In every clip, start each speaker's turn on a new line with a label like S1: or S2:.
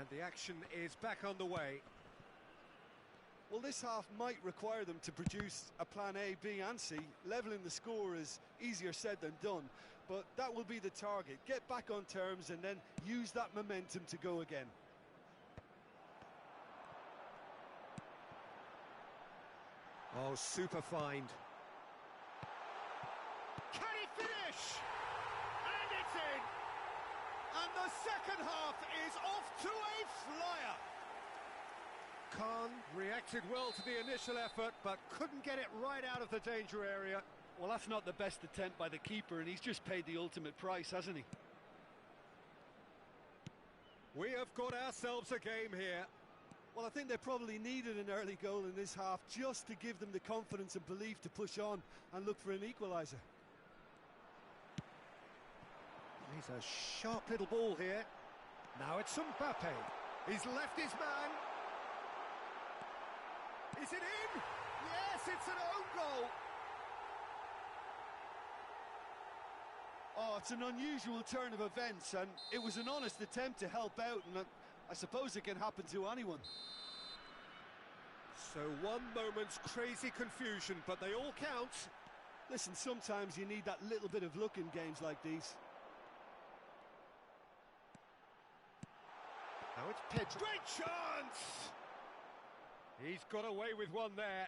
S1: And the action is back on the way.
S2: Well, this half might require them to produce a plan A, B and C. Levelling the score is easier said than done, but that will be the target. Get back on terms and then use that momentum to go again.
S1: Oh, super find.
S2: Can he finish? And it's in! And the second half is off to a flyer!
S1: Khan reacted well to the initial effort, but couldn't get it right out of the danger area.
S2: Well, that's not the best attempt by the keeper, and he's just paid the ultimate price, hasn't he?
S1: We have got ourselves a game here.
S2: Well, I think they probably needed an early goal in this half just to give them the confidence and belief to push on and look for an equaliser.
S1: He's a sharp little ball here. Now it's Mbappe. He's left his man. Is it in? Yes, it's an own goal.
S2: Oh, it's an unusual turn of events, and it was an honest attempt to help out, and I suppose it can happen to anyone.
S1: So one moment's crazy confusion, but they all count.
S2: Listen, sometimes you need that little bit of luck in games like these.
S1: Now it's Pedro.
S2: Great chance!
S1: He's got away with one there.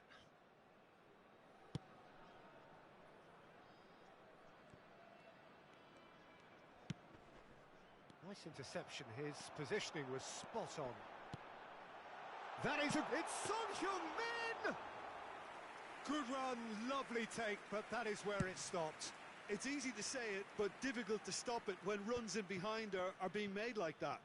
S1: Nice interception. His positioning was spot on. That is it's Son Heung-min! Good run, lovely take, but that is where it stopped.
S2: It's easy to say it, but difficult to stop it when runs in behind are being made like that.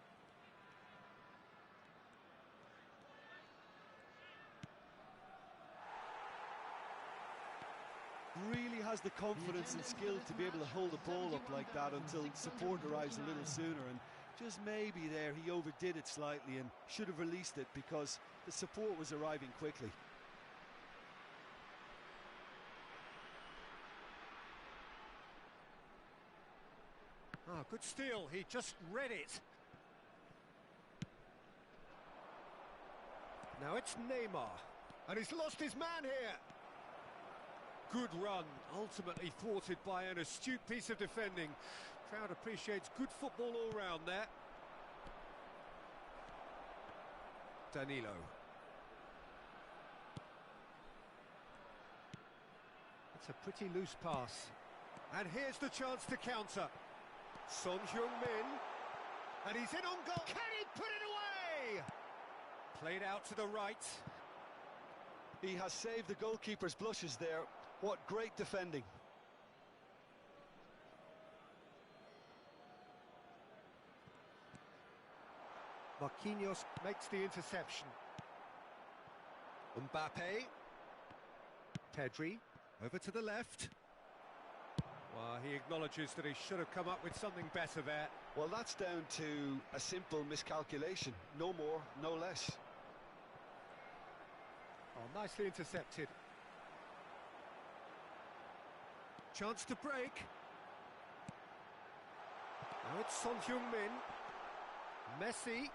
S2: Really has the confidence and skill to be able to hold the ball up like that until support arrives a little sooner, and just maybe there he overdid it slightly and should have released it because the support was arriving quickly.
S1: Ah, good steal, he just read it. Now it's Neymar, and he's lost his man here. Good run, ultimately thwarted by an astute piece of defending. Crowd appreciates good football all round there. Danilo. It's a pretty loose pass. And here's the chance to counter. Son Heung-min. And he's in on goal. Can he put it away? Played out to the right.
S2: He has saved the goalkeeper's blushes there. What great defending.
S1: Marquinhos makes the interception. Mbappe. Pedri, over to the left. Well, he acknowledges that he should have come up with something better there.
S2: Well, that's down to a simple miscalculation. No more, no less.
S1: Oh, nicely intercepted. Chance to break. Now it's Son Heung-min. Messi.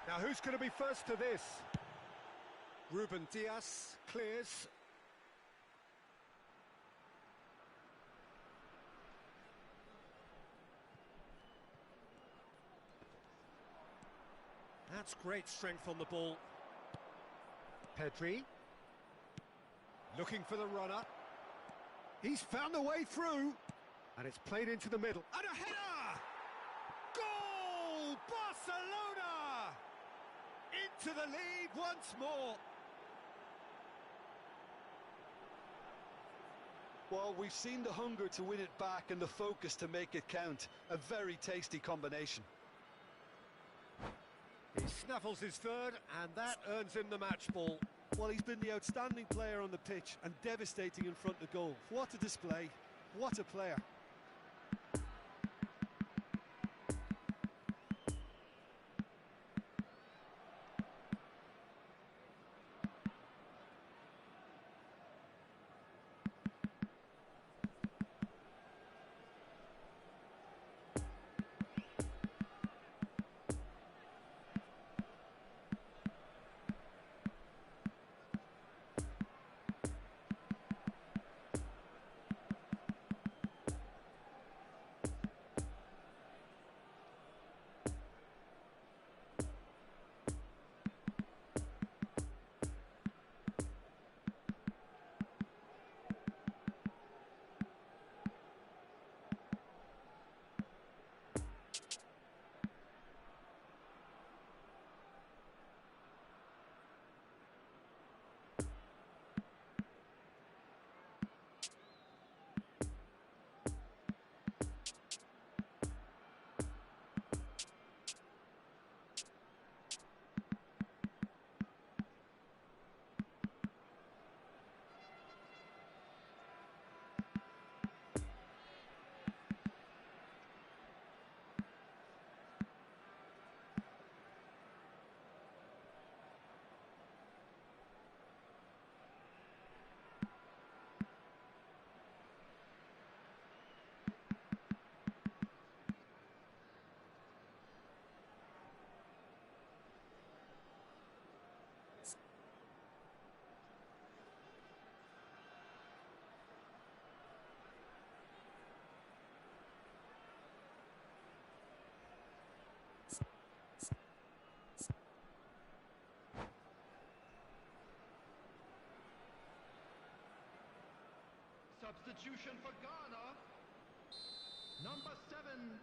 S1: Now who's going to be first to this? Ruben Dias clears. That's great strength on the ball. Pedri. Looking for the runner. He's found a way through. And it's played into the middle. And a header! Goal! Barcelona! Into the lead once more.
S2: Well, we've seen the hunger to win it back and the focus to make it count. A very tasty combination.
S1: He snaffles his third, and that earns him the match ball.
S2: Well, he's been the outstanding player on the pitch and devastating in front of goal. What a display, what a player.
S3: Substitution for Ghana. Number 7.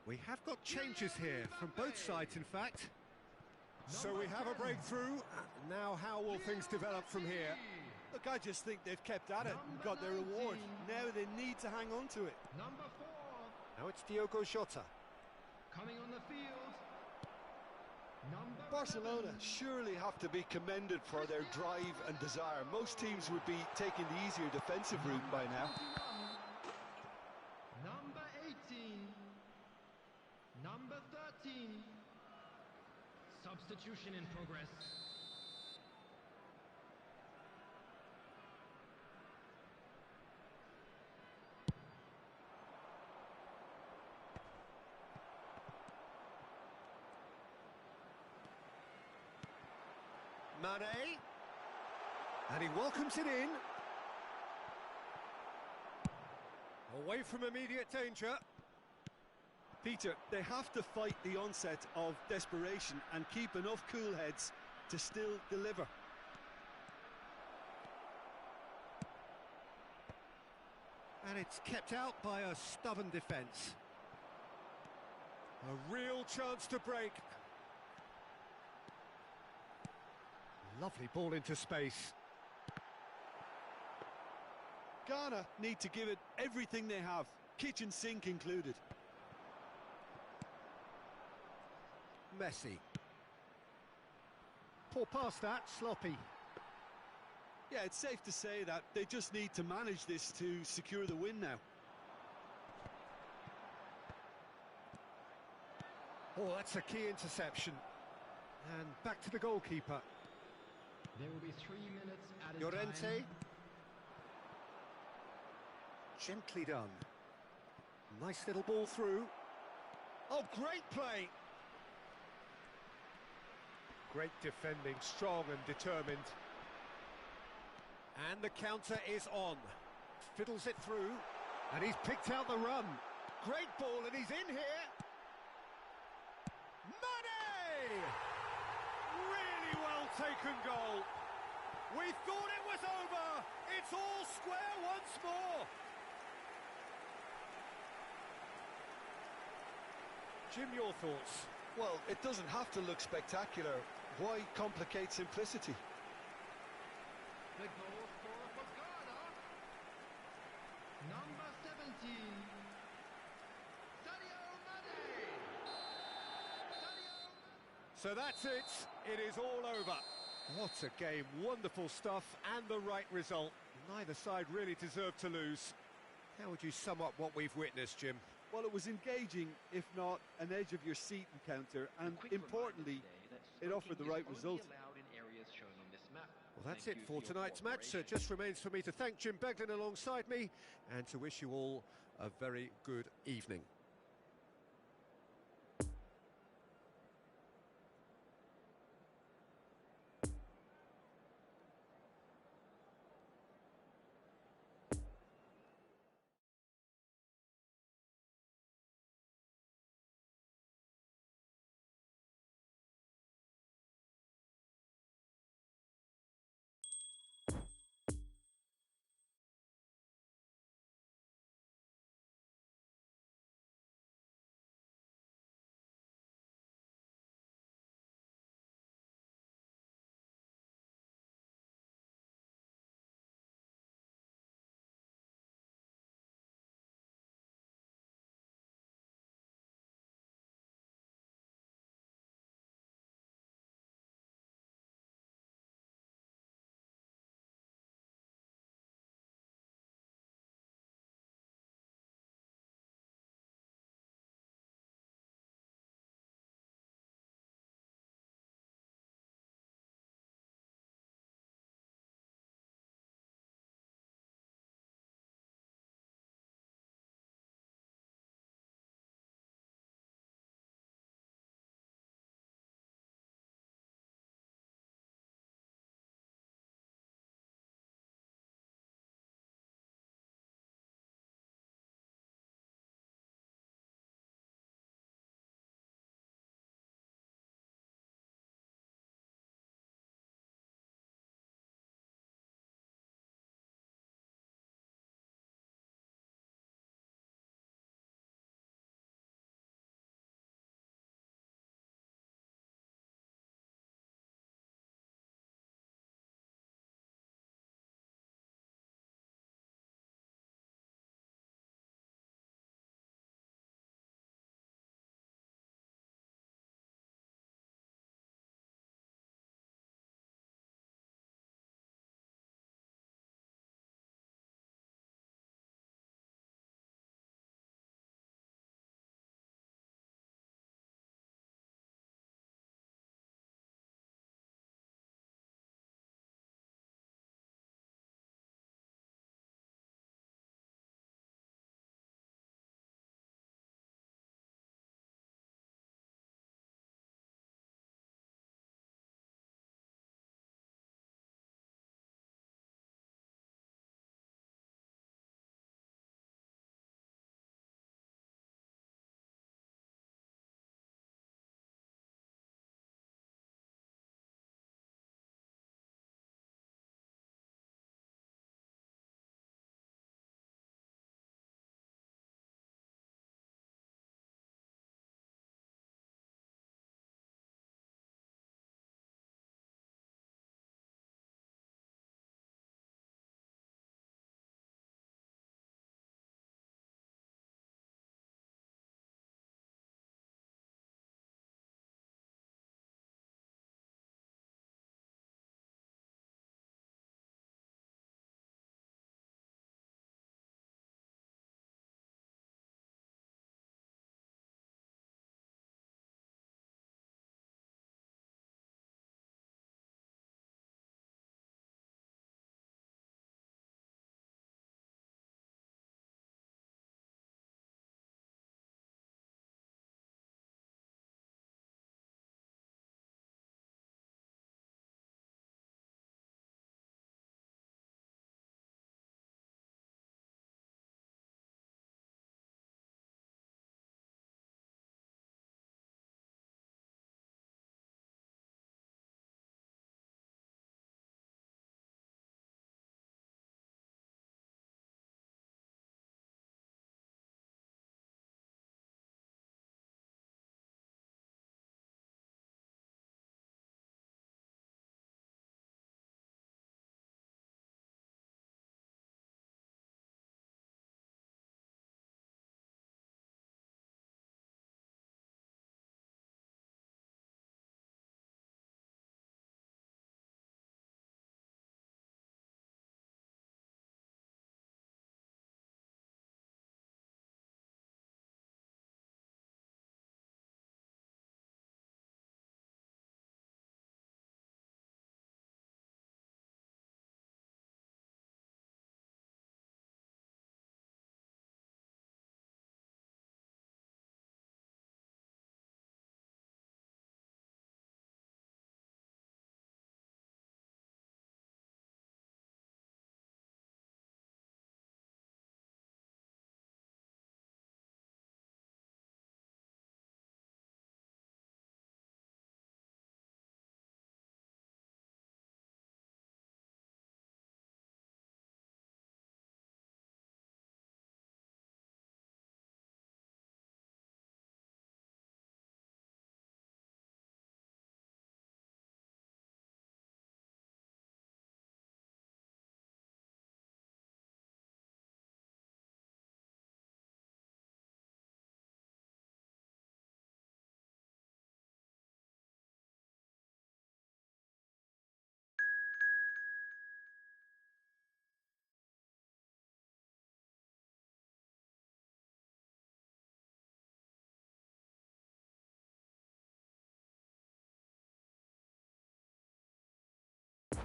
S1: We have got changes here from both sides, in fact. So we have a breakthrough. Now how will things develop from here?
S2: Look, I just think they've kept at it and got their reward. Now they need to hang on to it.
S3: Number 4.
S1: Now it's Diogo Jota.
S3: Coming on the field. Number
S2: Barcelona
S3: 11.
S2: surely have to be commended for their drive and desire. Most teams would be taking the easier defensive route by now.
S3: 21. Number 18. Number 13. Substitution in progress.
S1: Mane. And he welcomes it in. Away from immediate danger.
S2: Peter, they have to fight the onset of desperation and keep enough cool heads to still deliver.
S1: And it's kept out by a stubborn defence. A real chance to break. Lovely ball into space.
S2: Ghana need to give it everything they have, kitchen sink included.
S1: Messi. Poor pass that, sloppy.
S2: Yeah, it's safe to say that they just need to manage this to secure the win now.
S1: Oh, that's a key interception. And back to the goalkeeper.
S3: There will be 3 minutes added
S1: Llorente.
S3: time.
S1: Gently done. Nice little ball through. Oh, great play. Great defending, strong and determined. And the counter is on. Fiddles it through. And he's picked out the run. Great ball, and he's in here. Mane! Really well taken goal. We thought it was over. It's all square once more. Jim, your thoughts?
S2: Well, it doesn't have to look spectacular. Why complicate simplicity?
S3: The goal scorer for Ghana. Number 17. Sadio Mane. Sadio.
S1: So that's it. It is all over. What a game. Wonderful stuff and the right result. Neither side really deserved to lose. How would you sum up what we've witnessed, Jim?
S2: Well, it was engaging, if not an edge of your seat encounter, and importantly, it offered the right result.
S1: Well, that's it for tonight's match. So it just remains for me to thank Jim Beglin alongside me and to wish you all a very good evening.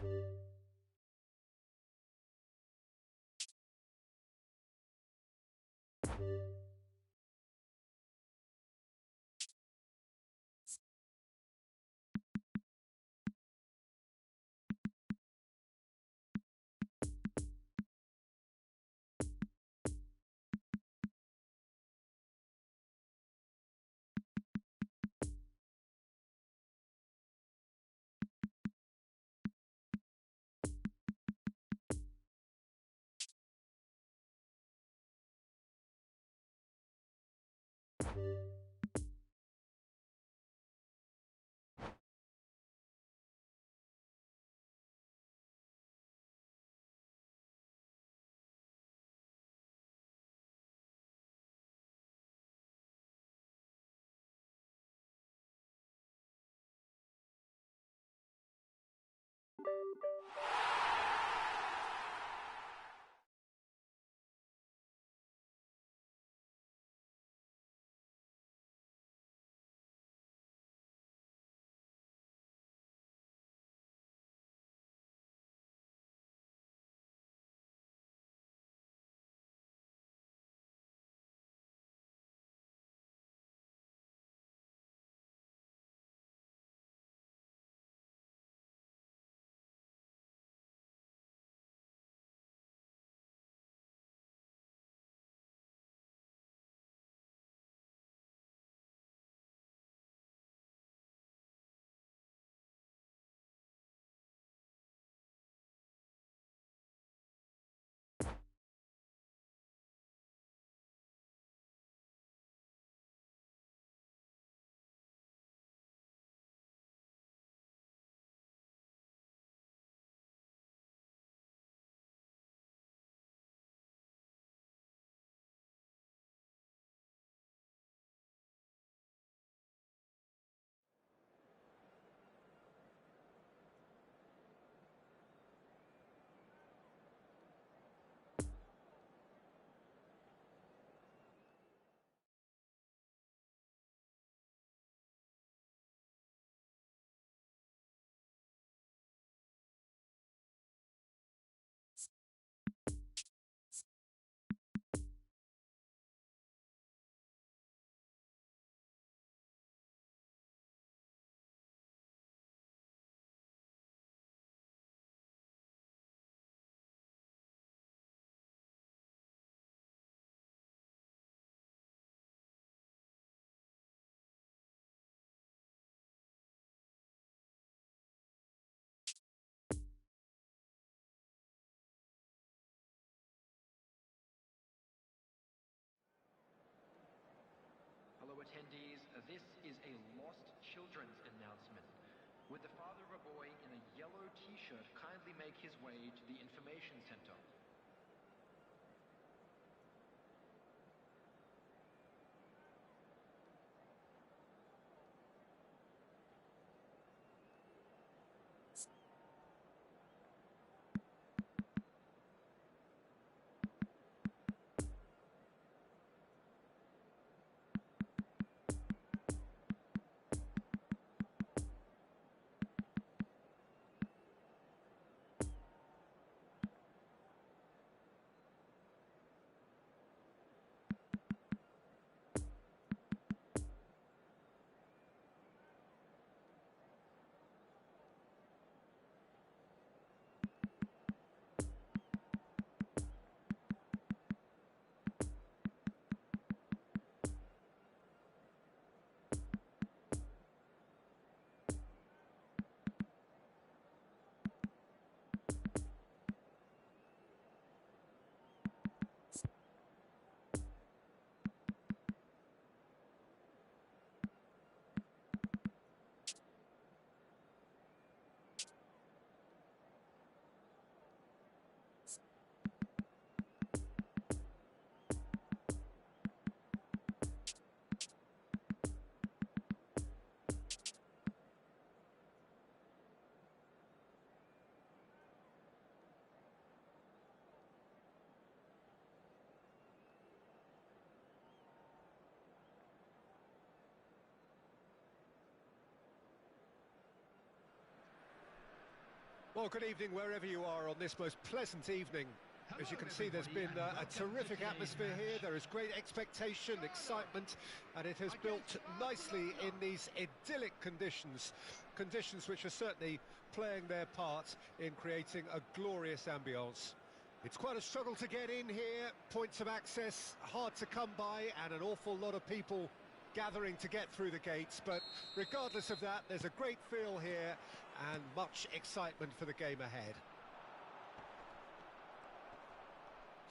S4: Hello attendees, this is a lost children's announcement. Would the father of a boy in a yellow t-shirt kindly make his way to the information center?
S1: Well, good evening wherever you are on this most pleasant evening. As you can see, there's been a terrific atmosphere here. There is great expectation, excitement, and it has built nicely in these idyllic conditions. Conditions which are certainly playing their part in creating a glorious ambience. It's quite a struggle to get in here, points of access hard to come by, and an awful lot of people gathering to get through the gates. But regardless of that, there's a great feel here and much excitement for the game ahead.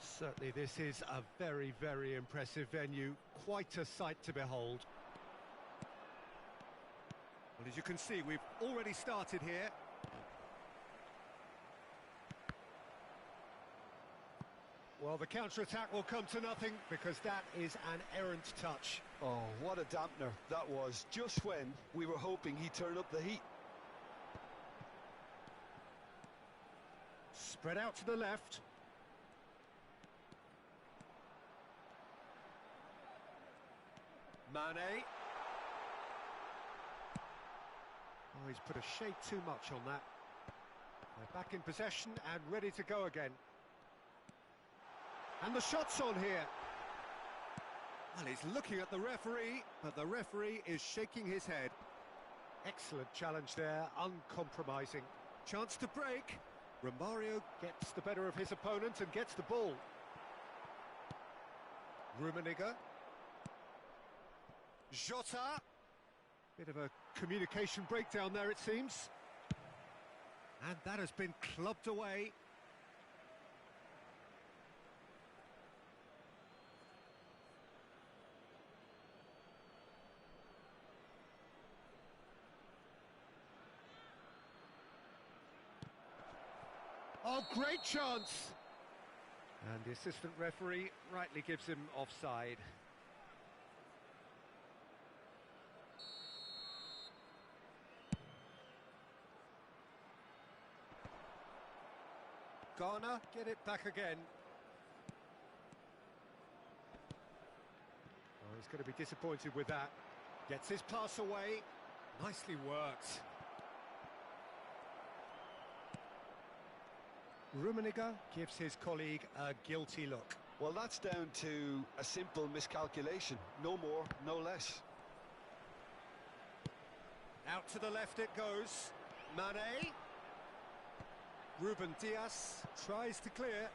S1: Certainly this is a very, very impressive venue, quite a sight to behold. Well, as you can see, we've already started here. Well, the counter-attack will come to nothing because that is an errant touch.
S2: Oh, what a dampener that was, just when we were hoping he'd turn up the heat.
S1: Spread out to the left. Mane. Oh, he's put a shade too much on that. They're back in possession and ready to go again. And the shot's on here. Well, he's looking at the referee, but the referee is shaking his head. Excellent challenge there, uncompromising. Chance to break. Romario gets the better of his opponent and gets the ball. Rummenigge. Jota. Bit of a communication breakdown there, it seems. And that has been clubbed away. Oh, great chance! And the assistant referee rightly gives him offside. Garner, get it back again. Oh, he's going to be disappointed with that. Gets his pass away. Nicely worked. Rummenigge gives his colleague a guilty look.
S2: Well, that's down to a simple miscalculation. No more, no less.
S1: Out to the left it goes. Mane. Ruben Dias tries to clear.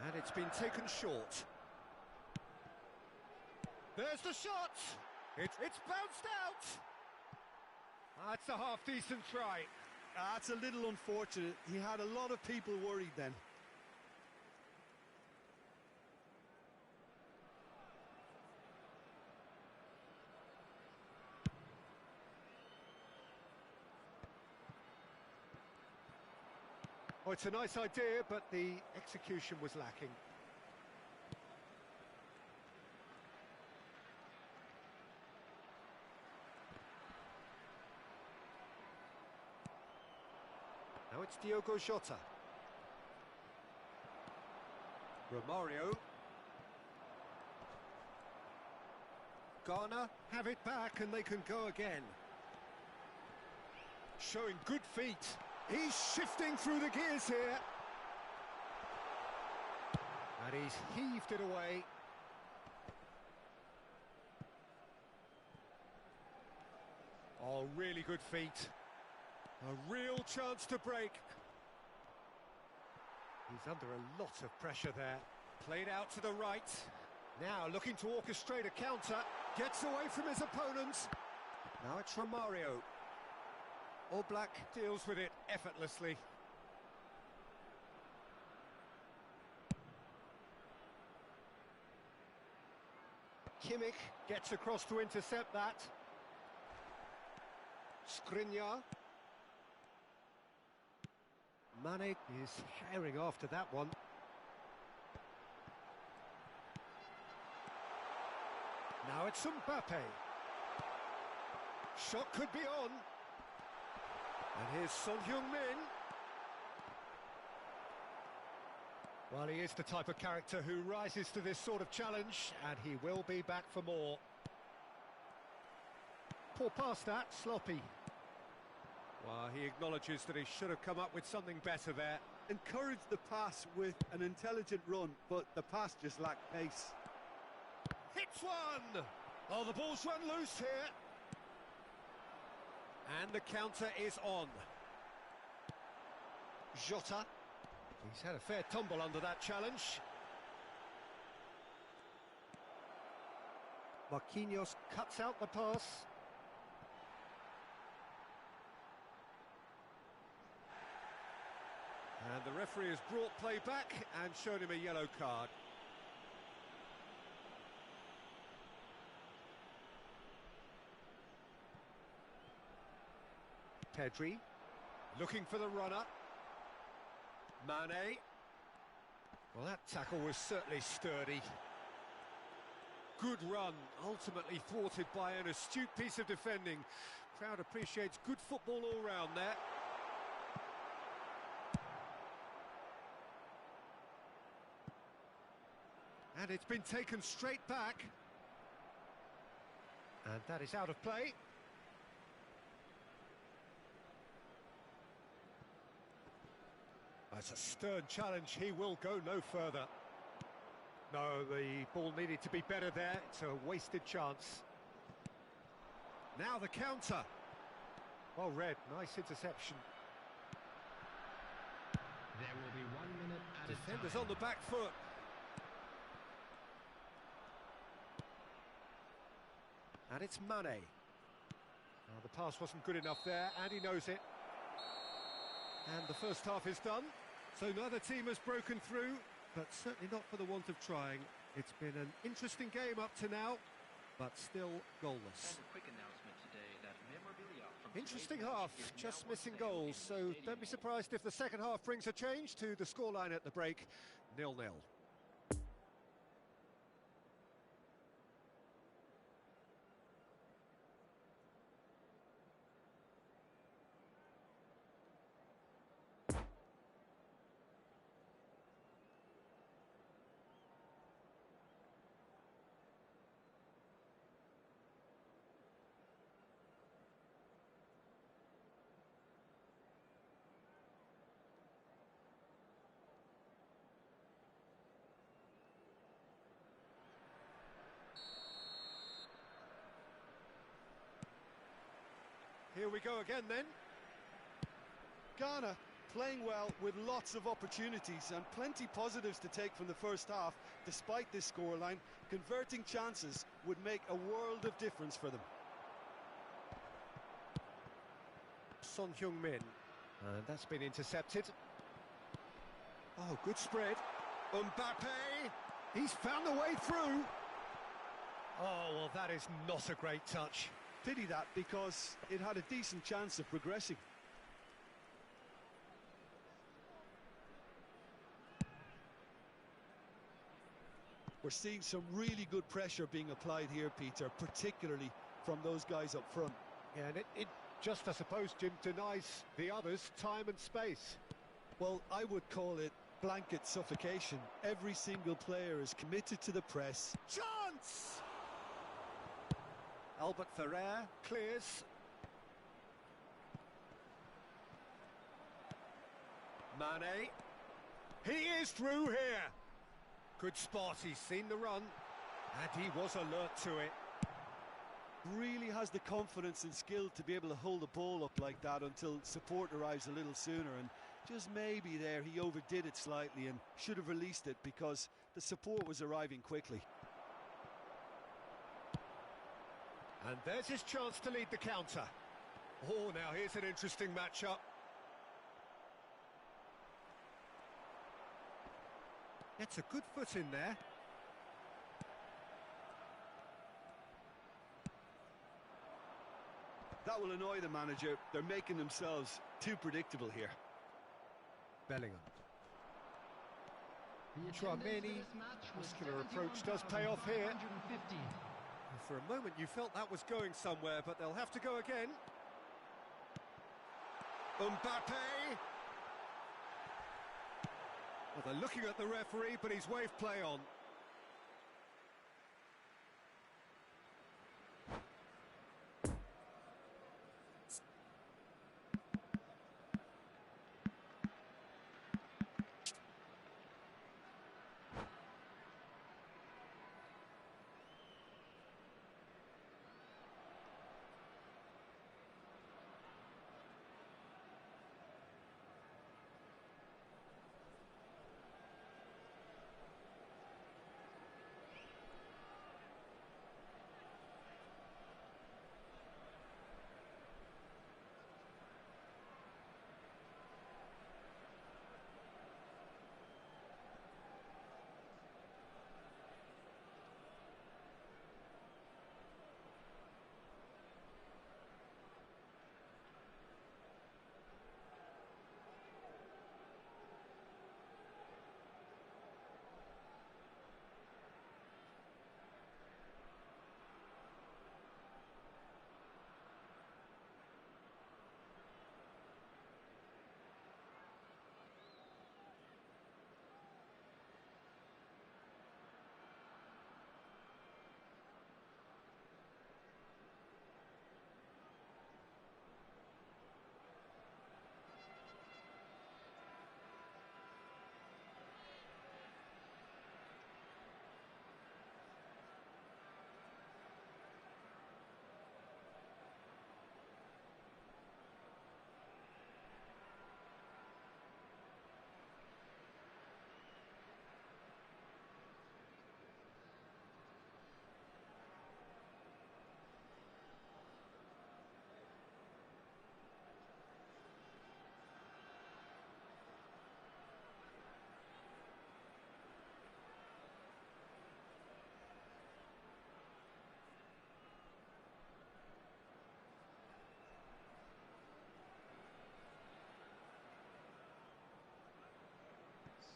S1: And it's been taken short. There's the shot! It's bounced out! That's a half-decent try.
S2: That's a little unfortunate. He had a lot of people worried then.
S1: Oh, it's a nice idea, but the execution was lacking. Now it's Diogo Jota. Romario. Garner have it back and they can go again. Showing good feet. He's shifting through the gears here. And he's heaved it away. Oh, really good feet. A real chance to break. He's under a lot of pressure there. Played out to the right. Now looking to orchestrate a counter. Gets away from his opponent. Now it's Romario. All Black deals with it effortlessly. Kimmich gets across to intercept that. Skriniar. Mane is herring after that one. Now it's Mbappe. Shot could be on. And here's Son Heung-min. Well, he is the type of character who rises to this sort of challenge, and he will be back for more. Poor pass that, sloppy. Well, he acknowledges that he should have come up with something better there.
S2: Encouraged the pass with an intelligent run, but the pass just lacked pace.
S1: Hits one! Oh, the ball's run loose here. And the counter is on. Jota. He's had a fair tumble under that challenge. Marquinhos cuts out the pass. And the referee has brought play back and shown him a yellow card. Pedri, looking for the runner. Mane. Well, that tackle was certainly sturdy. Good run, ultimately thwarted by an astute piece of defending. Crowd appreciates good football all round there. And it's been taken straight back. And that is out of play. That's a stern challenge. He will go no further. No, the ball needed to be better there. It's a wasted chance. Now the counter. Well read, nice interception.
S3: There will be 1 minute at a
S1: Defenders
S3: time.
S1: on the back foot. And it's Mane. Now the pass wasn't good enough there, and he knows it. And the first half is done. So neither team has broken through, but certainly not for the want of trying. It's been an interesting game up to now, but still goalless.
S4: And a quick announcement today that memorabilia from
S1: Interesting
S4: today's
S1: half,
S4: match is now
S1: just
S4: on
S1: missing
S4: sale
S1: goals,
S4: in
S1: so
S4: the
S1: don't be
S4: stadium.
S1: surprised if the second half brings a change to the scoreline at the break, 0-0. Here we go again then.
S2: Ghana playing well with lots of opportunities and plenty positives to take from the first half. Despite this scoreline, converting chances would make a world of difference for them.
S1: Son Heung-min, and that's been intercepted. Oh, good spread. Mbappe, he's found the way through. Oh, well, that is not a great touch.
S2: Pity that, because it had a decent chance of progressing. We're seeing some really good pressure being applied here, Peter, particularly from those guys up front.
S1: Yeah, and it just, I suppose, Jim, denies the others time and space.
S2: Well, I would call it blanket suffocation. Every single player is committed to the press.
S1: Chance! Albert Ferrer clears. Mane. He is through here. Good spot, he's seen the run, and he was alert to it.
S2: Really has the confidence and skill to be able to hold the ball up like that until support arrives a little sooner, and just maybe there he overdid it slightly and should have released it because the support was arriving quickly.
S1: And there's his chance to lead the counter. Oh, now here's an interesting matchup. Gets a good foot in there.
S2: That will annoy the manager. They're making themselves too predictable here.
S1: Bellingham.
S3: The attendance
S1: Tchouameni,
S3: for this match was
S1: muscular approach does pay off here.
S3: 71,150.
S1: For a moment you felt that was going somewhere, but they'll have to go again. Mbappe! Well, they're looking at the referee, but he's waved play on.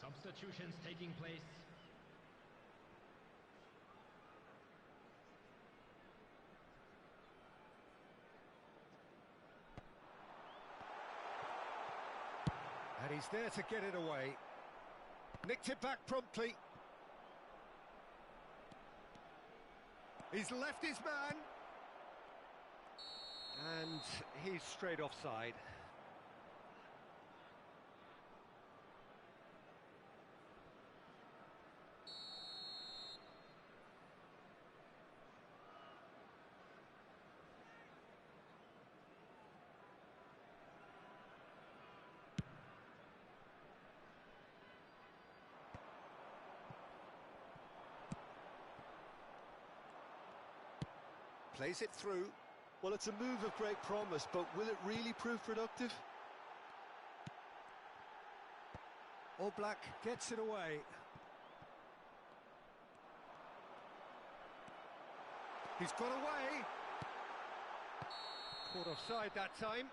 S3: Substitutions taking place.
S1: And he's there to get it away. Nicked it back promptly. He's left his man. And he's straight offside. Plays it through.
S2: Well, it's a move of great promise, but will it really prove productive?
S1: Oblak gets it away. He's got away. Caught offside that time.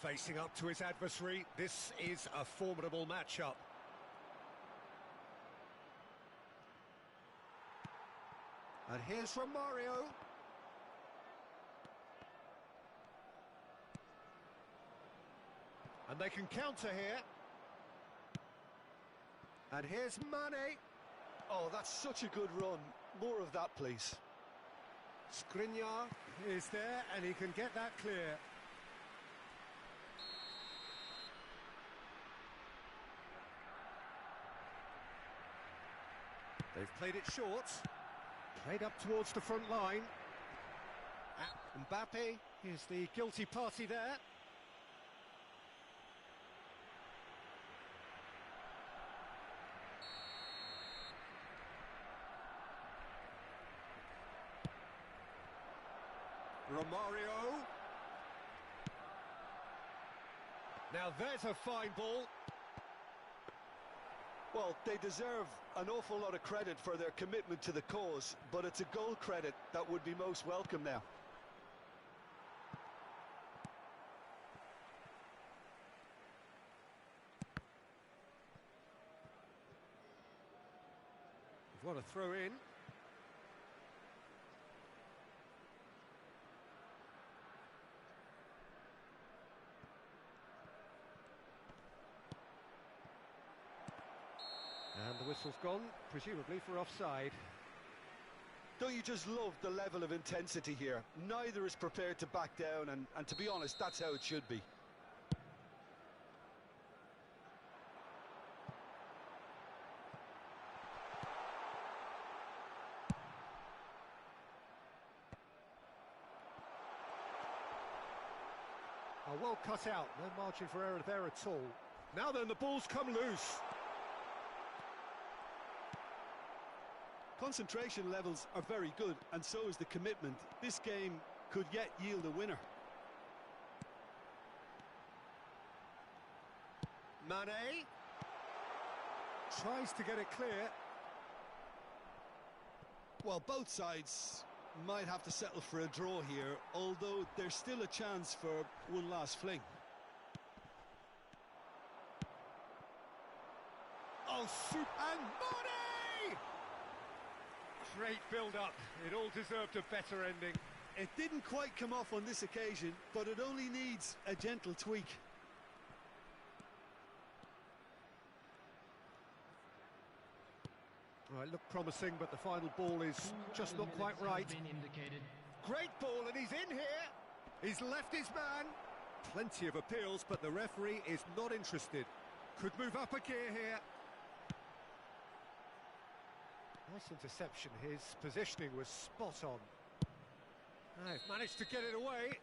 S1: Facing up to his adversary, this is a formidable matchup. And here's Romario. And they can counter here. And here's Mane.
S2: Oh, that's such a good run. More of that, please.
S1: Skriniar is there, and he can get that clear. They've played it short, played up towards the front line. Mbappe is the guilty party there. Romario. Now there's a fine ball.
S2: Well, they deserve an awful lot of credit for their commitment to the cause, but it's a goal credit that would be most welcome now.
S1: What a throw in. And the whistle's gone, presumably for offside.
S2: Don't you just love the level of intensity here? Neither is prepared to back down, and to be honest, that's how it should be.
S1: Oh, well cut out, no margin for error there at all. Now then, the ball's come loose.
S2: Concentration levels are very good, and so is the commitment. This game could yet yield a winner.
S1: Mane tries to get it clear.
S2: Well, both sides might have to settle for a draw here, although there's still a chance for one last fling.
S1: Oh, super! And Mane! Great build-up. It all deserved a better ending.
S2: It didn't quite come off on this occasion, but it only needs a gentle tweak.
S1: Well, it looked promising, but the final ball is just not quite right. Great ball, and he's in here. He's left his man. Plenty of appeals, but the referee is not interested. Could move up a gear here. Nice interception. His positioning was spot on. They've managed to get it away.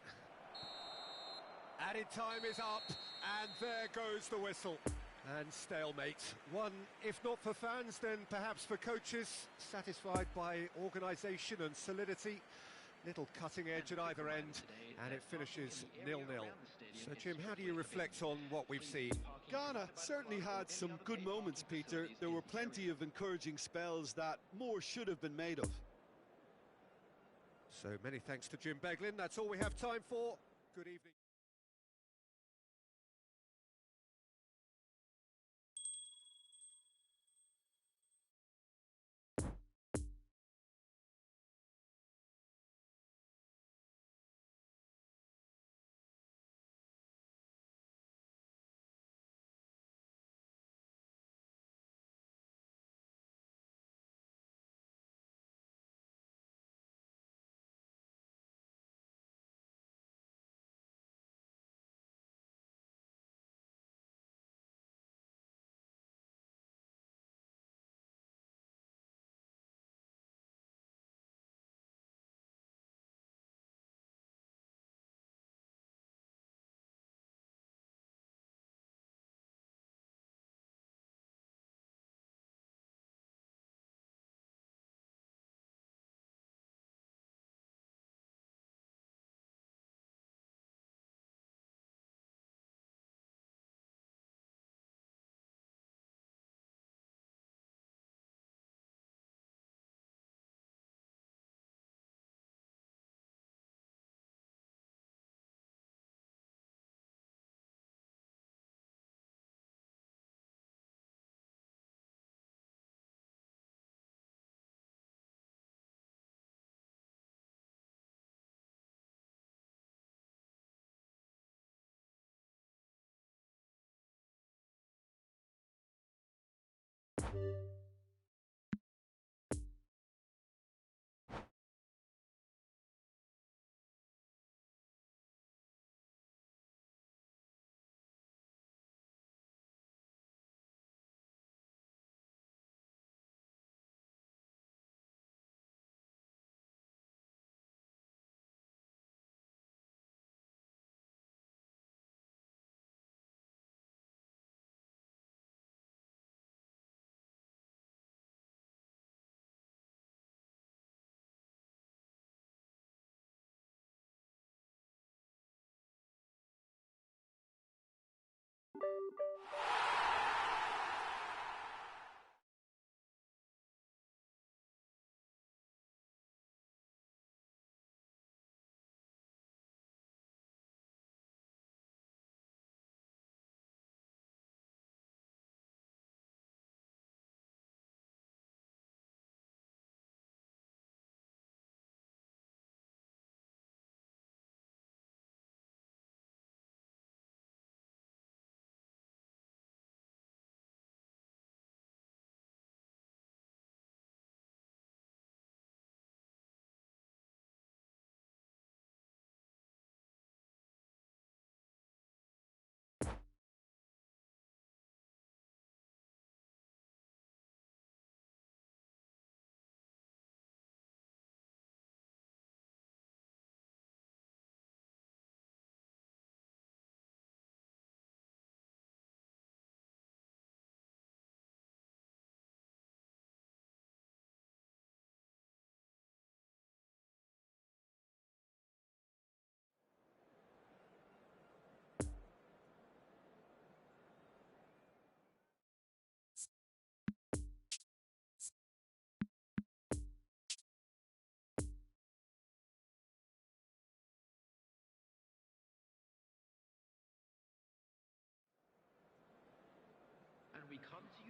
S1: Added time is up, and there goes the whistle. And stalemate. One, if not for fans, then perhaps for coaches, satisfied by organisation and solidity. Little cutting edge at either end, and it finishes 0-0. So, Jim, how do you reflect on what we've seen?
S2: Ghana certainly had some good moments, Peter. There were plenty of encouraging spells that more should have been made of.
S1: So, many thanks to Jim Beglin. That's all we have time for. Good evening.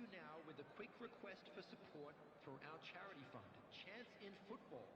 S4: you now with a quick request for support for our charity fund, Chance in Football.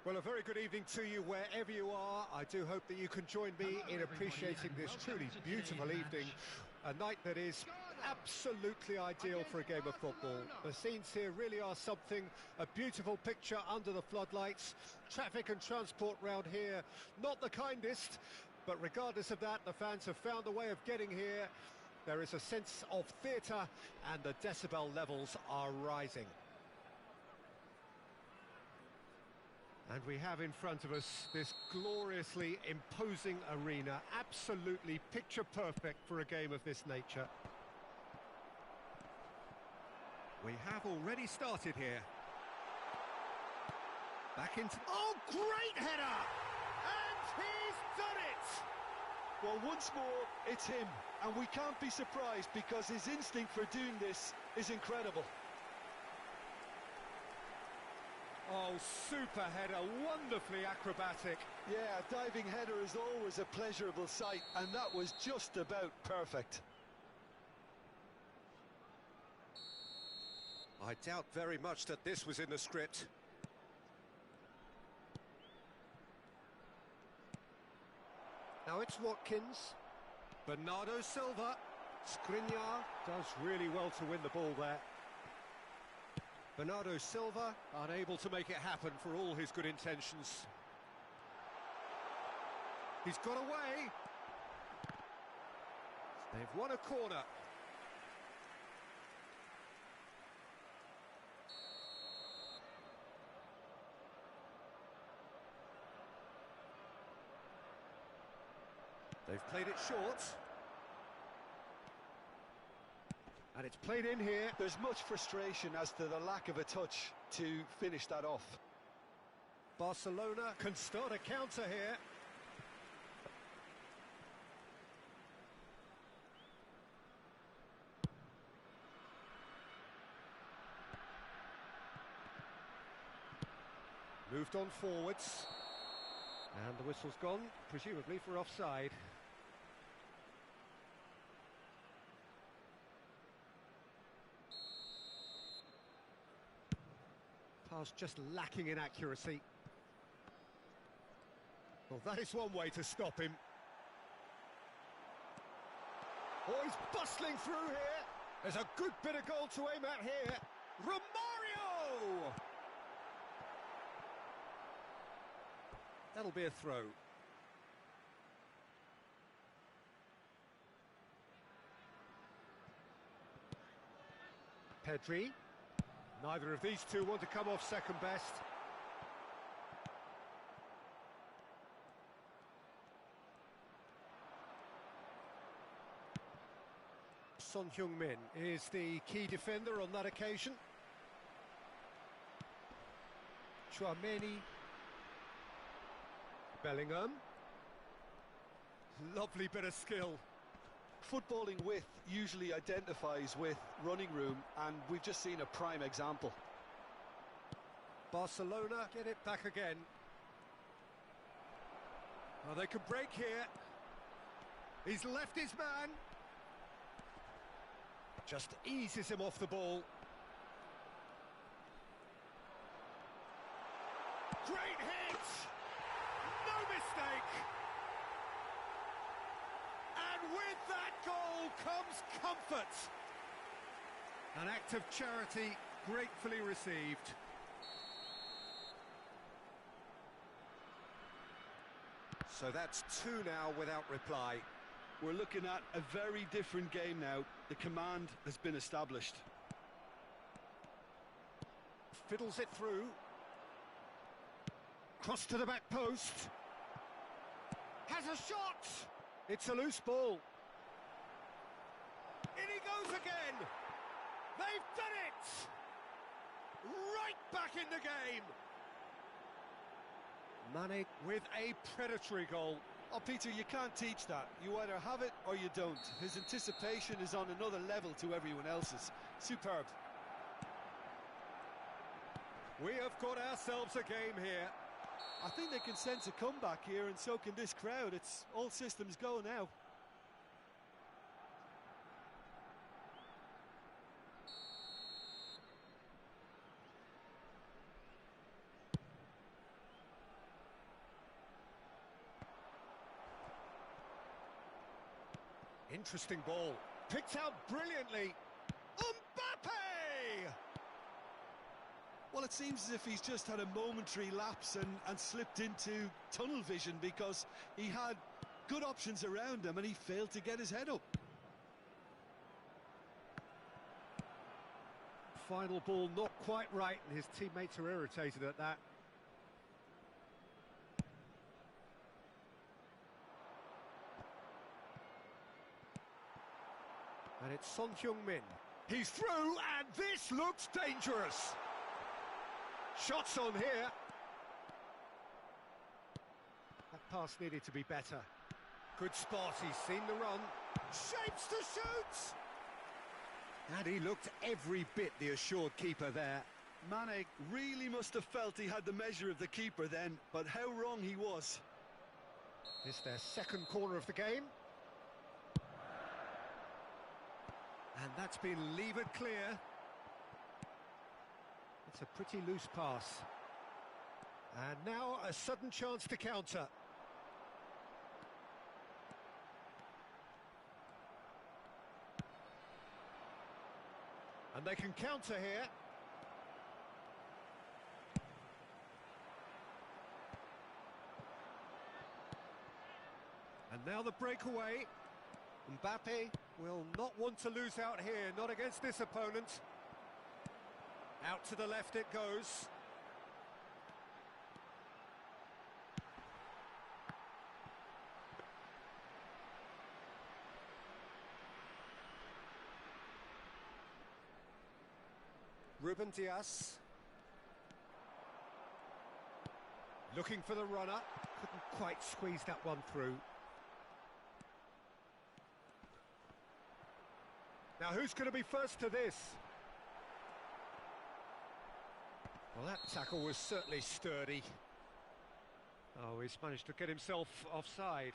S1: Well, a very good evening to you wherever you are. I do hope that you can join me in appreciating this truly beautiful evening. A night that is absolutely ideal for a game of football. The scenes here really are something, a beautiful picture under the floodlights. Traffic and transport round here, not the kindest, but regardless of that, the fans have found a way of getting here. There is a sense of theatre and the decibel levels are rising. And we have in front of us this gloriously imposing arena, absolutely picture perfect for a game of this nature. We have already started here. Back into... Oh, great header! And he's done it!
S2: Well, once more, it's him. And we can't be surprised because his instinct for doing this is incredible.
S1: Oh, super header, wonderfully acrobatic.
S2: Yeah, a diving header is always a pleasurable sight, and that was just about perfect.
S1: I doubt very much that this was in the script. Now it's Watkins. Bernardo Silva. Skriniar does really well to win the ball there. Bernardo Silva unable to make it happen for all his good intentions. He's got away. They've won a corner. They've played it short. And it's played in here.
S2: There's much frustration as to the lack of a touch to finish that off.
S1: Barcelona can start a counter here. Moved on forwards. And the whistle's gone, presumably for offside. Pass just lacking in accuracy. Well, that is one way to stop him. Oh, he's bustling through here. There's a good bit of goal to aim at here. Romario! That'll be a throw. Pedri. Neither of these two want to come off second best. Son Heung-min is the key defender on that occasion. Chouameni. Bellingham. Lovely bit of skill.
S2: Footballing width usually identifies with running room, and we've just seen a prime example.
S1: Barcelona get it back again. Oh, they could break here. He's left his man. Just eases him off the ball. Great hit! No mistake! And with that goal comes comfort. An act of charity gratefully received. So that's two now without reply.
S2: We're looking at a very different game now. The command has been established.
S1: Fiddles it through. Cross to the back post. Has a shot! It's a loose ball. In he goes again! They've done it! Right back in the game! Mane with a predatory goal.
S2: Oh, Peter, you can't teach that. You either have it or you don't. His anticipation is on another level to everyone else's. Superb.
S1: We have got ourselves a game here.
S2: I think they can sense a comeback here, and so can this crowd. It's all systems go now.
S1: Interesting ball. Picked out brilliantly. Mbappe!
S2: Well, it seems as if he's just had a momentary lapse and slipped into tunnel vision, because he had good options around him and he failed to get his head up.
S1: Final ball not quite right, and his teammates are irritated at that. And it's Son Heung-min. He's through, and this looks dangerous. Shots on here. That pass needed to be better. Good spot, he's seen the run. Shapes to shoot! And he looked every bit the assured keeper there.
S2: Mane really must have felt he had the measure of the keeper then, but how wrong he was.
S1: It's their second corner of the game. And that's been levered clear. It's a pretty loose pass. And now a sudden chance to counter. And they can counter here. And now the breakaway. Mbappe will not want to lose out here, not against this opponent. Out to the left it goes. Ruben Dias. Looking for the runner. Couldn't quite squeeze that one through. Now who's going to be first to this? Well, that tackle was certainly sturdy. Oh, he's managed to get himself offside.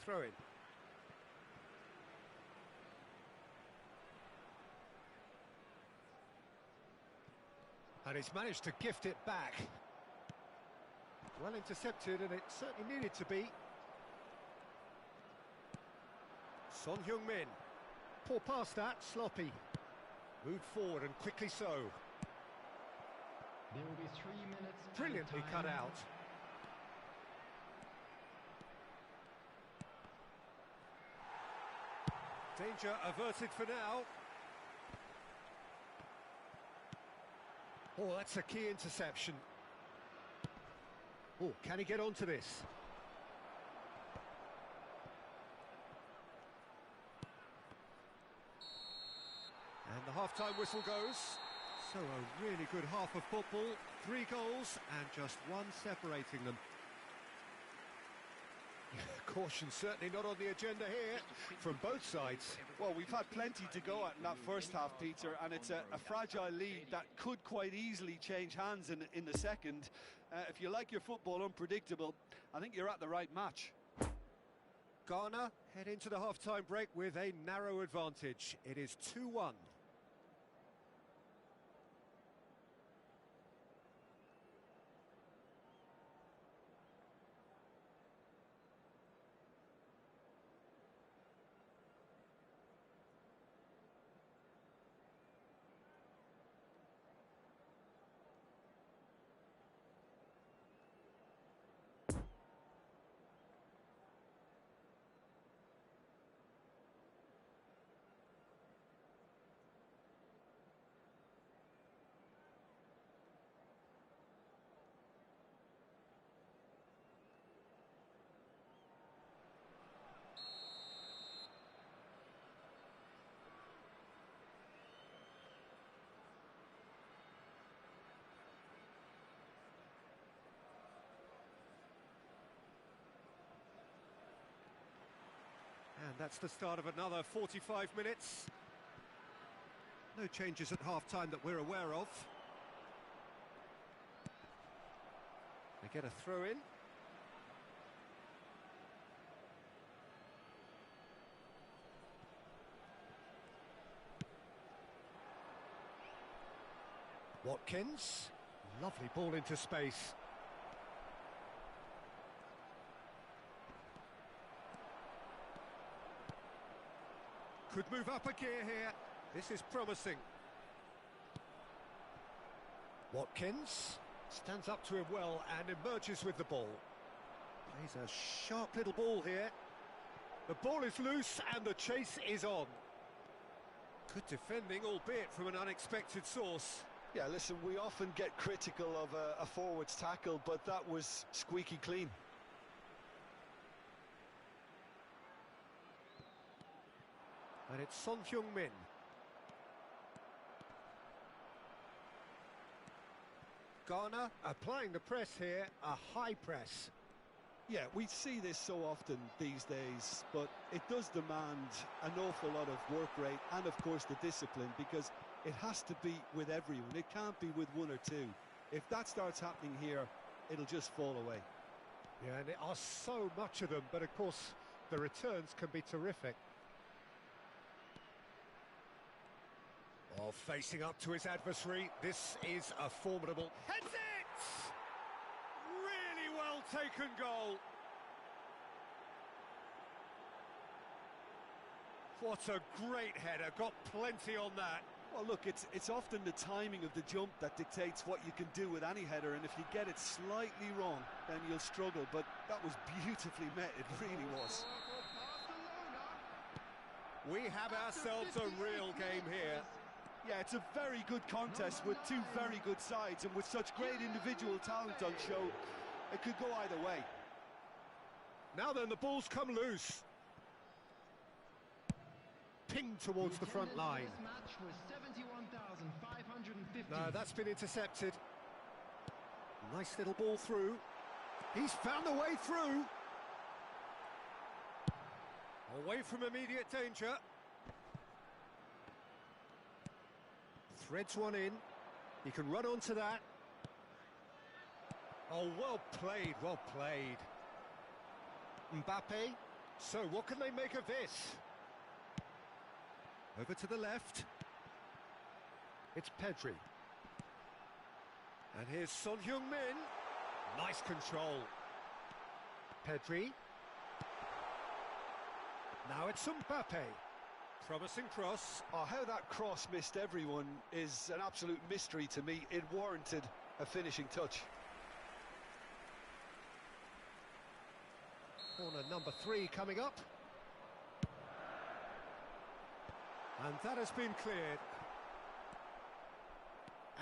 S1: Throw in. And he's managed to gift it back. Well intercepted, and it certainly needed to be. Son Heung-min. Poor pass that, sloppy. Moved forward and quickly so.
S3: There will be 3 minutes.
S1: Brilliantly cut out. Danger averted for now. Oh, that's a key interception. Oh, can he get onto this? And the half-time whistle goes. So a really good half of football. 3 goals and just one separating them. Caution certainly not on the agenda here from both sides.
S2: Well, we've had plenty to go at in that first half, Peter, and it's a fragile lead that could quite easily change hands in the second. If you like your football unpredictable, I think you're at the right match.
S1: Ghana head into the half-time break with a narrow advantage. It is 2-1. And that's the start of another 45 minutes. No changes at half-time that we're aware of. They get a throw in. Watkins. Lovely ball into space. Could move up a gear here. This is promising. Watkins stands up to him well and emerges with the ball. Plays a sharp little ball here. The ball is loose and the chase is on. Good defending, albeit from an unexpected source.
S2: Yeah, listen, we often get critical of a forward's tackle, but that was squeaky clean.
S1: And it's Son Heung-min. Ghana applying the press here, a high press.
S2: Yeah, we see this so often these days, but it does demand an awful lot of work rate and, of course, the discipline, because it has to be with everyone. It can't be with one or two. If that starts happening here, it'll just fall away.
S1: Yeah, and there are so much of them, but of course, the returns can be terrific. Oh, facing up to his adversary, this is a formidable... Heads it! Really well taken goal. What a great header, got plenty on that.
S2: Well, look, it's often the timing of the jump that dictates what you can do with any header, and if you get it slightly wrong, then you'll struggle, but that was beautifully met, it really was.
S1: We have ourselves a real game here.
S2: Yeah, it's a very good contest with two very good sides, and with such great individual talent on show, it could go either way.
S1: Now then, the ball's come loose. Pinged towards the front line.
S3: Match was 71,550.
S1: No, that's been intercepted. Nice little ball through. He's found the way through. Away from immediate danger. Threads one in. He can run onto that. Oh, well played, well played. Mbappe. So, what can they make of this? Over to the left. It's Pedri. And here's Son Heung-min. Nice control. Pedri. Now it's Mbappe. Promising cross.
S2: Oh, how that cross missed everyone is an absolute mystery to me. It warranted a finishing touch.
S1: Corner number 3 coming up. And that has been cleared.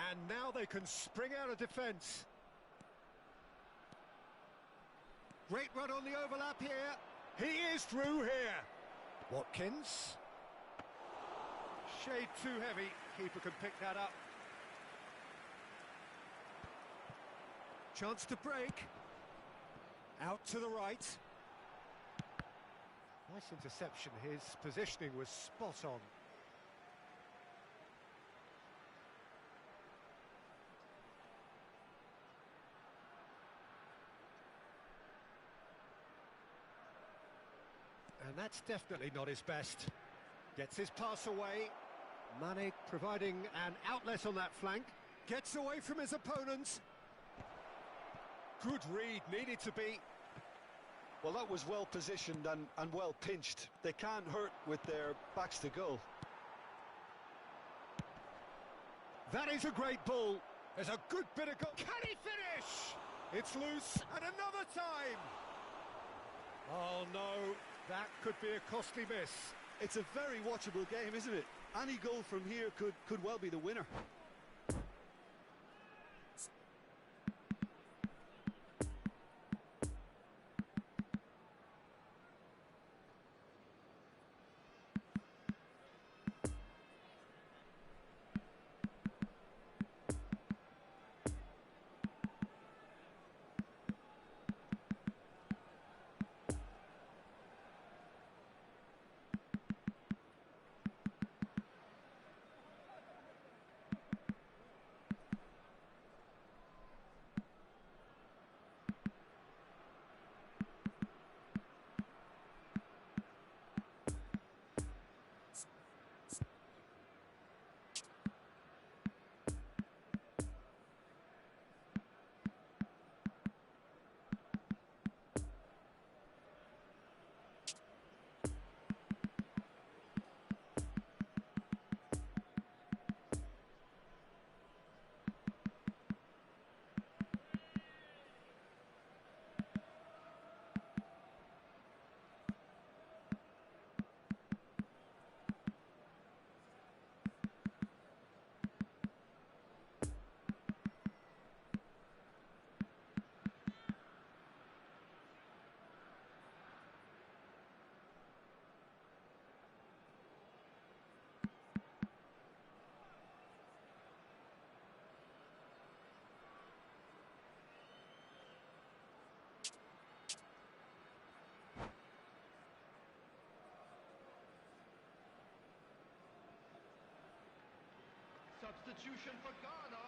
S1: And now they can spring out of defence. Great run on the overlap here. He is through here. Watkins. Shade too heavy. Keeper can pick that up. Chance to break. Out to the right. Nice interception. His positioning was spot on. And that's definitely not his best. Gets his pass away. Mane providing an outlet on that flank. Gets away from his opponent. Good read, needed to be.
S2: Well, that was well positioned and well pinched. They can't hurt with their backs to goal.
S1: That is a great ball. There's a good bit of goal. Can he finish? It's loose, and another time. Oh no, that could be a costly miss.
S2: It's a very watchable game, isn't it? Any goal from here could well be the winner.
S3: Substitution for Ghana.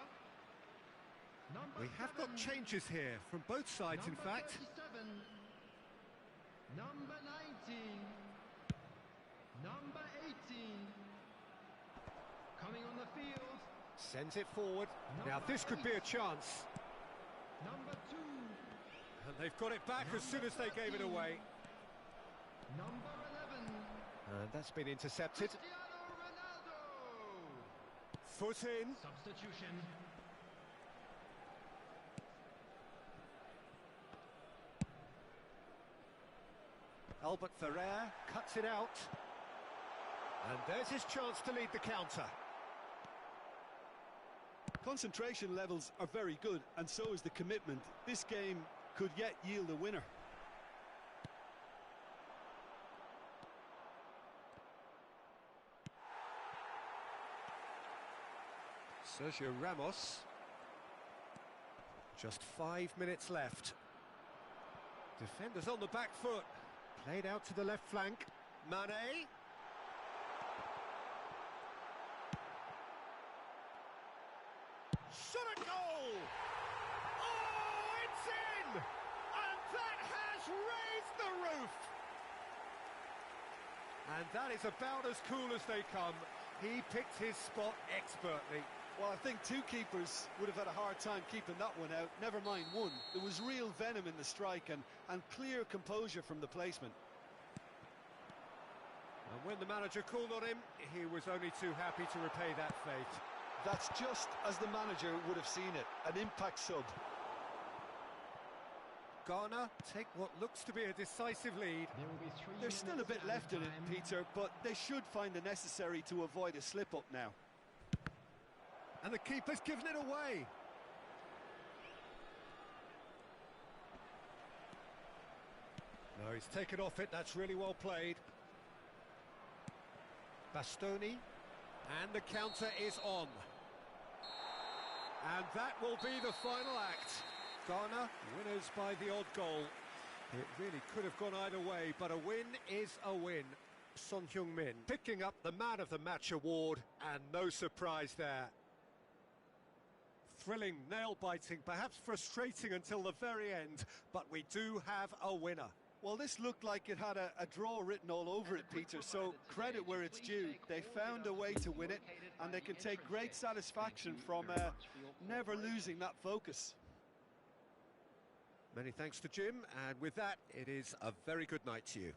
S1: We have got changes here from both sides, in fact.
S3: 37, number 19, number 18, coming on the field.
S1: Sends it forward. Now this could be a chance.
S3: Number 2,
S1: And they've got it back as soon as they gave it away.
S3: number 11,
S1: And that's been intercepted.
S3: Cristiano Ronaldo.
S1: Foot in.
S3: Substitution.
S1: Albert Ferrer cuts it out. And there's his chance to lead the counter.
S2: Concentration levels are very good, and so is the commitment. This game could yet yield a winner.
S1: Sergio Ramos. Just 5 minutes left. Defenders on the back foot. Played out to the left flank. Mane. Shot at goal! Oh, it's in! And that has raised the roof! And that is about as cool as they come. He picked his spot expertly.
S2: Well, I think two keepers would have had a hard time keeping that one out, never mind one. There was real venom in the strike and clear composure from the placement.
S1: And when the manager called on him, he was only too happy to repay that fate.
S2: That's just as the manager would have seen it, an impact sub.
S1: Ghana take what looks to be a decisive lead.
S3: There will be 3
S2: There's still a
S3: minutes
S2: bit left in it,
S3: time.
S2: Peter, but they should find the necessary to avoid a slip-up now.
S1: And the keeper's given it away. No, he's taken off it. That's really well played. Bastoni. And the counter is on. And that will be the final act. Ghana winners by the odd goal. It really could have gone either way, but a win is a win. Son Heung-min picking up the Man of the Match award, and no surprise there. Thrilling, nail-biting, perhaps frustrating until the very end, but we do have a winner.
S2: Well, this looked like it had a draw written all over it, Peter, so credit where it's due. They found a way to win it, and they can take great satisfaction from never losing that focus.
S1: Many thanks to Jim, and with that, it is a very good night to you.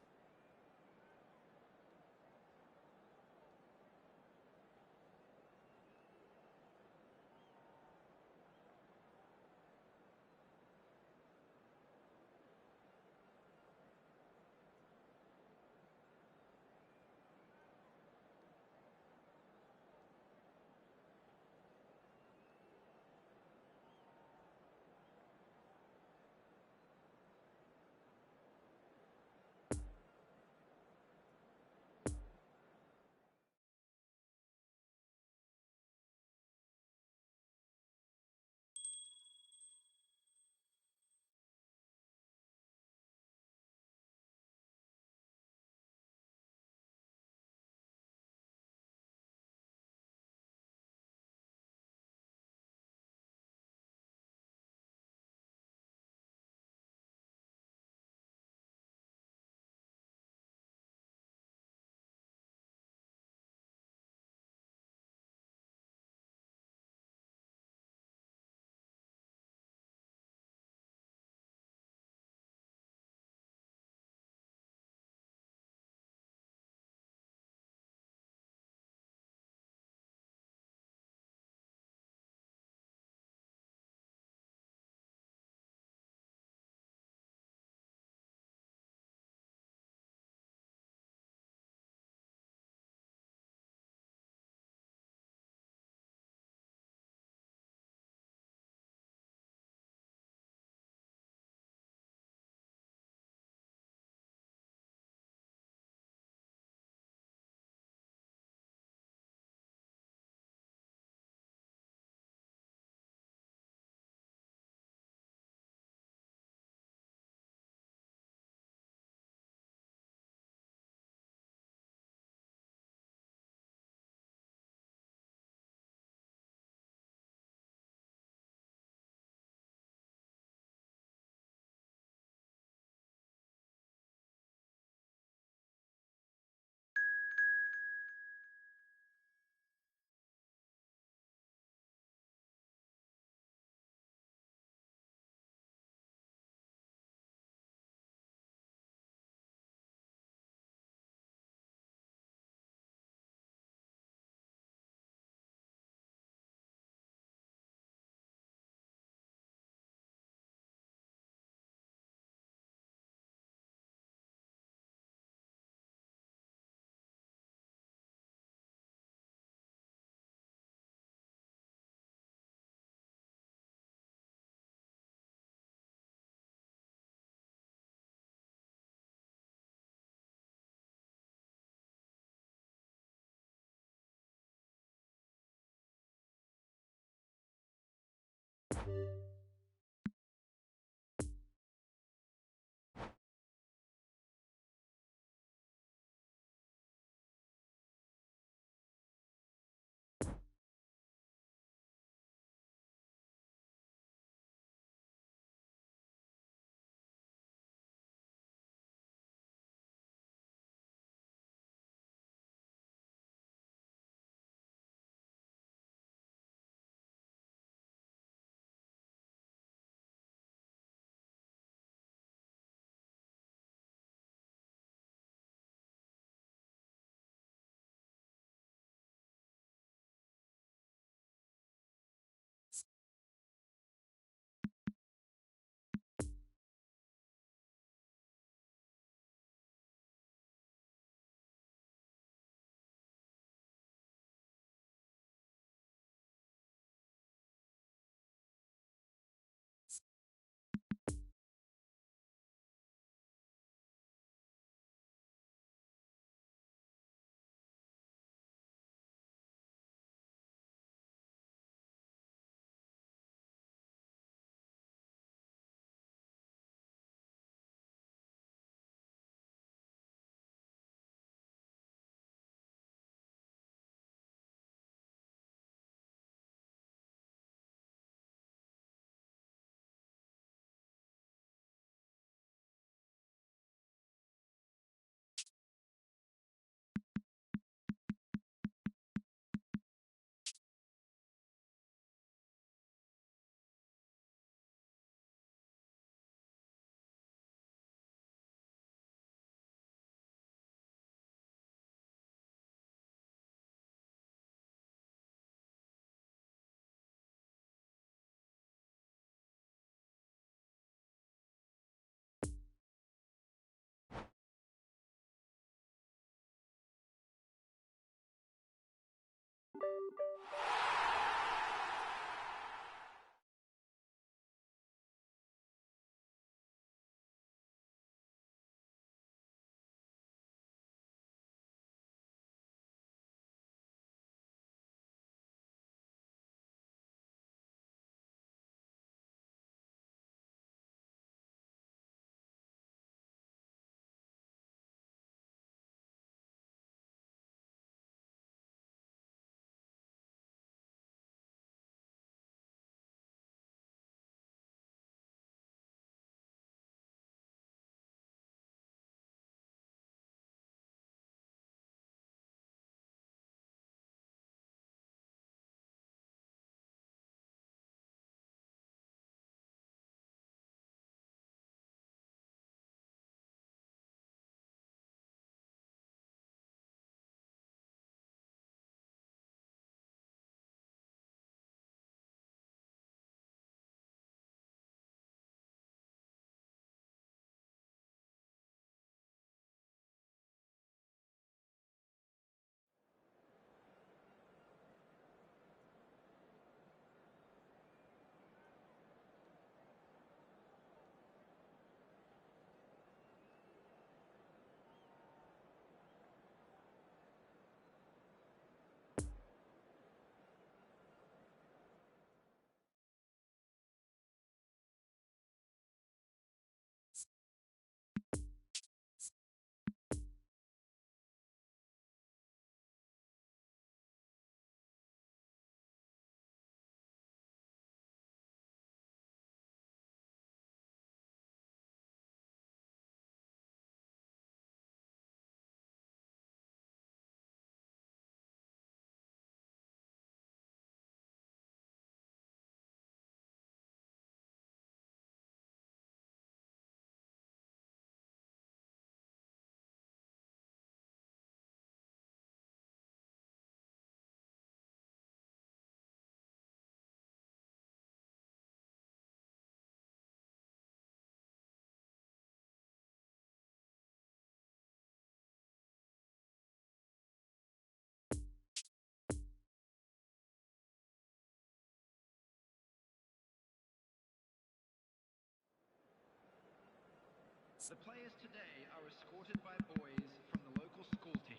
S4: The players today are escorted by boys from the local school team.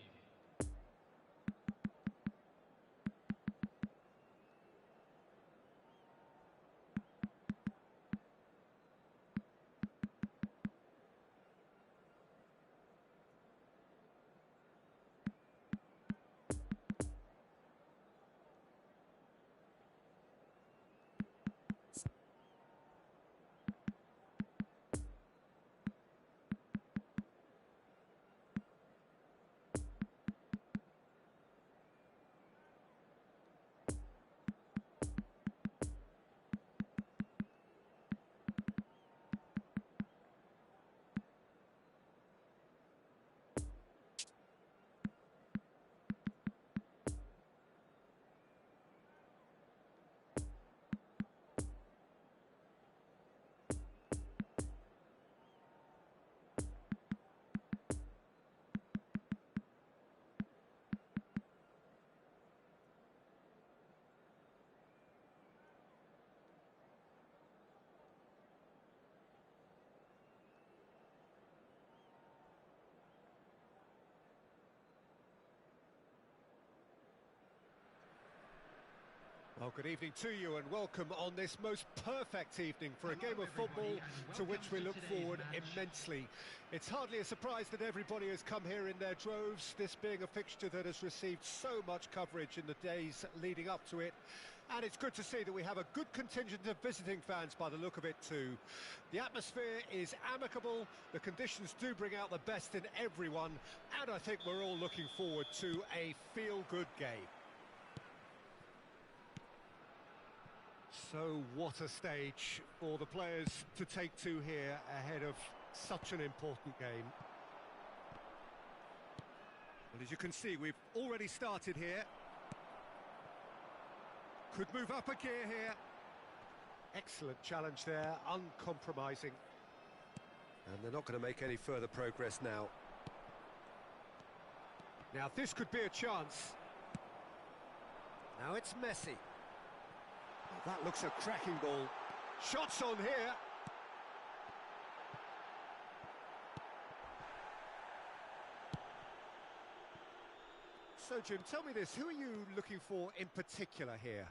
S1: Well, good evening to you and welcome on this most perfect evening for a game of football to which we look forward immensely. It's hardly a surprise that everybody has come here in their droves, this being a fixture that has received so much coverage in the days leading up to it. And it's good to see that we have a good contingent of visiting fans by the look of it too. The atmosphere is amicable, the conditions do bring out the best in everyone, and I think we're all looking forward to a feel-good game. So what a stage for the players to take to here ahead of such an important game. Well, as you can see, we've already started here. Could move up a gear here. Excellent challenge there, uncompromising. And they're not going to make any further progress now. Now this could be a chance. Now it's Messi. Well, that looks a cracking ball. Shots on here. So, Jim, tell me this, who are you looking for in particular here?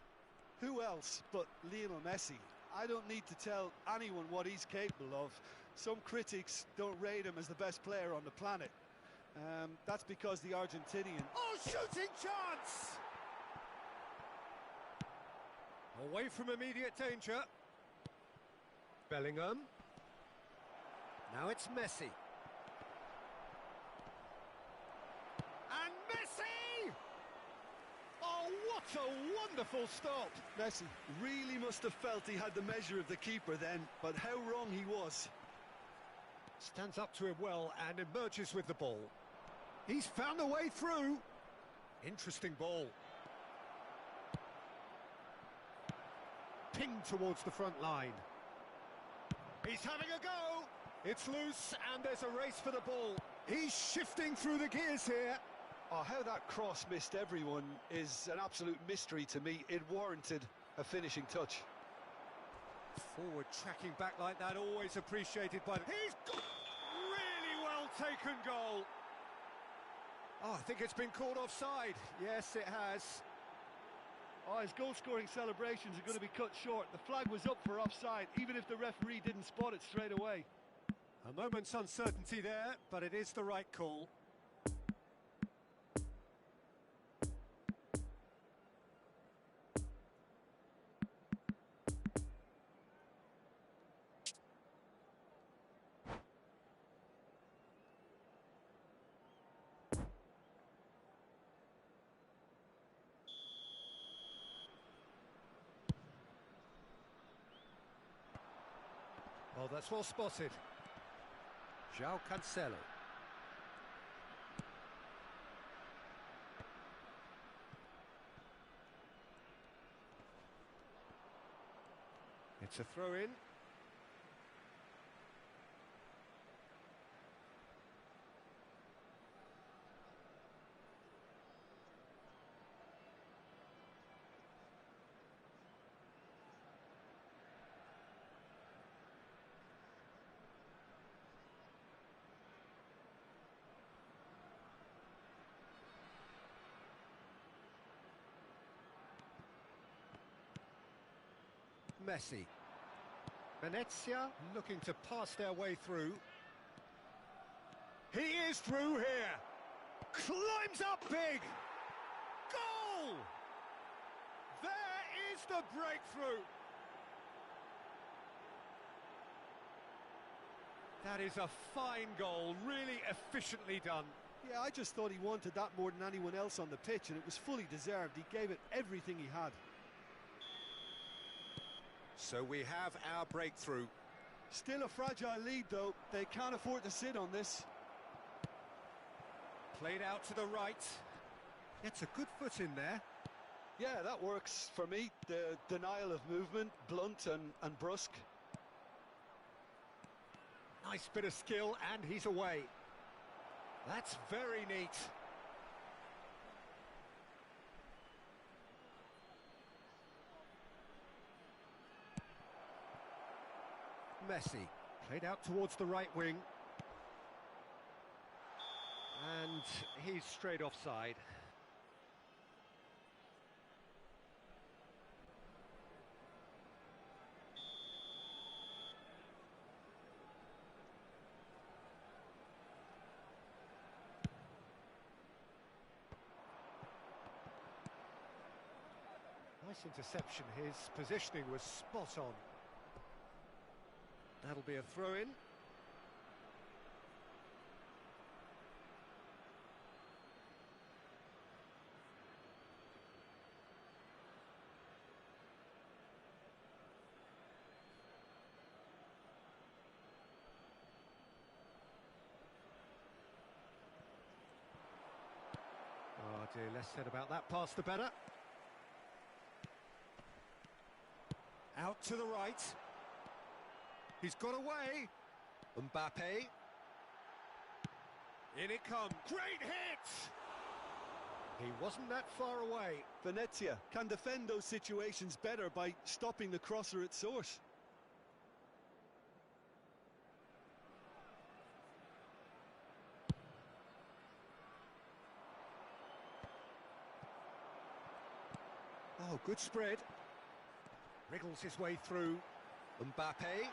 S2: Who else but Lionel Messi? I don't need to tell anyone what he's capable of. Some critics don't rate him as the best player on the planet. That's because the Argentinian...
S1: Oh, shooting chance! Away from immediate danger. Bellingham. Now it's Messi. And Messi! Oh, what a wonderful stop!
S2: Messi really must have felt he had the measure of the keeper then, but how wrong he was.
S1: Stands up to him well and emerges with the ball. He's found a way through. Interesting ball. Pinged towards the front line. He's having a go. It's loose and there's a race for the ball. He's shifting through the gears here.
S2: Oh, how that cross missed everyone is an absolute mystery to me. It warranted a finishing touch.
S1: Forward tracking back like that, always appreciated by... He's got really well taken goal. Oh, I think it's been called offside. Yes, it has.
S2: Oh, his goal-scoring celebrations are going to be cut short. The flag was up for offside, even if the referee didn't spot it straight away.
S1: A moment's uncertainty there, but it is the right call. Oh, that's well spotted. João Cancelo. It's a throw-in. Messi. Venezia looking to pass their way through. He is through here. Climbs up big. Goal! There is the breakthrough. That is a fine goal, really efficiently done.
S2: Yeah, I just thought he wanted that more than anyone else on the pitch, and it was fully deserved. He gave it everything he had.
S1: So we have our breakthrough.
S2: Still a fragile lead, though. They can't afford to sit on this.
S1: Played out to the right. Gets a good foot in there.
S2: Yeah, that works for me. The denial of movement, blunt and brusque.
S1: Nice bit of skill, and he's away. That's very neat. Messi, played out towards the right wing. And he's straight offside. Nice interception. His positioning was spot on. That'll be a throw-in. Oh dear, less said about that pass the better. Out to the right. He's got away. Mbappe. In it comes. Great hit! He wasn't that far away.
S2: Venezia can defend those situations better by stopping the crosser at source.
S1: Oh, good spread. Wriggles his way through. Mbappe.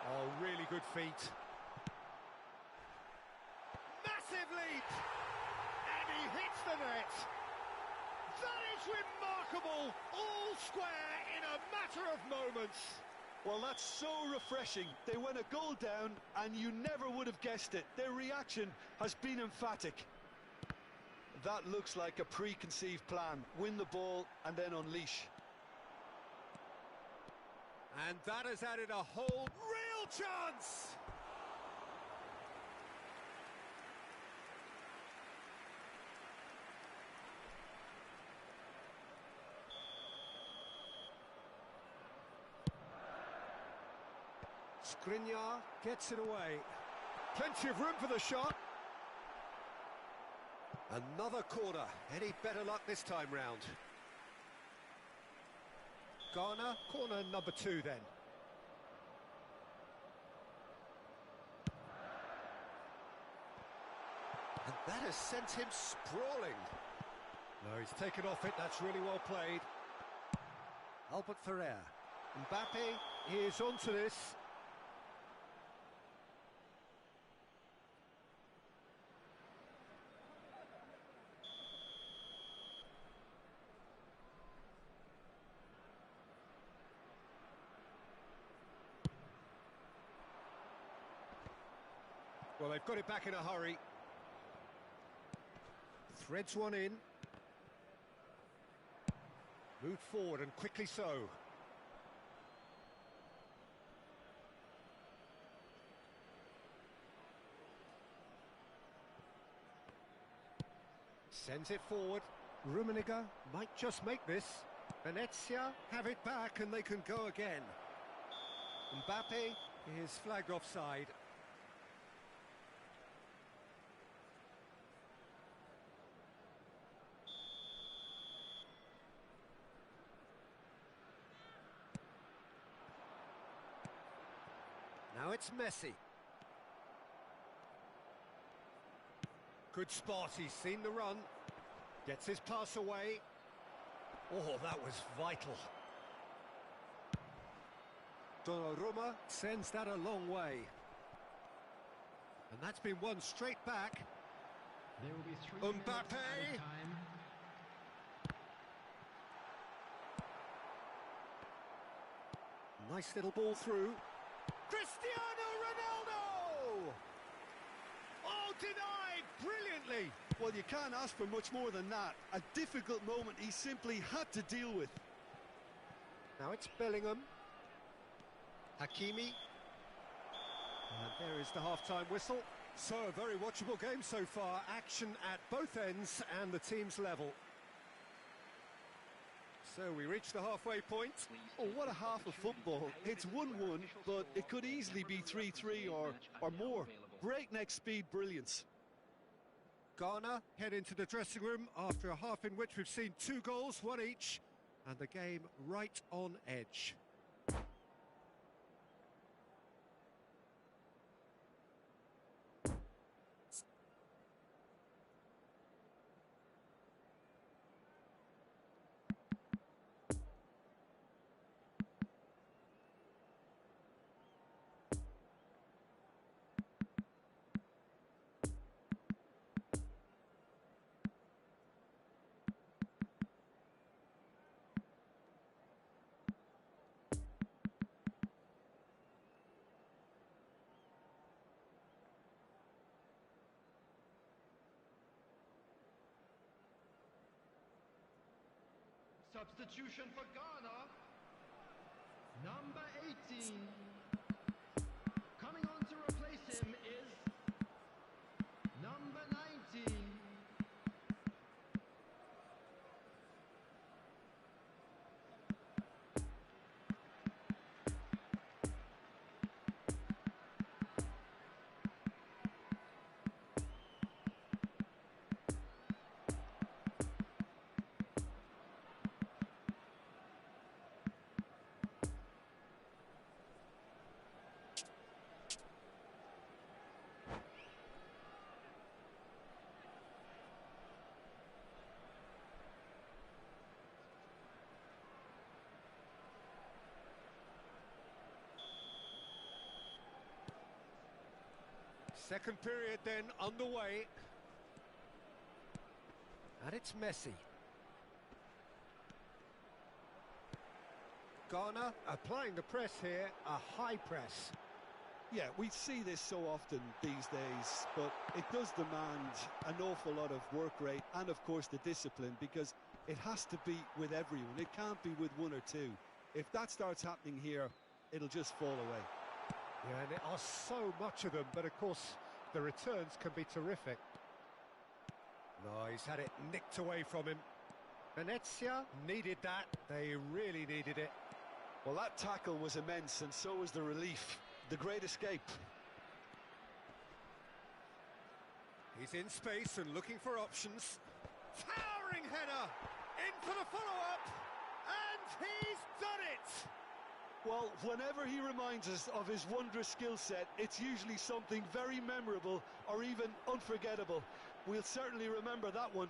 S1: Oh, really good feet. Massive leap! And he hits the net. That is remarkable. All square in a matter of moments.
S2: Well, that's so refreshing. They went a goal down and you never would have guessed it. Their reaction has been emphatic. That looks like a preconceived plan. Win the ball and then unleash.
S1: And that has added a whole real chance! Skriniar gets it away. Plenty of room for the shot. Another corner. Any better luck this time round? Ghana, corner number 2 then. And that has sent him sprawling. No, he's taken off it, that's really well played. Albert Ferrer. Mbappe is onto this. Well, they've got it back in a hurry. Threads one in. Moved forward and quickly so. Sends it forward. Rummenigge might just make this. Venezia have it back and they can go again. Mbappe is flagged offside. Now it's Messi. Good spot, he's seen the run. Gets his pass away. Oh, that was vital. Donnarumma sends that a long way. And that's been won straight back.
S3: There will be 3 minutes
S1: Mbappe.
S3: added time.
S1: Nice little ball through. Cristiano Ronaldo! Oh, denied brilliantly.
S2: Well, you can't ask for much more than that. A difficult moment he simply had to deal with.
S1: Now it's Bellingham. Hakimi. And there is the half-time whistle. So, a very watchable game so far. Action at both ends and the team's level. So, we reach the halfway point.
S2: Oh, what a half of football. It's 1-1, but it could easily be 3-3 or more. Breakneck speed brilliance.
S1: Ghana head into the dressing room after a half in which we've seen 2 goals, 1 each, and the game right on edge.
S3: Substitution for Ghana. Number 18. Coming on to replace him is number 19.
S1: Second period then underway. And it's Messi. Ghana applying the press here, a high press.
S2: Yeah, we see this so often these days, but it does demand an awful lot of work rate and, of course, the discipline, because it has to be with everyone. It can't be with 1 or 2. If that starts happening here, it'll just fall away.
S1: Yeah, and there are so much of them, but of course the returns can be terrific. No, he's had it nicked away from him. Venezia needed that. They really needed it.
S2: Well, that tackle was immense, and so was the relief. The great escape.
S1: He's in space and looking for options. Towering header! In for the follow-up! And he's done it!
S2: Well, whenever he reminds us of his wondrous skill set, it's usually something very memorable or even unforgettable. We'll certainly remember that one.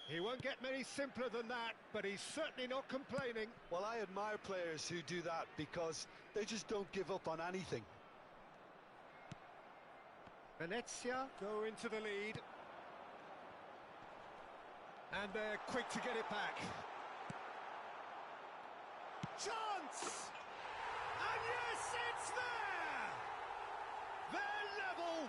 S1: He won't get many simpler than that, but he's certainly not complaining.
S2: Well, I admire players who do that because they just don't give up on anything.
S1: Venezia go into the lead. And they're quick to get it back. Chance! And yes, it's there! They're level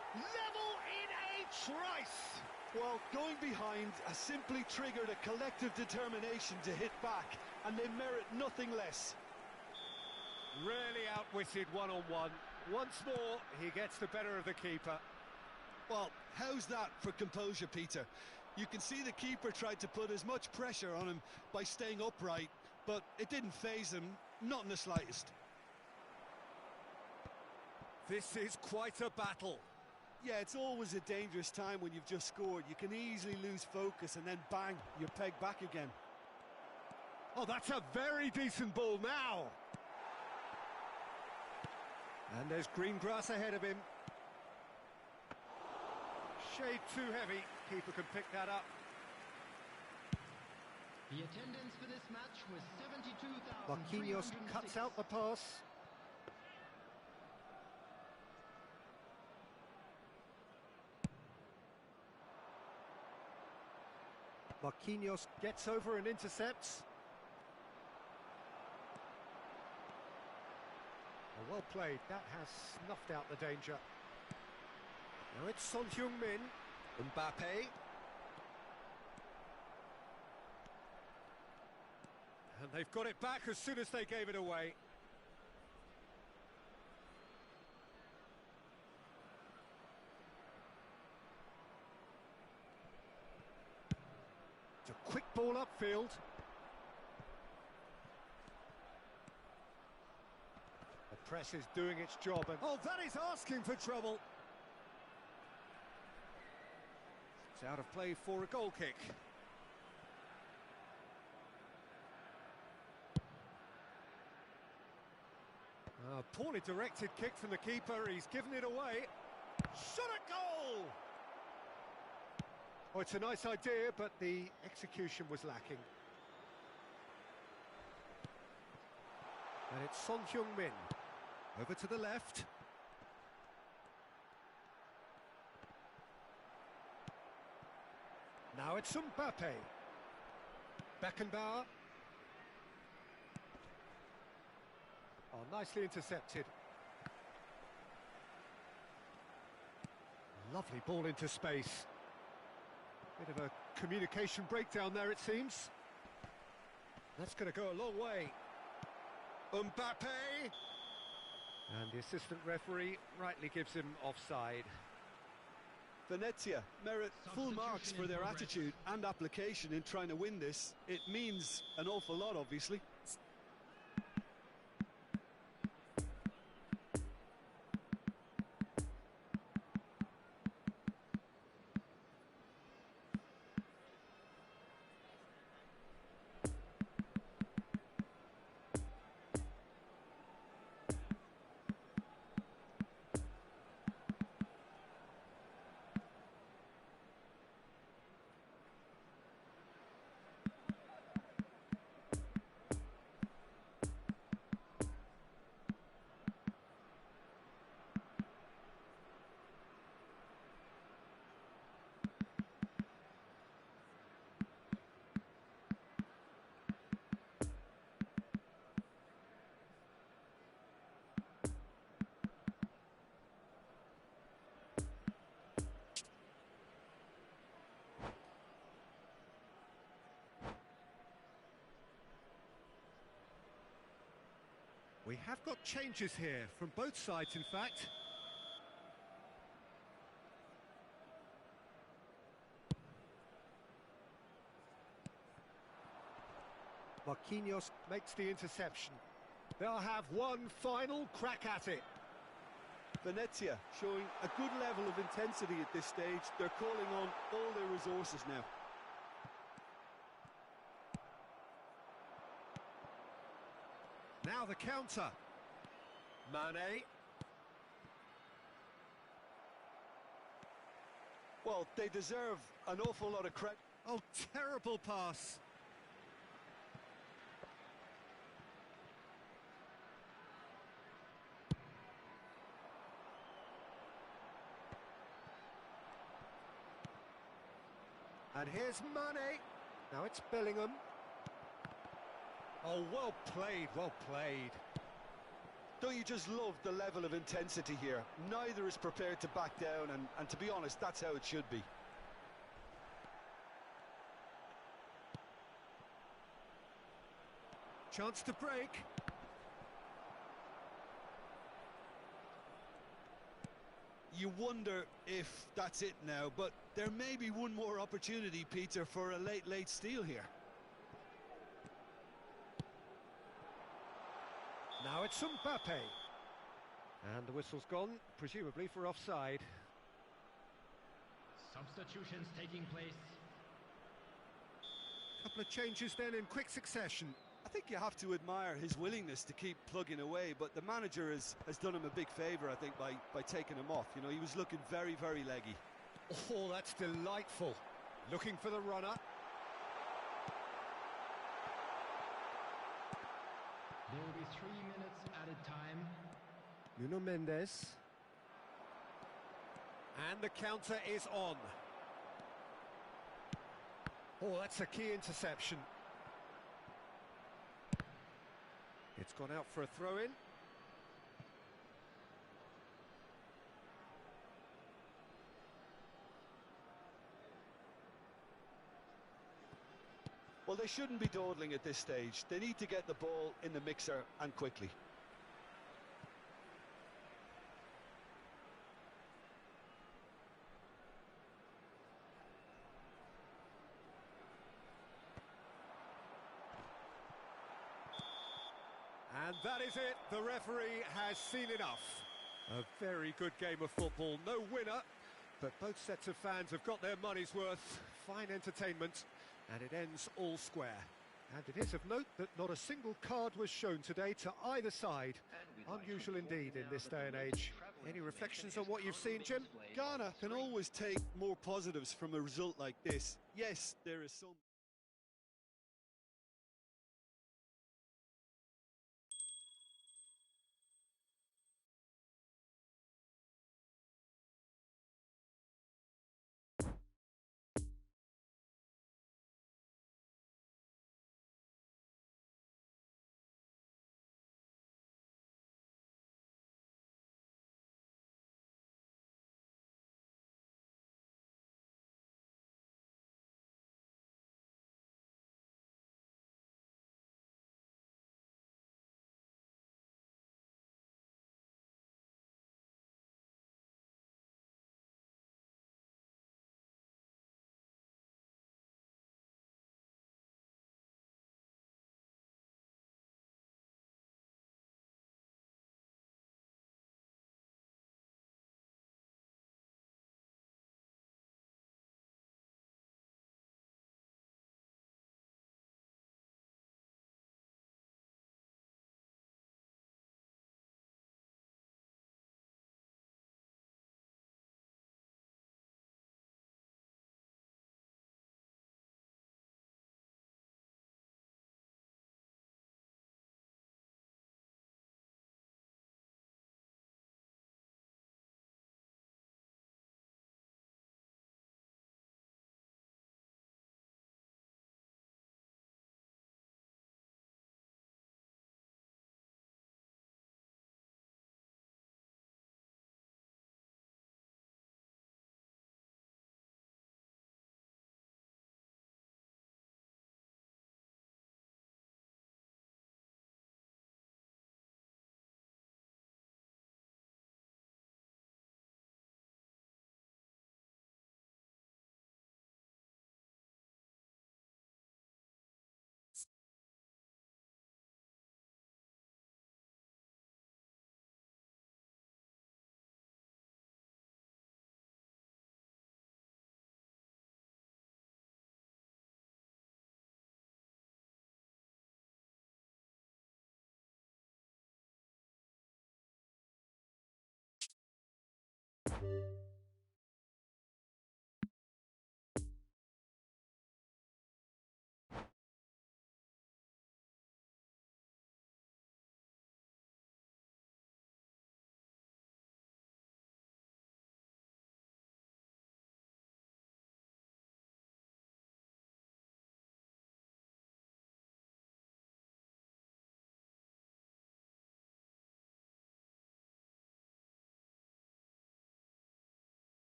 S1: in a trice!
S2: Well, going behind has simply triggered a collective determination to hit back, and they merit nothing less.
S1: Really outwitted one-on-one. Once more, he gets the better of the keeper.
S2: Well, how's that for composure, Peter? You can see the keeper tried to put as much pressure on him by staying upright, but it didn't faze him, not in the slightest.
S1: This is quite a battle.
S2: Yeah, it's always a dangerous time when you've just scored. You can easily lose focus and then bang, you're pegged back again.
S1: Oh, that's a very decent ball now. And there's green grass ahead of him. Shade too heavy. Keeper can pick that up.
S3: The Attendance for this match was
S1: Marquinhos
S3: 72,306.
S1: cuts out the pass. Marquinhos gets over and intercepts. Well played, that has snuffed out the danger. Now it's Son Heung-min, Mbappe. And they've got it back as soon as they gave it away. It's a quick ball upfield. The press is doing its job, and oh, that is asking for trouble. It's out of play for a goal kick. Poorly directed kick from the keeper, he's given it away. Shot at goal! Oh, it's a nice idea, but the execution was lacking. And it's Son Heung-min. Over to the left. Now it's Mbappe. Beckenbauer. Oh, nicely intercepted. Lovely ball into space. Bit of a communication breakdown there, it seems. That's going to go a long way. Mbappe! And the assistant referee rightly gives him offside.
S2: Venezia merit full marks for their attitude and application in trying to win this. It means an awful lot, obviously.
S1: We have got changes here, from both sides in fact. Marquinhos makes the interception. They'll have one final crack at it.
S2: Venezia showing a good level of intensity at this stage. They're calling on all their resources now.
S1: Now the counter. Mane.
S2: Well, they deserve an awful lot of credit.
S1: Oh, terrible pass. And here's Mane. Now it's Bellingham. Oh, well played, well played.
S2: Don't you just love the level of intensity here? Neither is prepared to back down, and to be honest, that's how it should be.
S1: Chance to break.
S2: You wonder if that's it now, but there may be one more opportunity, Peter, for a late steal here.
S1: Now it's Mbappe. And the whistle's gone, presumably for offside.
S3: Substitutions taking place.
S1: Couple of changes then in quick succession.
S2: I think you have to admire his willingness to keep plugging away, but the manager has done him a big favour, I think, by taking him off. You know, he was looking very, very leggy.
S1: Oh, that's delightful. Looking for the runner.
S3: There will be 3 minutes added time.
S1: Nuno Mendes. And the counter is on. Oh, that's a key interception. It's gone out for a throw-in.
S2: Well, they shouldn't be dawdling at this stage. They need to get the ball in the mixer and quickly.
S1: And that is it. The referee has seen enough. A very good game of football. No winner, but both sets of fans have got their money's worth. Fine entertainment, and it ends all square. And it is of note that not a single card was shown today to either side. Unusual indeed in this day and age. Any reflections on what you've seen, Jim?
S2: Ghana can always take more positives from a result like this. Yes, there is some...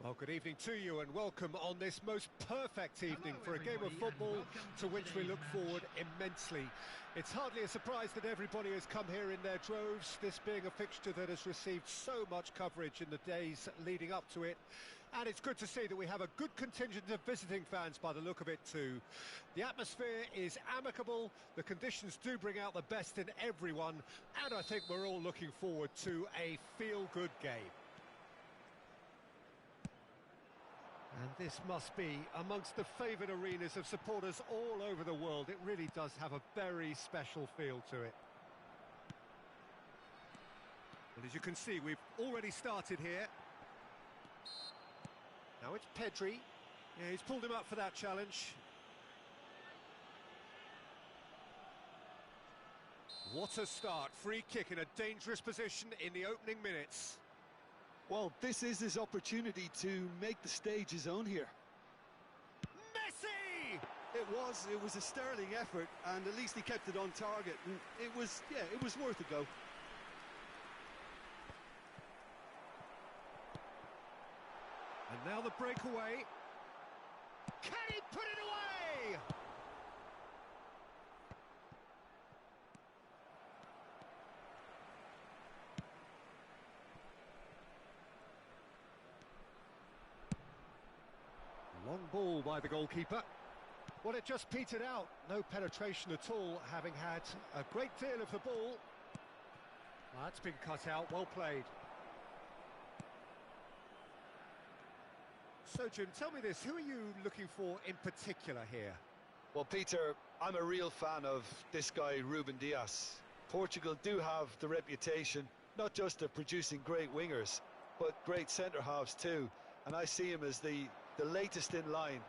S1: Well, good evening to you and welcome on this most perfect evening for a game of football to which we look forward immensely. It's hardly a surprise that everybody has come here in their droves, this being a fixture that has received so much coverage in the days leading up to it. And it's good to see that we have a good contingent of visiting fans by the look of it too. The atmosphere is amicable, the conditions do bring out the best in everyone, and I think we're all looking forward to a feel-good game. And this must be amongst the favoured arenas of supporters all over the world. It really does have a very special feel to it. Well, as you can see, we've already started here. Now it's Pedri. Yeah, he's pulled him up for that challenge. What a start. Free kick in a dangerous position in the opening minutes.
S2: Well, this is his opportunity to make the stage his own here.
S1: Messi!
S2: It was a sterling effort, and at least he kept it on target. And it was worth a go.
S1: And now the breakaway. Can he put it away? Long ball by the goalkeeper. Well, it just petered out. No penetration at all, having had a great deal of the ball. That's been cut out. Well played. So, Jim, tell me this. Who are you looking for in particular here?
S2: Well, Peter, I'm a real fan of this guy, Ruben Dias. Portugal do have the reputation, not just of producing great wingers, but great centre-halves too. And I see him as the latest in line.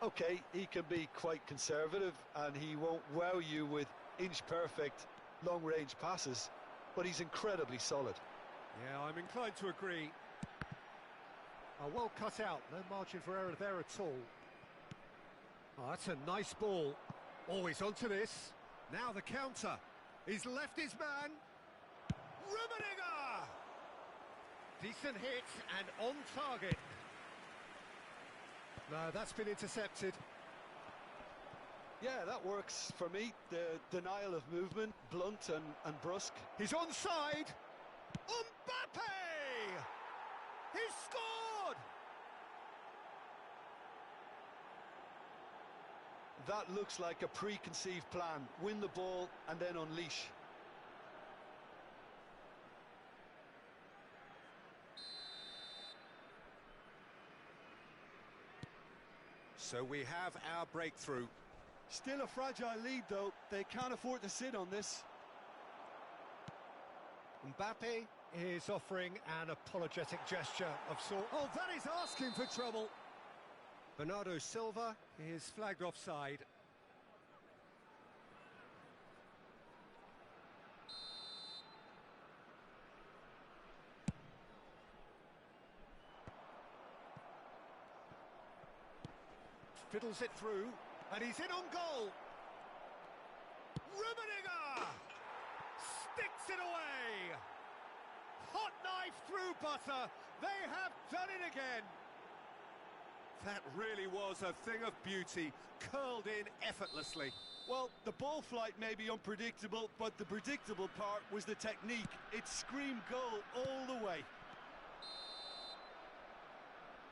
S2: Okay, he can be quite conservative and he won't wow you with inch-perfect long-range passes, but he's incredibly solid.
S1: Yeah, I'm inclined to agree. Well cut out, no margin for error there at all. Oh, that's a nice ball. Always onto this. Now the counter. He's left his man. Rummenigge! Decent hit and on target. No, that's been intercepted.
S2: Yeah, that works for me. The denial of movement, blunt and brusque.
S1: He's onside. Mbappe! He's scored!
S2: That looks like a preconceived plan. Win the ball and then unleash.
S1: So we have our breakthrough.
S2: Still a fragile lead though. They can't afford to sit on this.
S1: Mbappe is offering an apologetic gesture of sorts. Oh, that is asking for trouble. Bernardo Silva is flagged offside. Fiddles it through, and he's in on goal. Rummenigge sticks it away. Hot knife through butter. They have done it again. That really was a thing of beauty, curled in effortlessly.
S2: Well, the ball flight may be unpredictable, but the predictable part was the technique. It screamed goal all the way.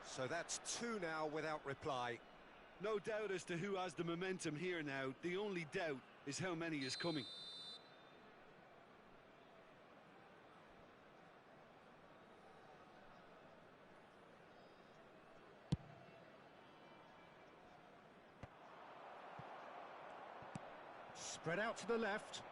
S1: So that's two now without reply.
S2: No doubt as to who has the momentum here now. The only doubt is how many is coming.
S1: Spread out to the left.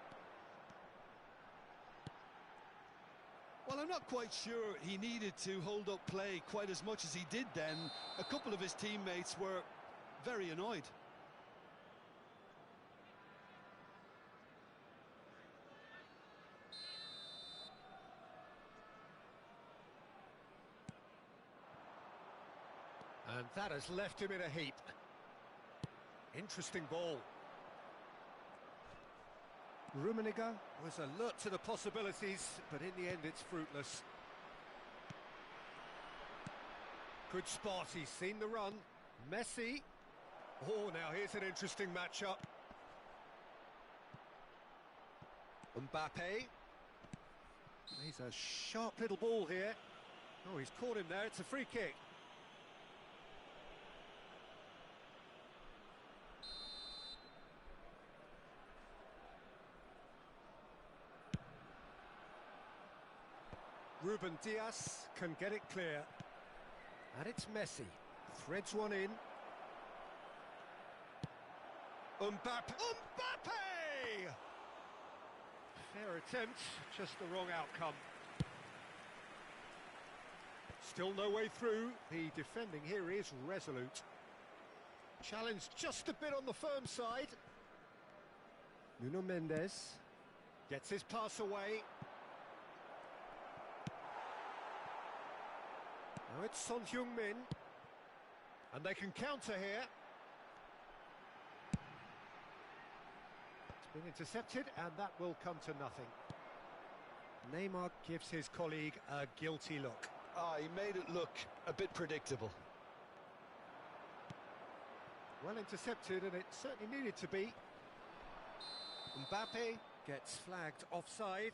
S2: Well, I'm not quite sure he needed to hold up play quite as much as he did then. A couple of his teammates were very annoyed.
S1: And that has left him in a heap. Interesting ball. Rummenigge was alert to the possibilities, but in the end it's fruitless. Good spot, he's seen the run. Messi. Oh, now here's an interesting matchup. Mbappe. He's a sharp little ball here. Oh, he's caught him there, it's a free kick. Ruben Dias can get it clear. And it's Messi. Threads one in. Mbappe! Fair attempt, just the wrong outcome. Still no way through. The defending here is resolute. Challenged just a bit on the firm side. Nuno Mendes gets his pass away. Now it's Son Heung-min. And they can counter here. It's been intercepted, and that will come to nothing. Neymar gives his colleague a guilty look.
S2: Ah, he made it look a bit predictable.
S1: Well intercepted, and it certainly needed to be. Mbappe gets flagged offside.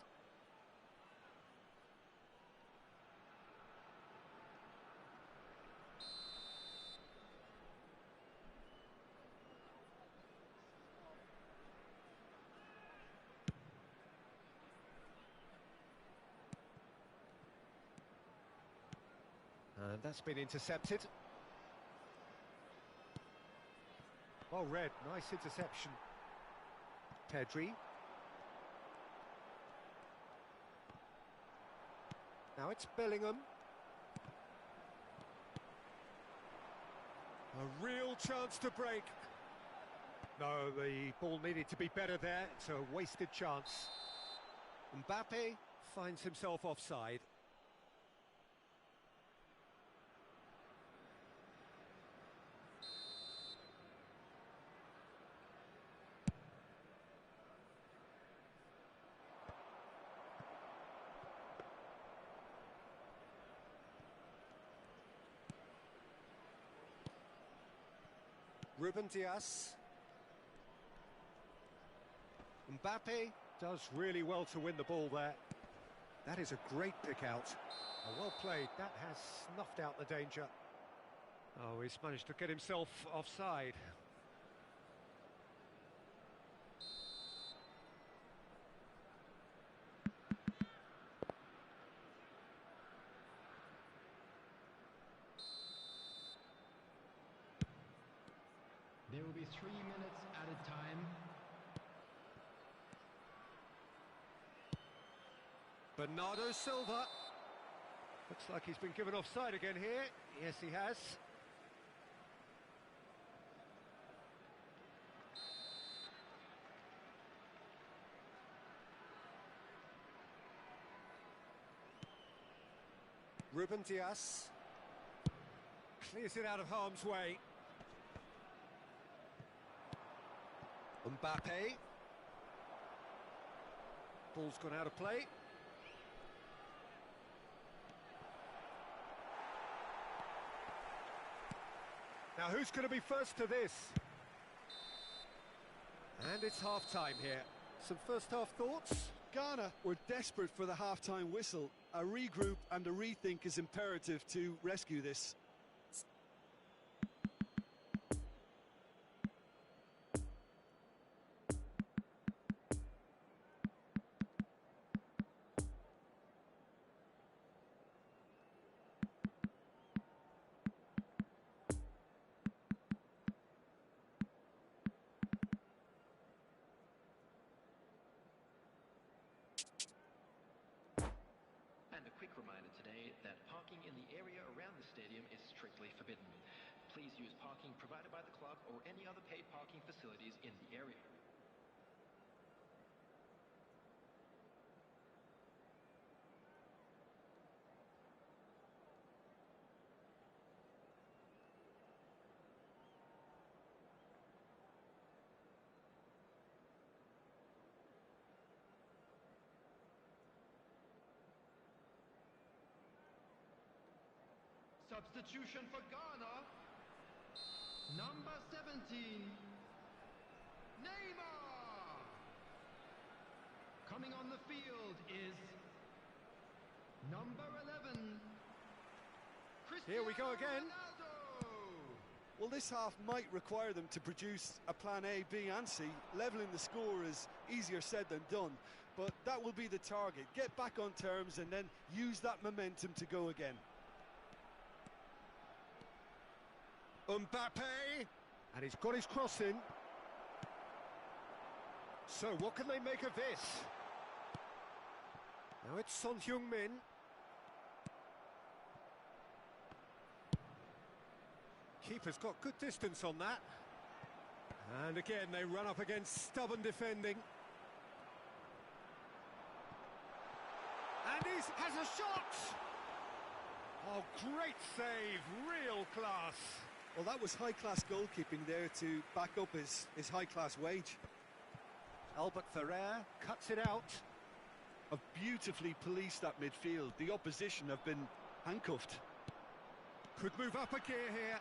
S1: And that's been intercepted. Well read, nice interception. Pedri. Now it's Bellingham. A real chance to break. No, the ball needed to be better there. It's a wasted chance. Mbappe finds himself offside. Ruben Dias. Mbappe does really well to win the ball there. That is a great pick out. Well played, that has snuffed out the danger. Oh, he's managed to get himself offside.
S3: There will be 3 minutes at a time.
S1: Bernardo Silva. Looks like he's been given offside again here. Yes, he has. Ruben Dias clears it out of harm's way. Mbappe. Ball's gone out of play. Now who's going to be first to this? And it's half-time here. Some first-half thoughts?
S2: Ghana were desperate for the half-time whistle. A regroup and a rethink is imperative to rescue this.
S4: Reminder today that parking in the area around the stadium is strictly forbidden. Please use parking provided by the club or any other paid parking facilities in the area.
S3: Substitution for Ghana. Number 17, Neymar. Coming on the field is number 11,
S1: Here we go again.
S3: Ronaldo.
S2: Well, this half might require them to produce a plan A, B and C. Levelling the score is easier said than done, but that will be the target. Get back on terms and then use that momentum to go again.
S1: Mbappe, and he's got his cross in. So what can they make of this? Now it's Son Heung-min. Keeper's got good distance on that. And again they run up against stubborn defending. And he has a shot! Oh, great save, real class.
S2: Well, that was high-class goalkeeping there to back up his high-class wage.
S1: Albert Ferrer cuts it out.
S2: Have beautifully policed that midfield. The opposition have been handcuffed.
S1: Could move up a gear here.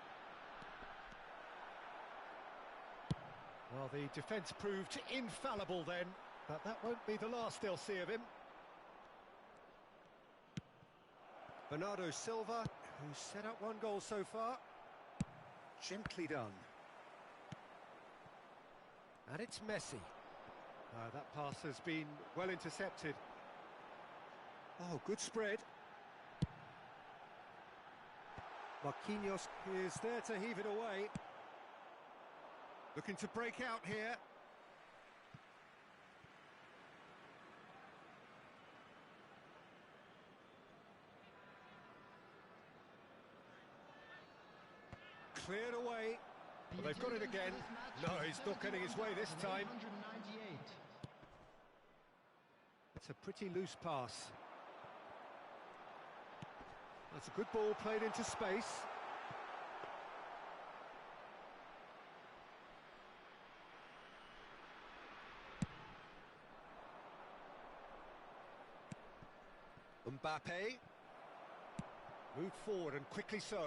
S1: Well, the defence proved infallible then, but that won't be the last they'll see of him. Bernardo Silva, who's set up one goal so far. Gently done. And it's Messi. That pass has been well intercepted. Oh, good spread. Marquinhos is there to heave it away. Looking to break out here. Cleared away. Well, they've got it again. No, he's not getting his way this time.
S3: 198.
S1: It's a pretty loose pass. That's a good ball played into space. Mbappe. Moved forward and quickly so.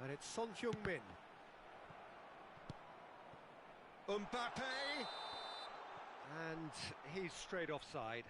S1: And it's Son Heung-min. Mbappe! And he's straight offside.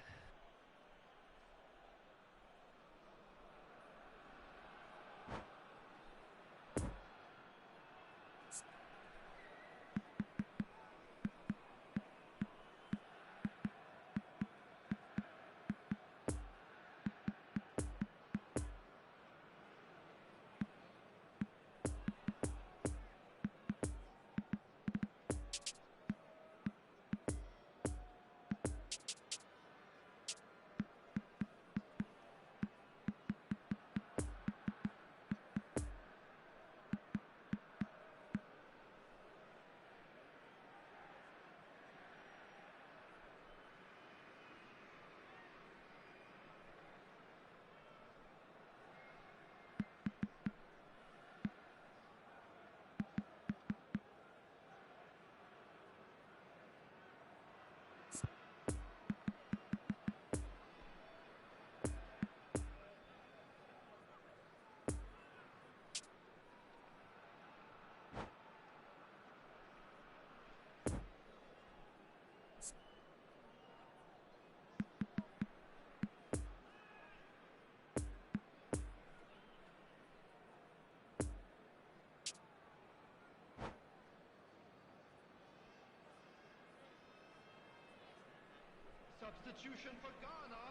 S3: Substitution for Ghana.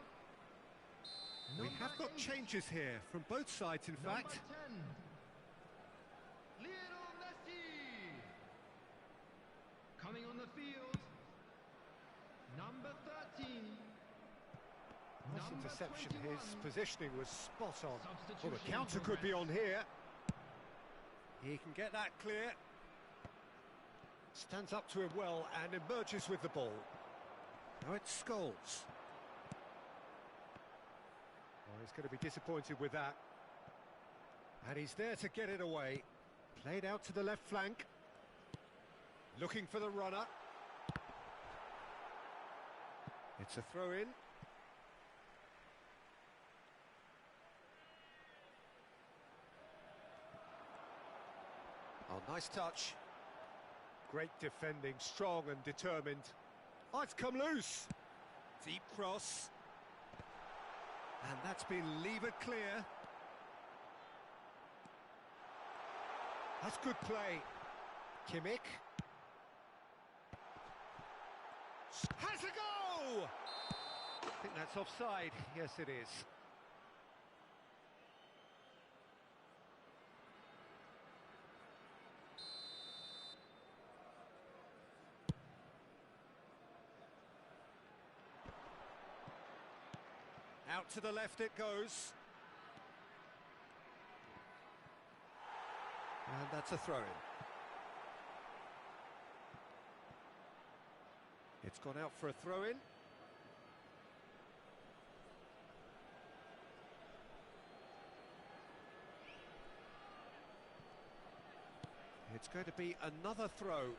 S1: We have got changes here from both sides, in fact.
S3: Number 10, Lionel Messi. Coming on the field, number 13.
S1: Nice
S3: number
S1: interception.
S3: 21.
S1: His positioning was spot on. Well, the
S3: Substitution
S1: counter
S3: in
S1: could be on
S3: progress.
S1: here. He can get that clear. Stands up to him well and emerges with the ball. Now it's Scholes. Oh, he's going to be disappointed with that. And he's there to get it away. Played out to the left flank. Looking for the runner. It's a throw-in. Nice touch. Great defending, strong and determined. Oh, it's come loose. Deep cross. And that's been levered clear. That's good play. Kimmich. Has a go! I think that's offside. Yes, it is. Out to the left it goes. And that's a throw-in. It's gone out for a throw-in. It's going to be another throw.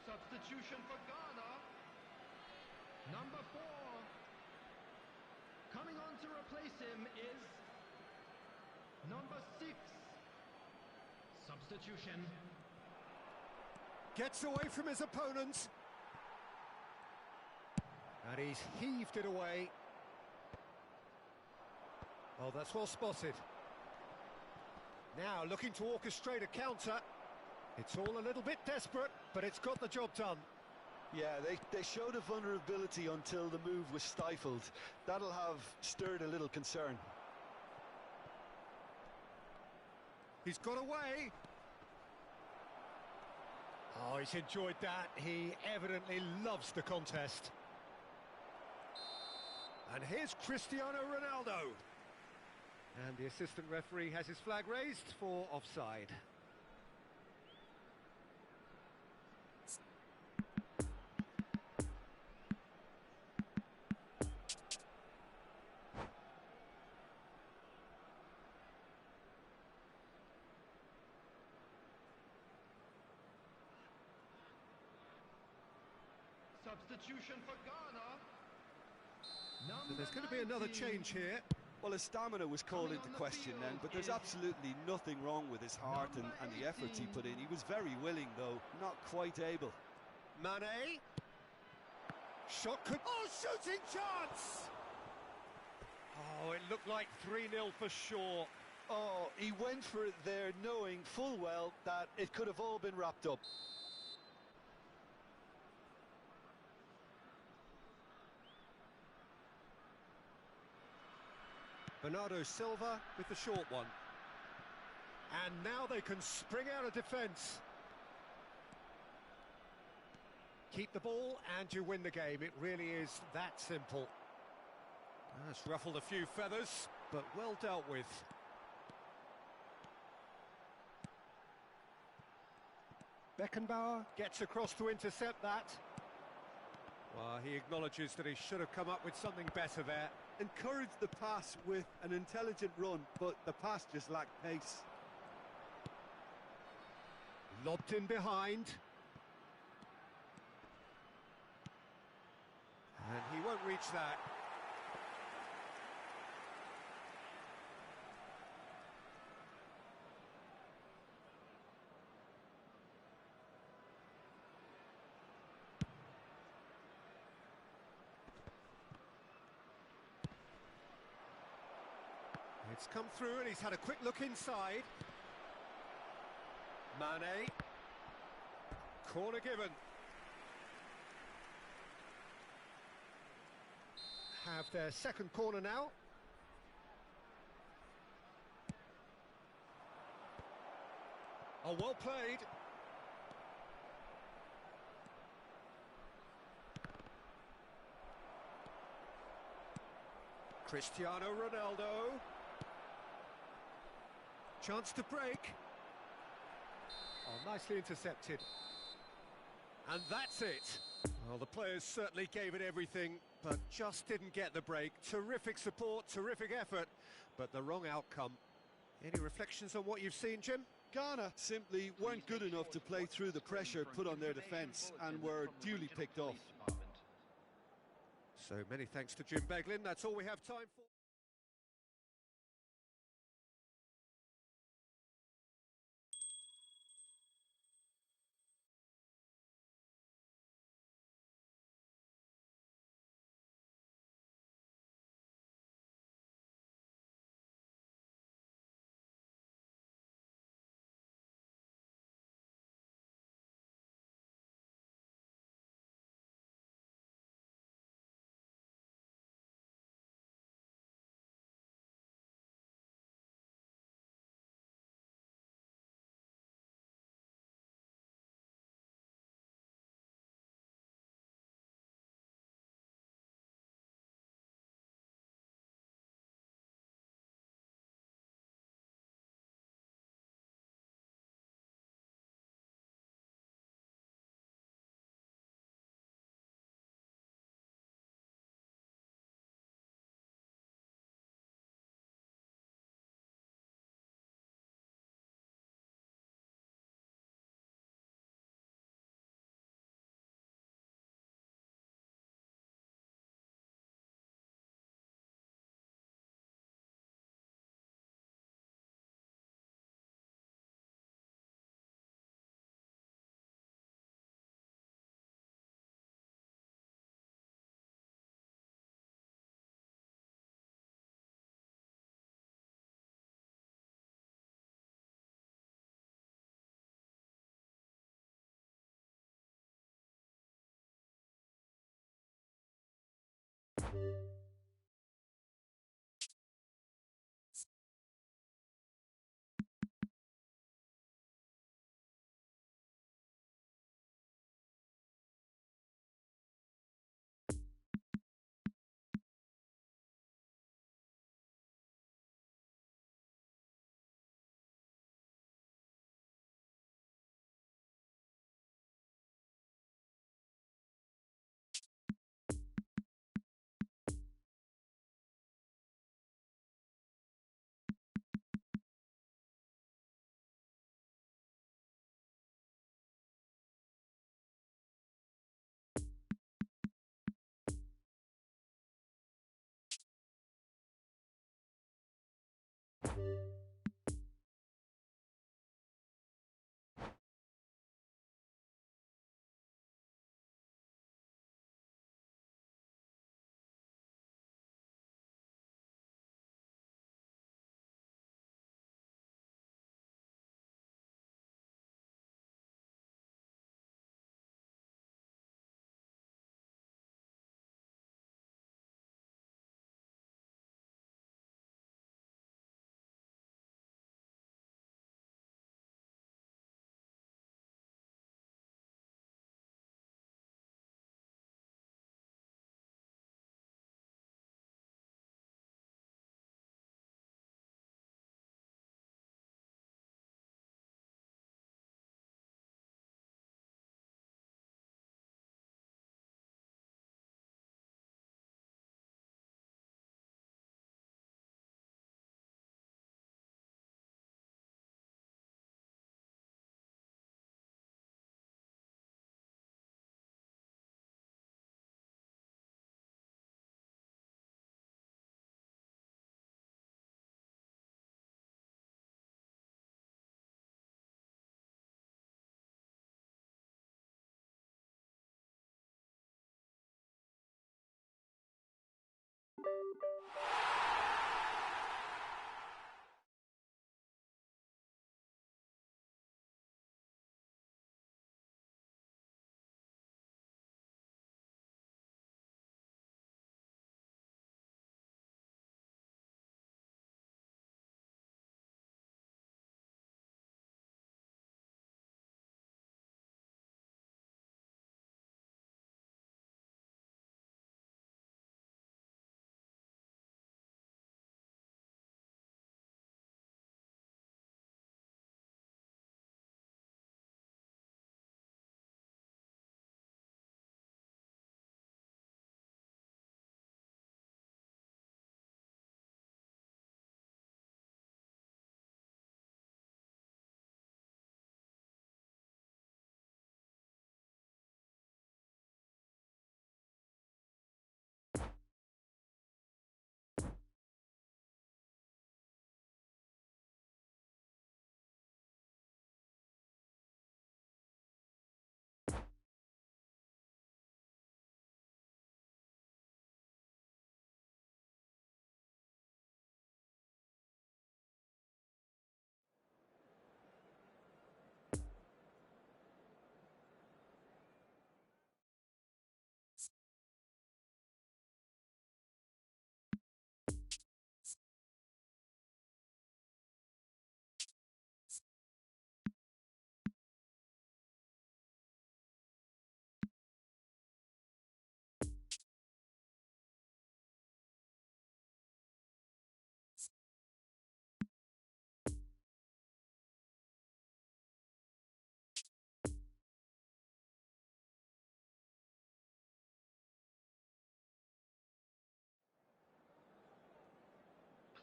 S3: Substitution for Ghana. Number 4. Coming on to replace him is number 6. Substitution.
S1: Gets away from his opponent. And he's heaved it away. Oh, that's well spotted. Now looking to orchestrate a counter. It's all a little bit desperate, but it's got the job done.
S2: Yeah, they showed a vulnerability until the move was stifled. That'll have stirred a little concern.
S1: He's got away. Oh, he's enjoyed that. He evidently loves the contest. And here's Cristiano Ronaldo. And the assistant referee has his flag raised for offside.
S3: Substitution for Ghana.
S1: So there's going to be another change here.
S2: Well, his stamina was called into question then, but there's absolutely nothing wrong with his heart and the efforts he put in. He was very willing, though, not quite able.
S1: Mane. Shot could... Oh, shooting chance! Oh, it looked like 3-0 for sure.
S2: Oh, he went for it there, knowing full well that it could have all been wrapped up.
S1: Bernardo Silva with the short one. And now they can spring out of defence. Keep the ball and you win the game. It really is that simple. That's ruffled a few feathers, but well dealt with. Beckenbauer gets across to intercept that. Well, he acknowledges that he should have come up with something better there.
S2: Encouraged the pass with an intelligent run, but the pass just lacked pace.
S1: Lobbed in behind. And he won't reach that. It's come through and he's had a quick look inside. Mane. Corner given. Have their second corner now. Oh, well played. Cristiano Ronaldo. Chance to break. Oh, nicely intercepted. And that's it. Well, the players certainly gave it everything, but just didn't get the break. Terrific support, terrific effort, but the wrong outcome. Any reflections on what you've seen, Jim?
S2: Ghana simply weren't good enough to play through the pressure put on their defence and were duly picked off.
S1: So many thanks to Jim Beglin. That's all we have time for.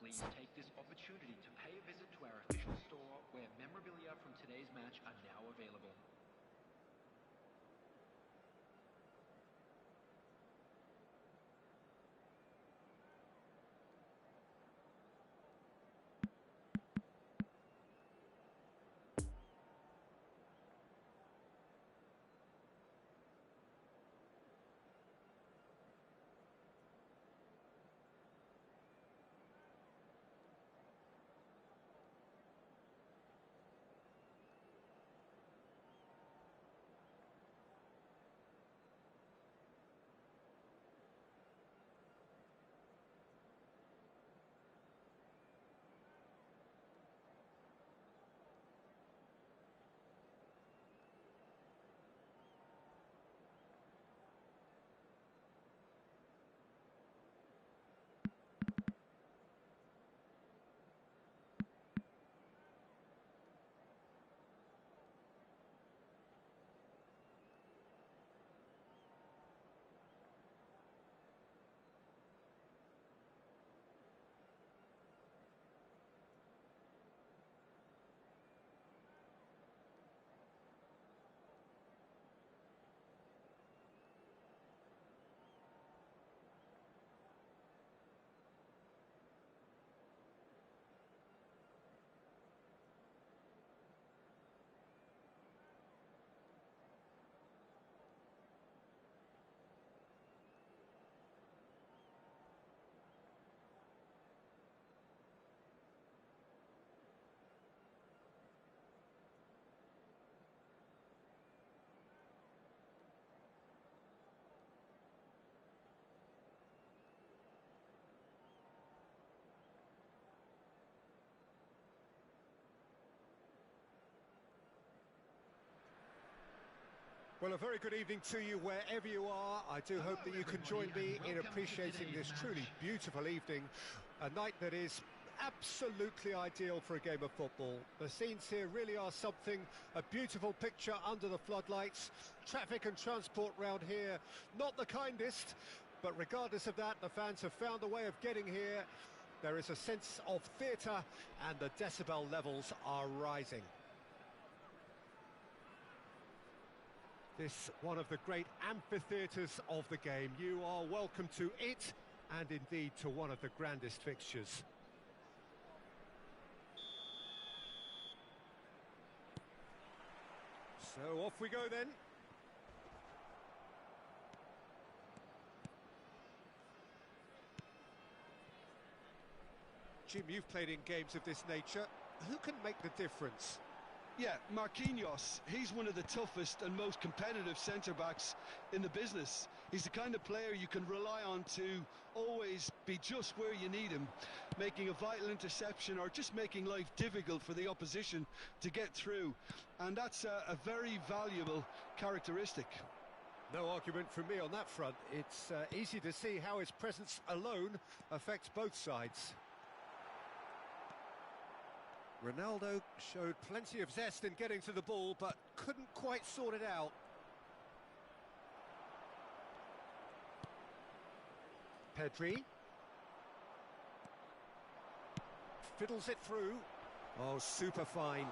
S4: please take this opportunity to pay a visit to our official store where memorabilia from today's match are now available.
S1: Well, a very good evening to you wherever you are. I do hope that you can join me in appreciating this truly beautiful evening, a night that is absolutely ideal for a game of football. The scenes here really are something, a beautiful picture under the floodlights. Traffic and transport round here, not the kindest, but regardless of that, the fans have found a way of getting here. There is a sense of theatre and the decibel levels are rising. This one of the great amphitheatres of the game. You are welcome to it, and indeed to one of the grandest fixtures. So off we go then. Jim, you've played in games of this nature. Who can make the difference?
S2: Yeah, Marquinhos, he's one of the toughest and most competitive centre-backs in the business. He's the kind of player you can rely on to always be just where you need him, making a vital interception or just making life difficult for the opposition to get through. And that's a very valuable characteristic.
S1: No argument from me on that front. It's easy to see how his presence alone affects both sides. Ronaldo showed plenty of zest in getting to the ball, but couldn't quite sort it out. Pedri. Fiddles it through. Oh, super find.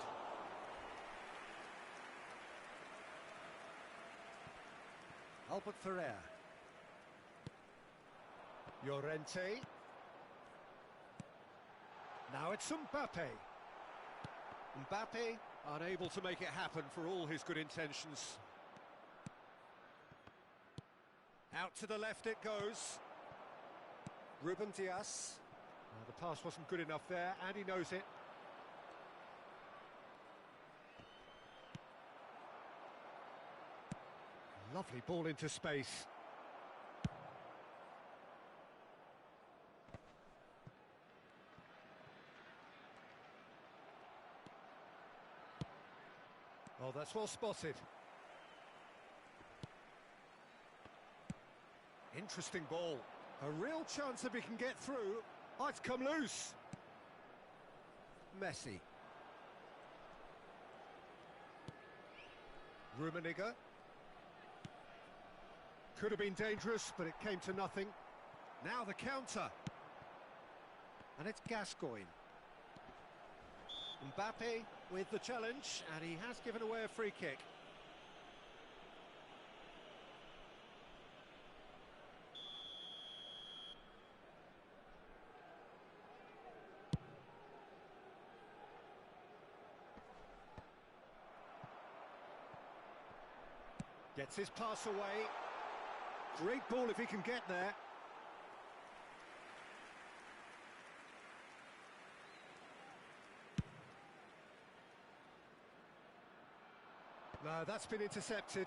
S1: Albert Ferrer. Llorente. Now it's Mbappe. Mbappe unable to make it happen for all his good intentions. Out to the left it goes. Ruben Dias. The pass wasn't good enough there, and he knows it. Lovely ball into space. Oh, that's well spotted. Interesting ball. A real chance if he can get through. Oh, it's come loose. Messi. Rummenigge. Could have been dangerous, but it came to nothing. Now the counter. And it's Gascoigne. Mbappe with the challenge, and he has given away a free kick. Gets his pass away. Great ball if he can get there. No, that's been intercepted.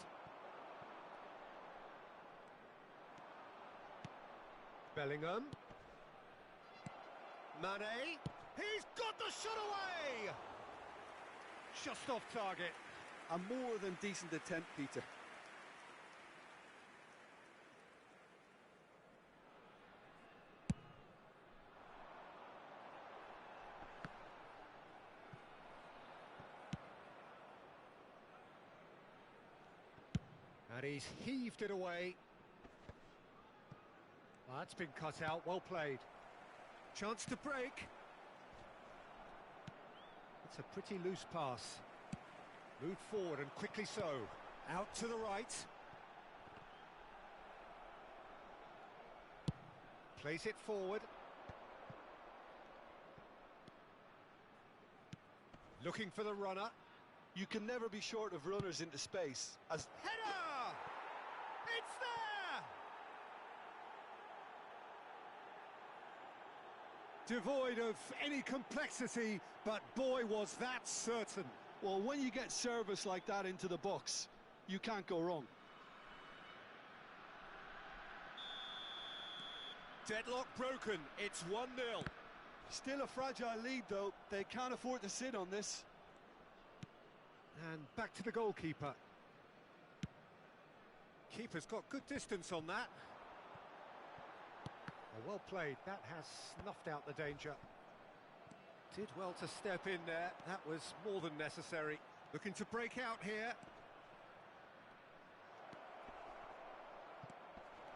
S1: Bellingham. Mane. He's got the shot away! Just off target.
S2: A more than decent attempt, Peter.
S1: And he's heaved it away. Well, that's been cut out, well played. Chance to break. It's a pretty loose pass. Moved forward and quickly so. Out to the right. Plays it forward. Looking for the runner.
S2: You can never be short of runners into space. As
S1: Header! It's there! Devoid of any complexity, but boy was that certain.
S2: well, when you get service like that into the box, you can't go wrong.
S1: Deadlock broken, it's 1-0.
S2: Still a fragile lead, though. They can't afford to sit on this.
S1: And back to the goalkeeper. Keeper's got good distance on that. Well played, that has snuffed out the danger. Did well to step in there, that was more than necessary. Looking to break out here.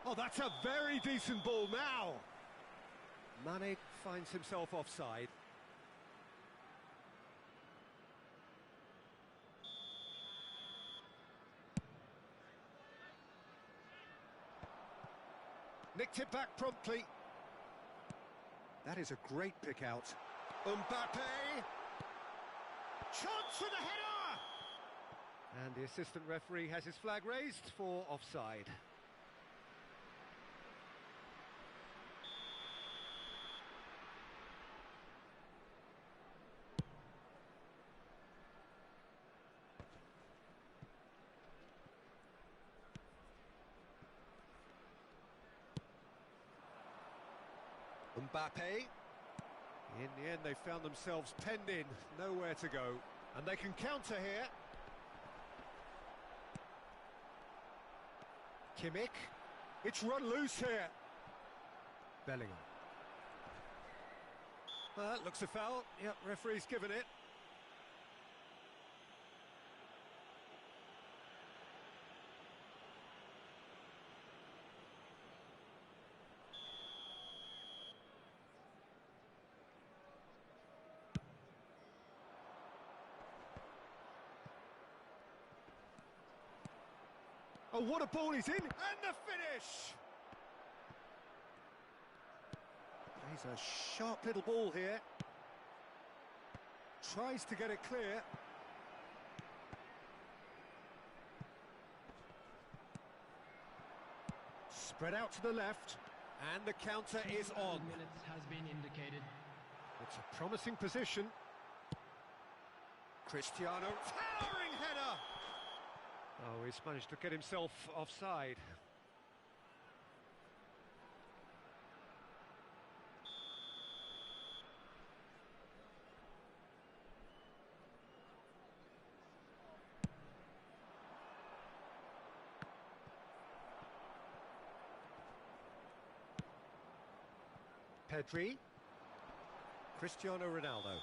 S1: Oh, that's a very decent ball now. Mane finds himself offside. Nicked it back promptly. That is a great pick out. Mbappe! Chance for the header! And the assistant referee has his flag raised for offside. Mbappe. In the end, they found themselves penned in, nowhere to go. And they can counter here. Kimmich. It's run loose here. Bellingham. Well, that looks a foul. Yep, referee's given it. Oh, what a ball he's in! And the finish! Plays a sharp little ball here. Tries to get it clear. Spread out to the left. And the counter is on.
S3: Minutes has been indicated.
S1: It's a promising position. Cristiano, towering header! Oh, he's managed to get himself offside. Pedri. Cristiano Ronaldo.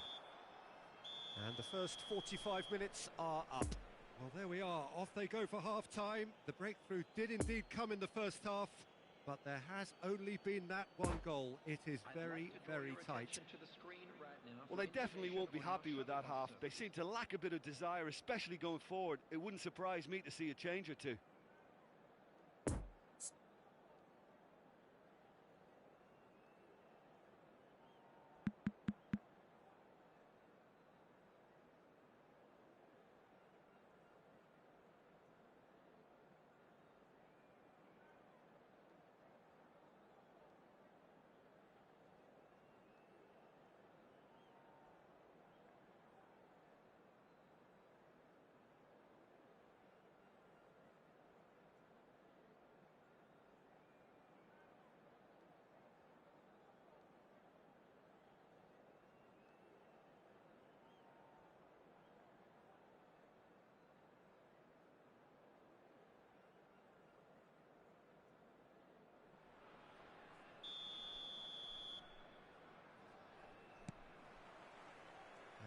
S1: And the first 45 minutes are up. Well, there we are. Off they go for half-time. The breakthrough did indeed come in the first half, But there has only been that one goal. It is very, very tight.
S4: To the screen right now
S2: Well,
S4: for
S2: they definitely won't be
S4: information
S2: happy
S4: on
S2: with
S4: your
S2: that half.
S4: shuttle
S2: They seem to lack a bit of desire, especially going forward. It wouldn't surprise me to see a change or two.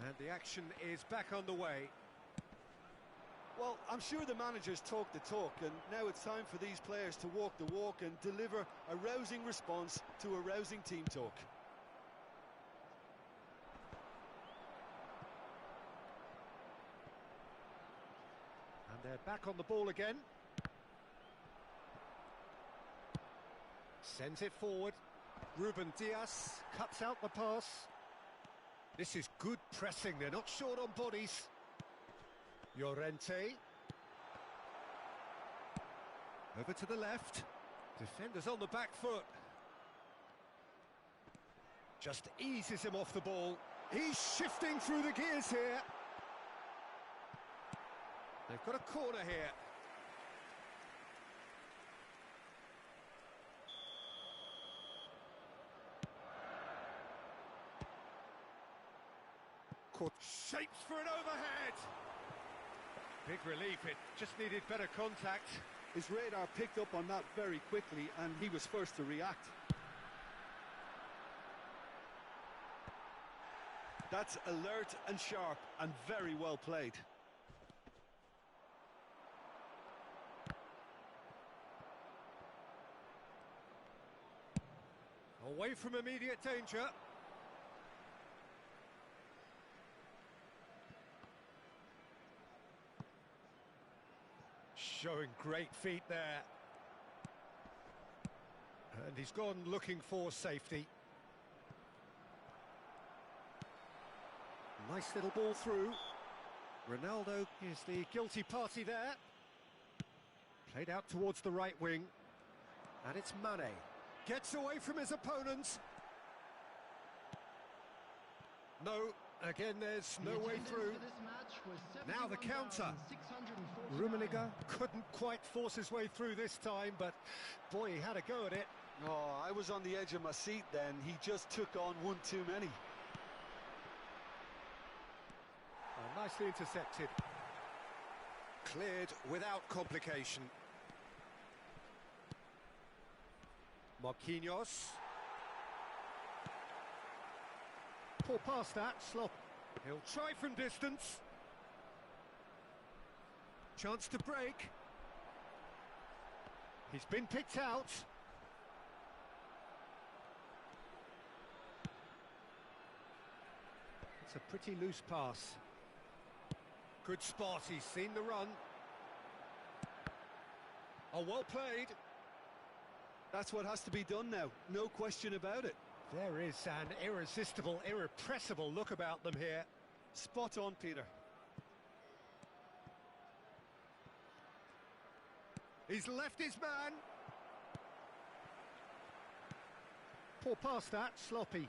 S1: And the action is back on the way.
S2: Well, I'm sure the managers talk the talk, and now it's time for these players to walk the walk and deliver a rousing response to a rousing team talk.
S1: And they're back on the ball again. Sends it forward. Ruben Diaz cuts out the pass. This is good pressing, they're not short on bodies. Llorente. Over to the left. Defenders on the back foot. Just eases him off the ball. He's shifting through the gears here. They've got a corner here. Shapes for an overhead. Big relief, it just needed better contact.
S2: His radar picked up on that very quickly, and he was first to react. That's alert and sharp and very well played.
S1: Away from immediate danger. Showing great feet there. And he's gone looking for safety. Nice little ball through. Ronaldo is the guilty party there. Played out towards the right wing. And it's Mane. Gets away from his opponents. No, again there's no way through. Now the counter. Rummenigge couldn't quite force his way through this time, but boy, he had a go at it.
S2: Oh, I was on the edge of my seat then. He just took on one too many.
S1: Oh, nicely intercepted. Cleared without complication. Marquinhos. Pull past that, slop. He'll try from distance. Chance to break. He's been picked out. It's a pretty loose pass. Good spot, he's seen the run. Oh, well played.
S2: That's what has to be done now, no question about it.
S1: There is an irresistible, irrepressible look about them here.
S2: Spot on, Peter.
S1: He's left his man. Poor past that, sloppy.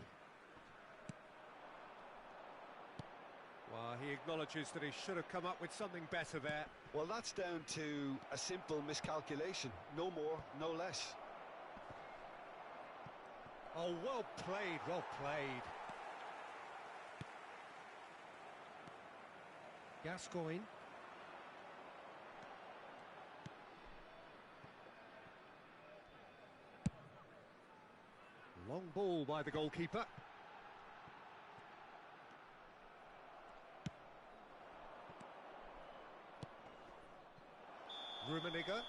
S1: Well, he acknowledges that he should have come up with something better there.
S2: Well, that's down to a simple miscalculation. No more, no less.
S1: Oh, well played, well played. Gascoigne. Long ball by the goalkeeper. Rummenigge.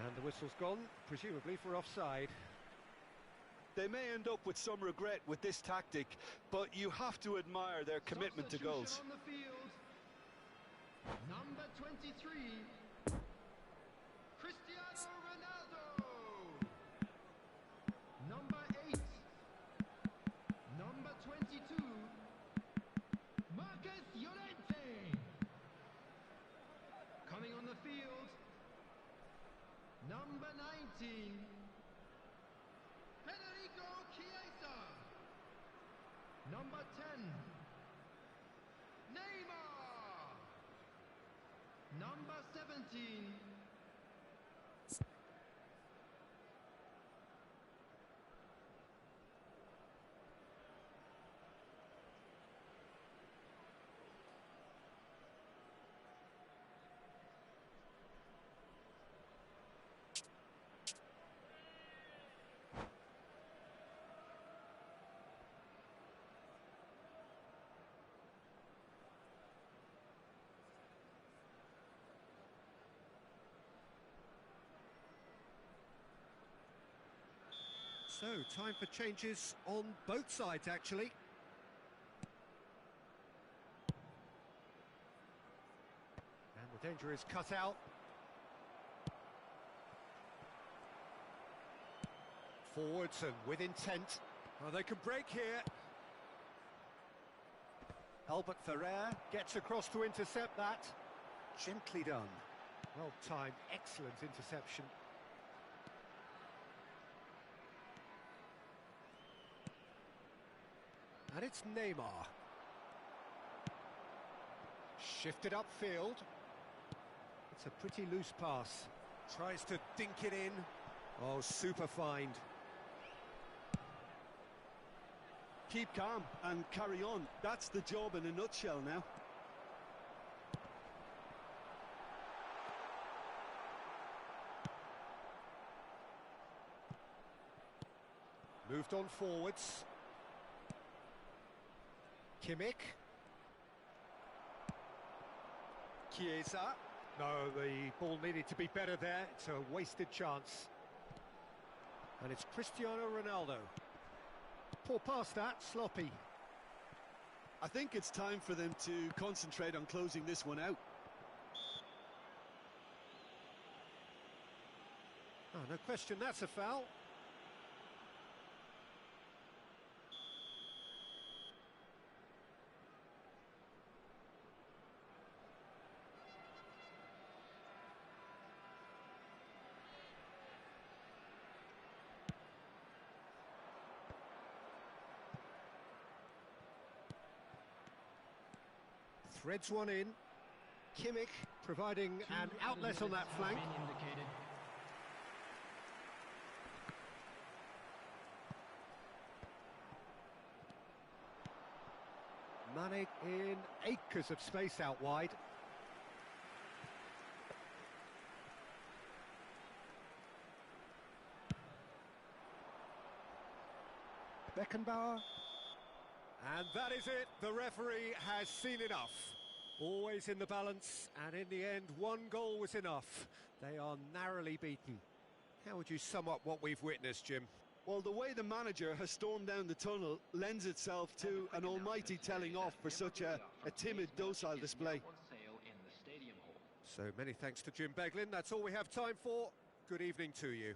S1: And And the whistle's gone, presumably for offside.
S2: They may end up with some regret with this tactic, but you have to admire their commitment to goals.
S3: On the field. Number 23, Cristiano Ronaldo. Number 8, number 22, Marcus Llorente. Coming on the field, number 19, Federico Chiesa. Number 10, Neymar. Number 17,
S1: So, time for changes on both sides, actually. And the danger is cut out. Forwards and with intent. Oh, they can break here. Albert Ferrer gets across to intercept that. Gently done. Well timed, excellent interception. And it's Neymar. Shifted upfield. It's a pretty loose pass. Tries to dink it in. Oh, super find.
S2: Keep calm and carry on. That's the job in a nutshell now.
S1: Moved on forwards. Kimmich. Chiesa. No, the ball needed to be better there. It's a wasted chance. And it's Cristiano Ronaldo. Poor pass that, sloppy.
S2: I think it's time for them to concentrate on closing this one out.
S1: Oh, no question, that's a foul. Threads one in. Kimmich providing an outlet on that flank. Mane in acres of space out wide. Beckenbauer. And that is it. The referee has seen enough. Always in the balance, and in the end, one goal was enough. They are narrowly beaten. How would you sum up what we've witnessed, Jim?
S2: Well, the way the manager has stormed down the tunnel lends itself to an almighty telling off for such a timid, docile display.
S1: So many thanks to Jim Beglin. That's all we have time for. Good evening to you.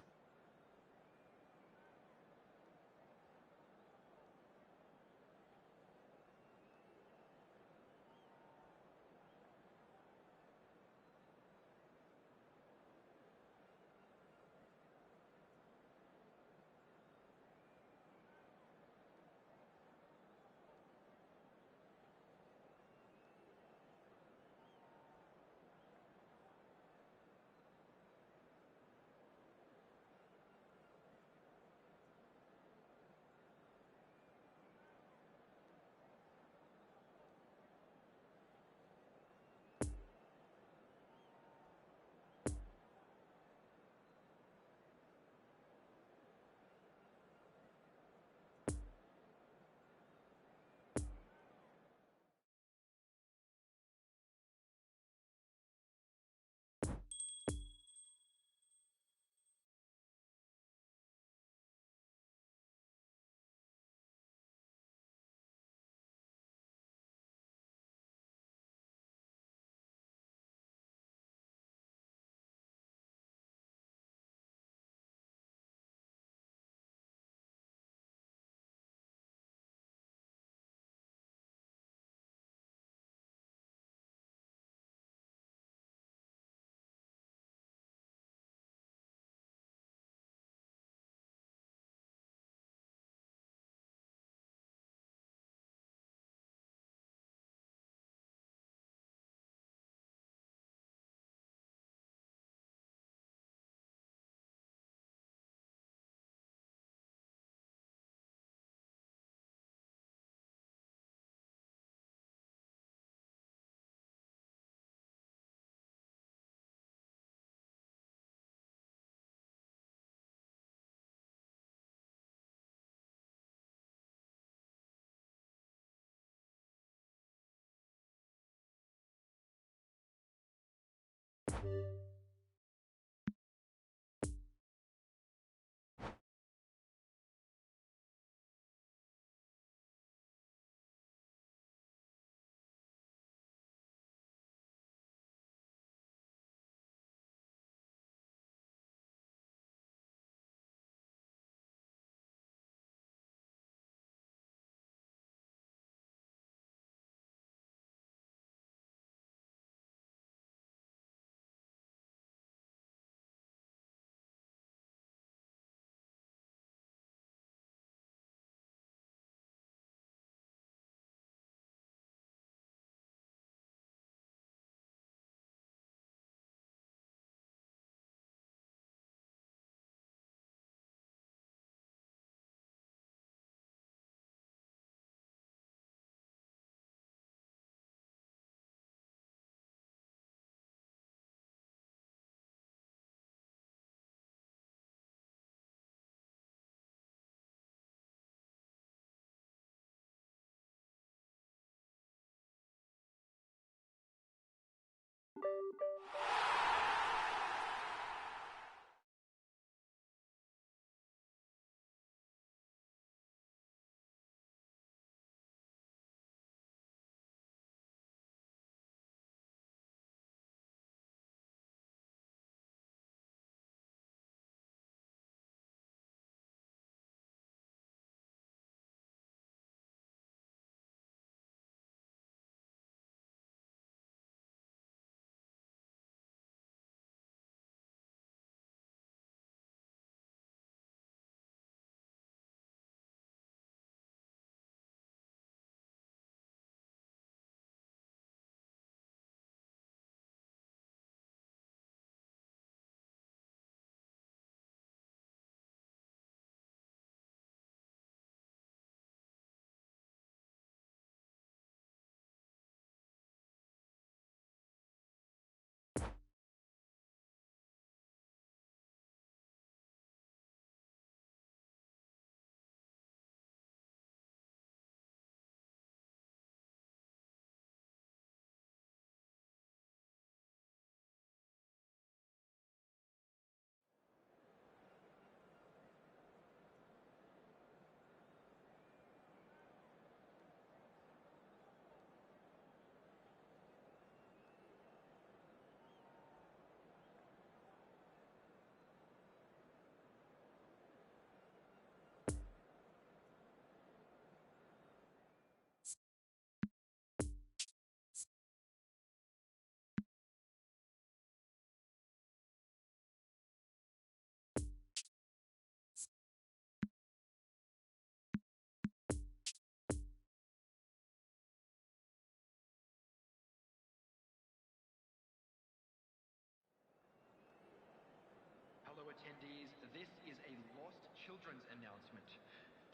S4: Hello attendees, this is a lost children's announcement.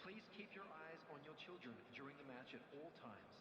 S4: Please keep your eyes on your children during the match at all times.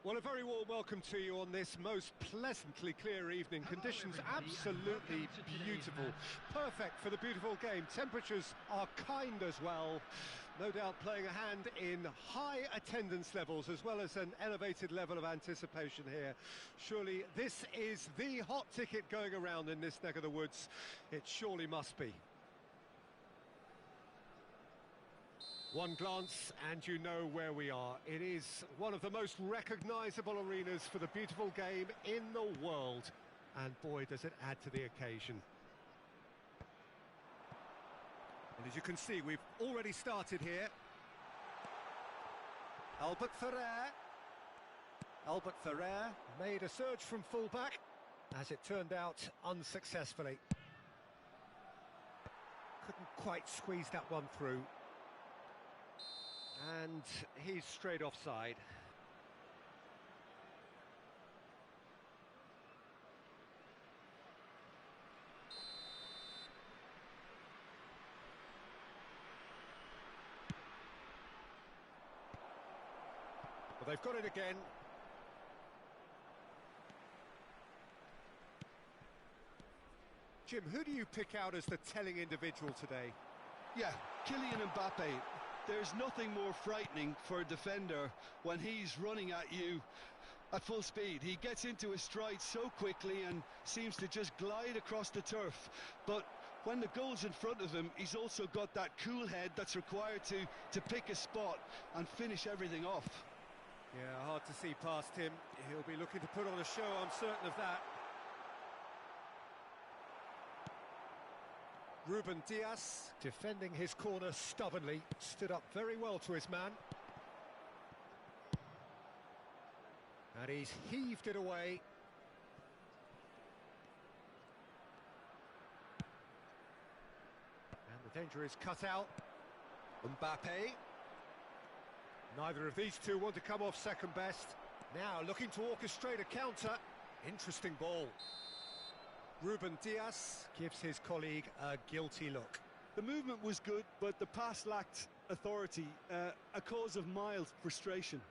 S1: Well, a very warm welcome to you on this most pleasantly clear evening.
S3: Hello,
S1: Conditions
S3: everybody, and
S1: absolutely
S3: welcome to today's
S1: beautiful.
S3: match.
S1: Perfect for the beautiful game. Temperatures are kind as well. No doubt playing a hand in high attendance levels as well as an elevated level of anticipation here. Surely this is the hot ticket going around in this neck of the woods. It surely must be. One glance and you know where we are. It is one of the most recognisable arenas for the beautiful game in the world. And boy, does it add to the occasion. Well, as you can see, we've already started here. Albert Ferrer. Albert Ferrer made a surge from fullback, as it turned out unsuccessfully. Couldn't quite squeeze that one through. And he's straight offside. Well, they've got it again. Jim, who do you pick out as the telling individual today?
S2: Yeah, Kylian Mbappe. There's nothing more frightening for a defender when he's running at you at full speed. He gets into his stride so quickly and seems to just glide across the turf. But when the goal's in front of him, he's also got that cool head that's required to pick a spot and finish everything off.
S1: Yeah, hard to see past him. He'll be looking to put on a show, I'm certain of that. Ruben Dias, defending his corner stubbornly, stood up very well to his man. And he's heaved it away. And the danger is cut out. Mbappe. Neither of these two want to come off second best. Now looking to orchestrate a counter. Interesting ball. Ruben Dias gives his colleague a guilty look.
S2: The movement was good, but the pass lacked authority, a cause of mild frustration.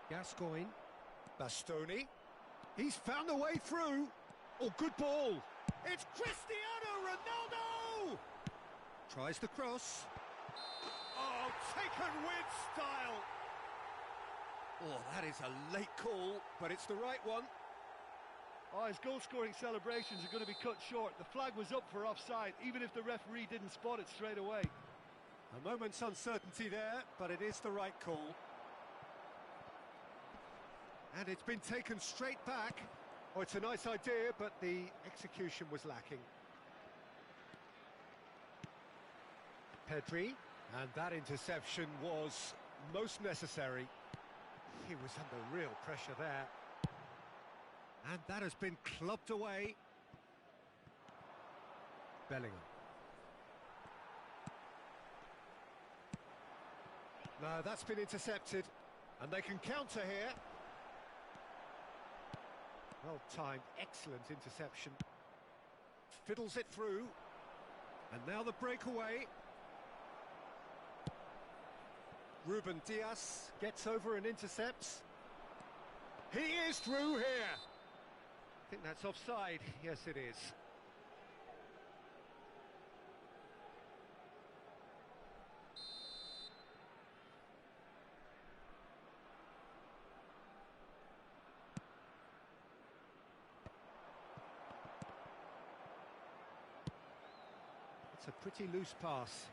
S1: Gascoigne. Bastoni. He's found a way through. Oh, good ball. It's Cristiano Ronaldo! Tries the cross. Oh, taken with style. Oh, that is a late call, but it's the right one.
S2: Oh, his goal-scoring celebrations are going to be cut short. The flag was up for offside, even if the referee didn't spot it straight away.
S1: A moment's uncertainty there, but it is the right call. And it's been taken straight back. Oh, it's a nice idea, but the execution was lacking. Pedri, and that interception was most necessary. He was under real pressure there. And that has been clubbed away. Bellingham. No, that's been intercepted, and they can counter here. Well-timed, excellent interception. Fiddles it through. And now the breakaway. Ruben Dias gets over and intercepts. He is through here. I think that's offside. Yes, it is. It's a pretty loose pass.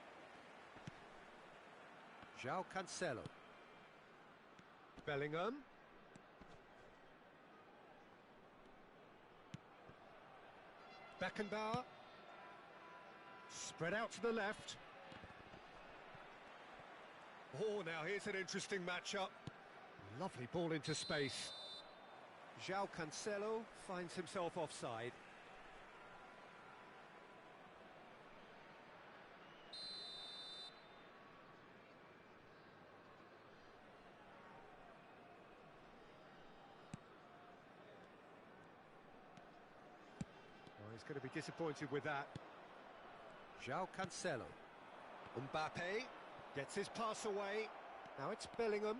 S1: João Cancelo. Bellingham. Beckenbauer. Spread out to the left. Oh, now here's an interesting matchup. Lovely ball into space. João Cancelo finds himself offside. he's going to be disappointed with that. João Cancelo. Mbappe gets his pass away. Now it's Bellingham.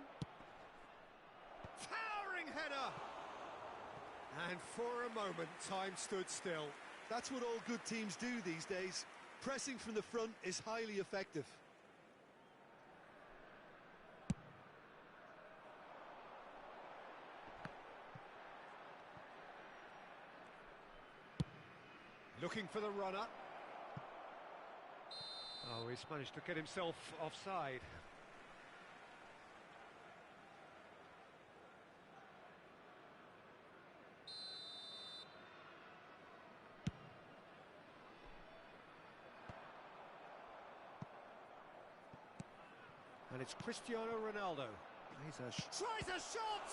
S1: Towering header! And for a moment, time stood still.
S2: That's what all good teams do these days. Pressing from the front is highly effective.
S1: Looking for the runner. Oh, he's managed to get himself offside. And it's Cristiano Ronaldo. Tries a shot!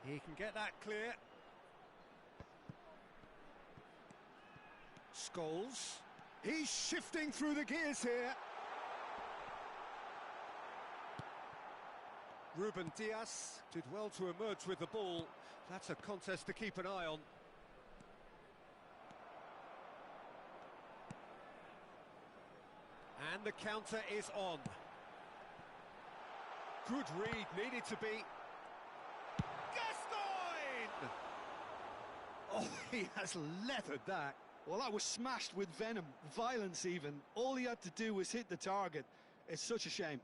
S1: He can get that clear. Scholes. He's shifting through the gears here. Ruben Dias did well to emerge with the ball. That's a contest to keep an eye on. And the counter is on. Good read, needed to be. Gascoigne! Oh, he has leathered that.
S2: Well, that was smashed with venom, violence even. All he had to do was hit the target. It's such a shame.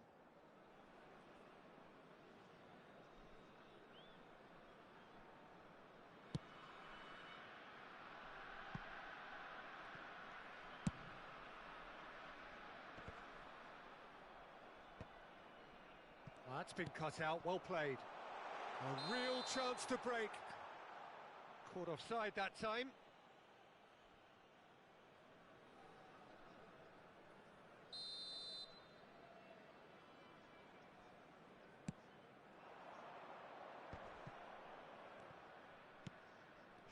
S1: Well, that's been cut out, well played. A real chance to break. Caught offside that time.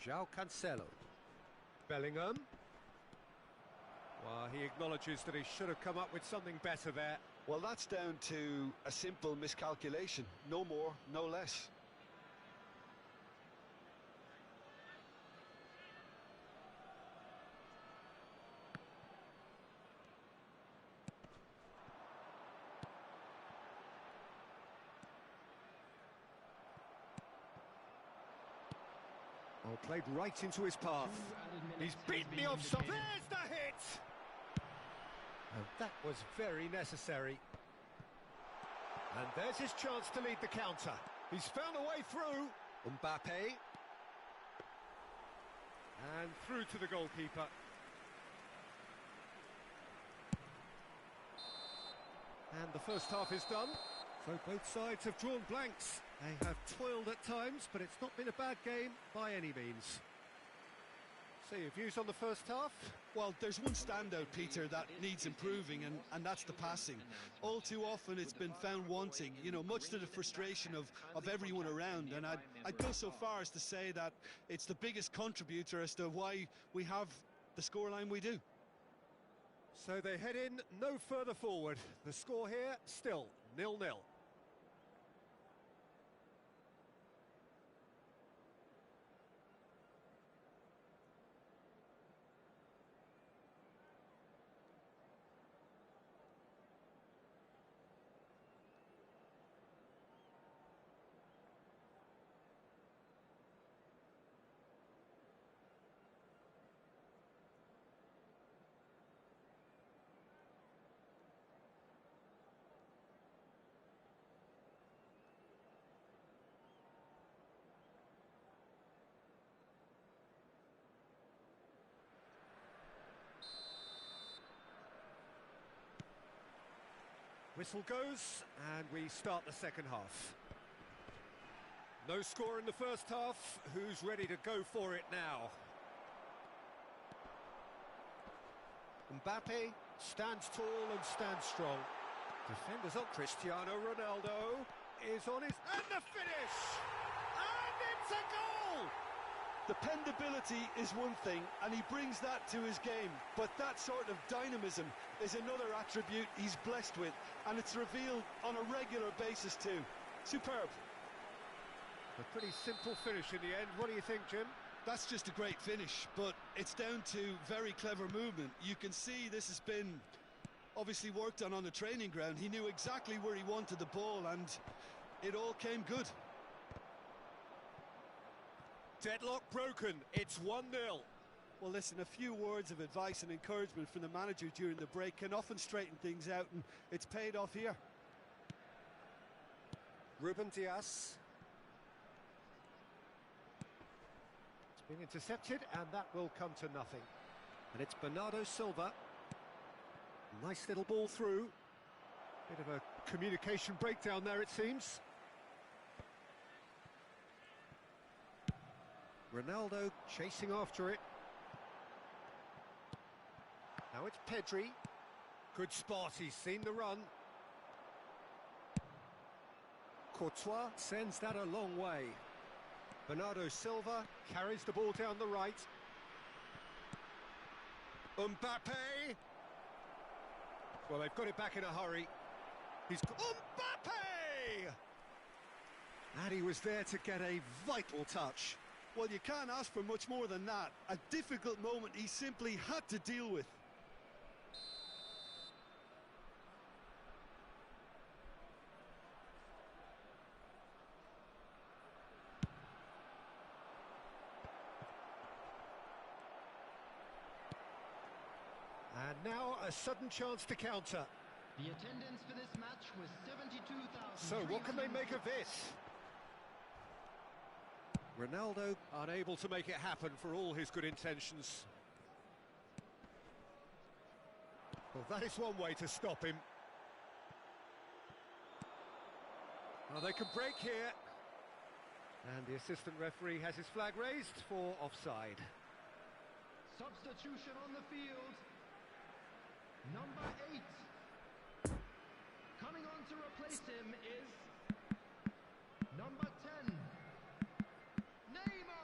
S1: João Cancelo. Bellingham. Well, he acknowledges that he should have come up with something better there.
S2: Well, that's down to a simple miscalculation. No more, no less.
S1: Oh, played right into his path. He's beaten the offside. There's the hit! And that was very necessary. And there's his chance to lead the counter. He's found a way through. Mbappe. And through to the goalkeeper. And the first half is done. So both sides have drawn blanks. They have toiled at times, but it's not been a bad game by any means. So your views on the first half?
S2: Well, there's one standout, Peter, that needs improving, and that's the passing. All too often it's been found wanting, you know, much to the frustration of everyone around. And I'd go so far as to say that it's the biggest contributor as to why we have the scoreline we do.
S1: So they head in no further forward. The score here, still 0-0. Whistle goes, and we start the second half. No score in the first half. Who's ready to go for it now? Mbappe stands tall and stands strong. Defenders on. Cristiano Ronaldo is on his... And the finish! And it's a goal!
S2: Dependability is one thing, and he brings that to his game, but that sort of dynamism is another attribute he's blessed with, and it's revealed on a regular basis too. Superb.
S1: A pretty simple finish in the end. What do you think, Jim?
S2: That's just a great finish, but it's down to very clever movement. You can see this has been obviously worked on the training ground. He knew exactly where he wanted the ball, and it all came good.
S1: Deadlock broken, it's 1-0.
S2: Well, listen, a few words of advice and encouragement from the manager during the break can often straighten things out, and it's paid off here.
S1: Ruben Diaz. It's been intercepted, and that will come to nothing. And it's Bernardo Silva. Nice little ball through. Bit of a communication breakdown there, it seems. Ronaldo chasing after it. Now it's Pedri. Good spot, he's seen the run. Courtois sends that a long way. Bernardo Silva carries the ball down the right. Mbappe! Well, they've got it back in a hurry. He's... Mbappe! And he was there to get a vital touch.
S2: Well, you can't ask for much more than that. A difficult moment he simply had to deal with.
S1: And now a sudden chance to counter.
S3: The attendance for this match was 72,000.
S1: So what can they make of this? Ronaldo unable to make it happen for all his good intentions. Well, that is one way to stop him. Well, they can break here. And the assistant referee has his flag raised for offside.
S3: Substitution on the field. Number 8. Coming on to replace him is number 10. Neymar!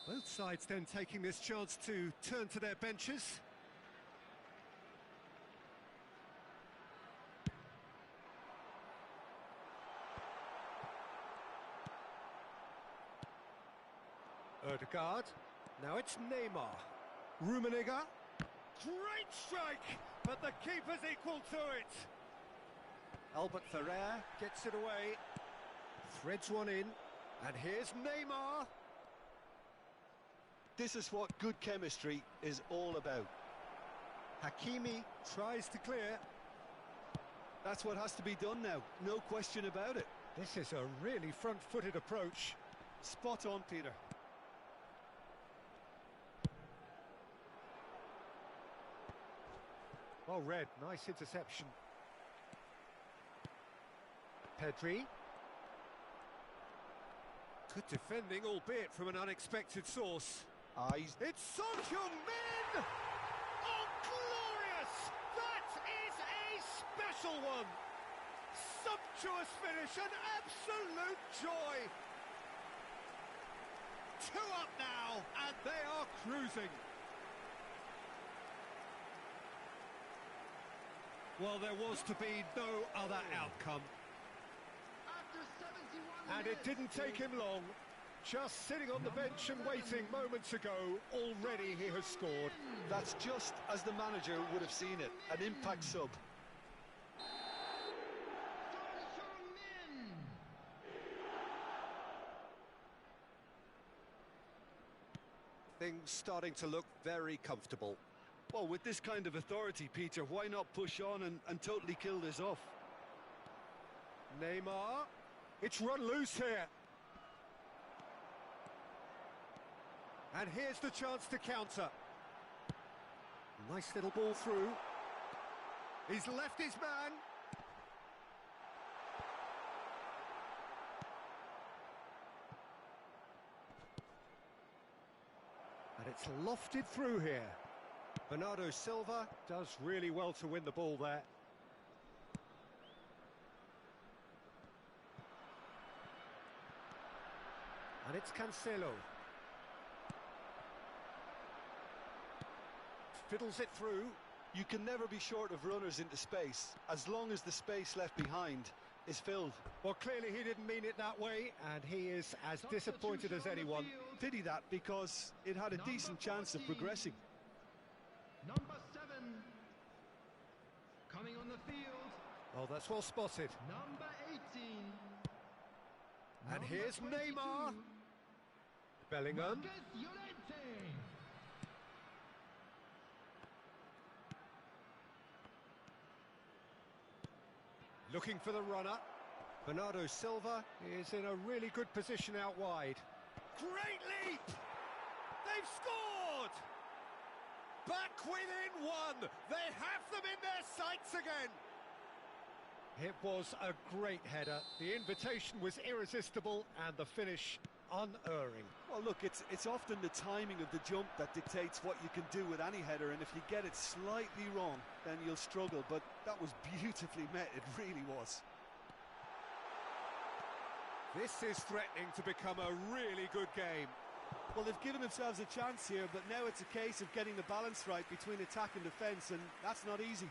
S1: Both sides then taking this chance to turn to their benches. Odegaard. Now it's Neymar. Rummenigge. Great strike, but the keeper's equal to it. Albert Ferrer gets it away. Threads one in. And here's Neymar.
S2: This is what good chemistry is all about.
S1: Hakimi tries to clear.
S2: That's what has to be done now, no question about it.
S1: This is a really front-footed approach.
S2: Spot on, Peter.
S1: Well read, nice interception. Pedri. Good defending, albeit from an unexpected source. It's Son Heung-min! Oh, glorious! That is a special one! Sumptuous finish, an absolute joy! 2 up now, and they are cruising. Well, there was to be no other outcome.
S3: After 71
S1: And it didn't take him long. Just sitting on the bench and waiting moments ago, already he has scored.
S2: That's just as the manager would have seen it, an impact sub.
S1: Things starting to look very comfortable.
S2: Well, with this kind of authority, Peter, why not push on and totally kill this off?
S1: Neymar. It's run loose here. And here's the chance to counter. Nice little ball through. He's left his man. And it's lofted through here. Bernardo Silva does really well to win the ball there. And it's Cancelo. Fiddles it through.
S2: You can never be short of runners into space, as long as the space left behind is filled.
S1: Well, clearly he didn't mean it that way, and he is as disappointed as anyone.
S2: Pity that, because it had a decent chance of progressing.
S3: Number 7. Coming on the field.
S1: Oh, that's well spotted.
S3: Number 18.
S1: And
S3: Number
S1: here's
S3: 22.
S1: Neymar. Bellingham.
S3: Marcus Llorente.
S1: Looking for the runner. Bernardo Silva is in a really good position out wide. Great leap! They've scored! Back within 1! They have them in their sights again! It was a great header. The invitation was irresistible and the finish unerring.
S2: Well, look, it's often the timing of the jump that dictates what you can do with any header, and if you get it slightly wrong, then you'll struggle. But that was beautifully met, it really was.
S1: This is threatening to become a really good game.
S2: Well, they've given themselves a chance here, but now it's a case of getting the balance right between attack and defence, and that's not easy.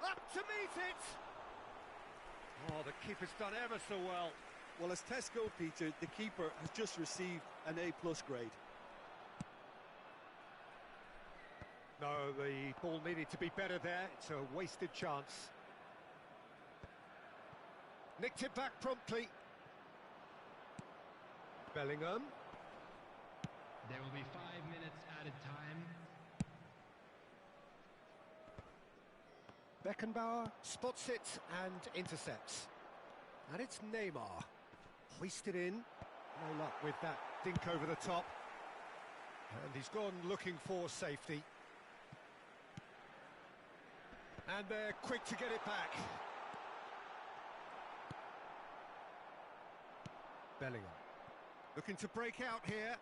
S1: Up to meet it! Oh, the keeper's done ever so well.
S2: Well, as tests go, Peter, the keeper has just received an A+ grade.
S1: No, the ball needed to be better there. It's a wasted chance. Nicked it back promptly. Bellingham.
S3: There will be 5 minutes added time.
S1: Beckenbauer spots it and intercepts. And it's Neymar. Hoisted in. No luck with that dink over the top. And he's gone looking for safety. And they're quick to get it back. Bellingham. Looking to break out here.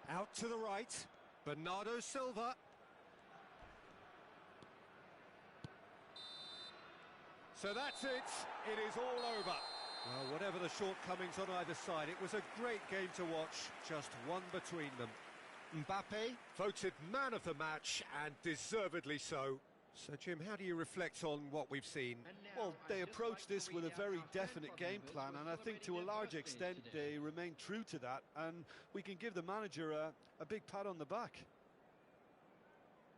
S1: Out to the right. Bernardo Silva. So that's it. It is all over. Well, whatever the shortcomings on either side, it was a great game to watch. Just one between them. Mbappe, voted man of the match, and deservedly so. So, Jim, how do you reflect on what we've seen?
S2: Well, they approached this with a very definite game plan, and I think to a large extent they remain true to that, and we can give the manager a big pat on the back.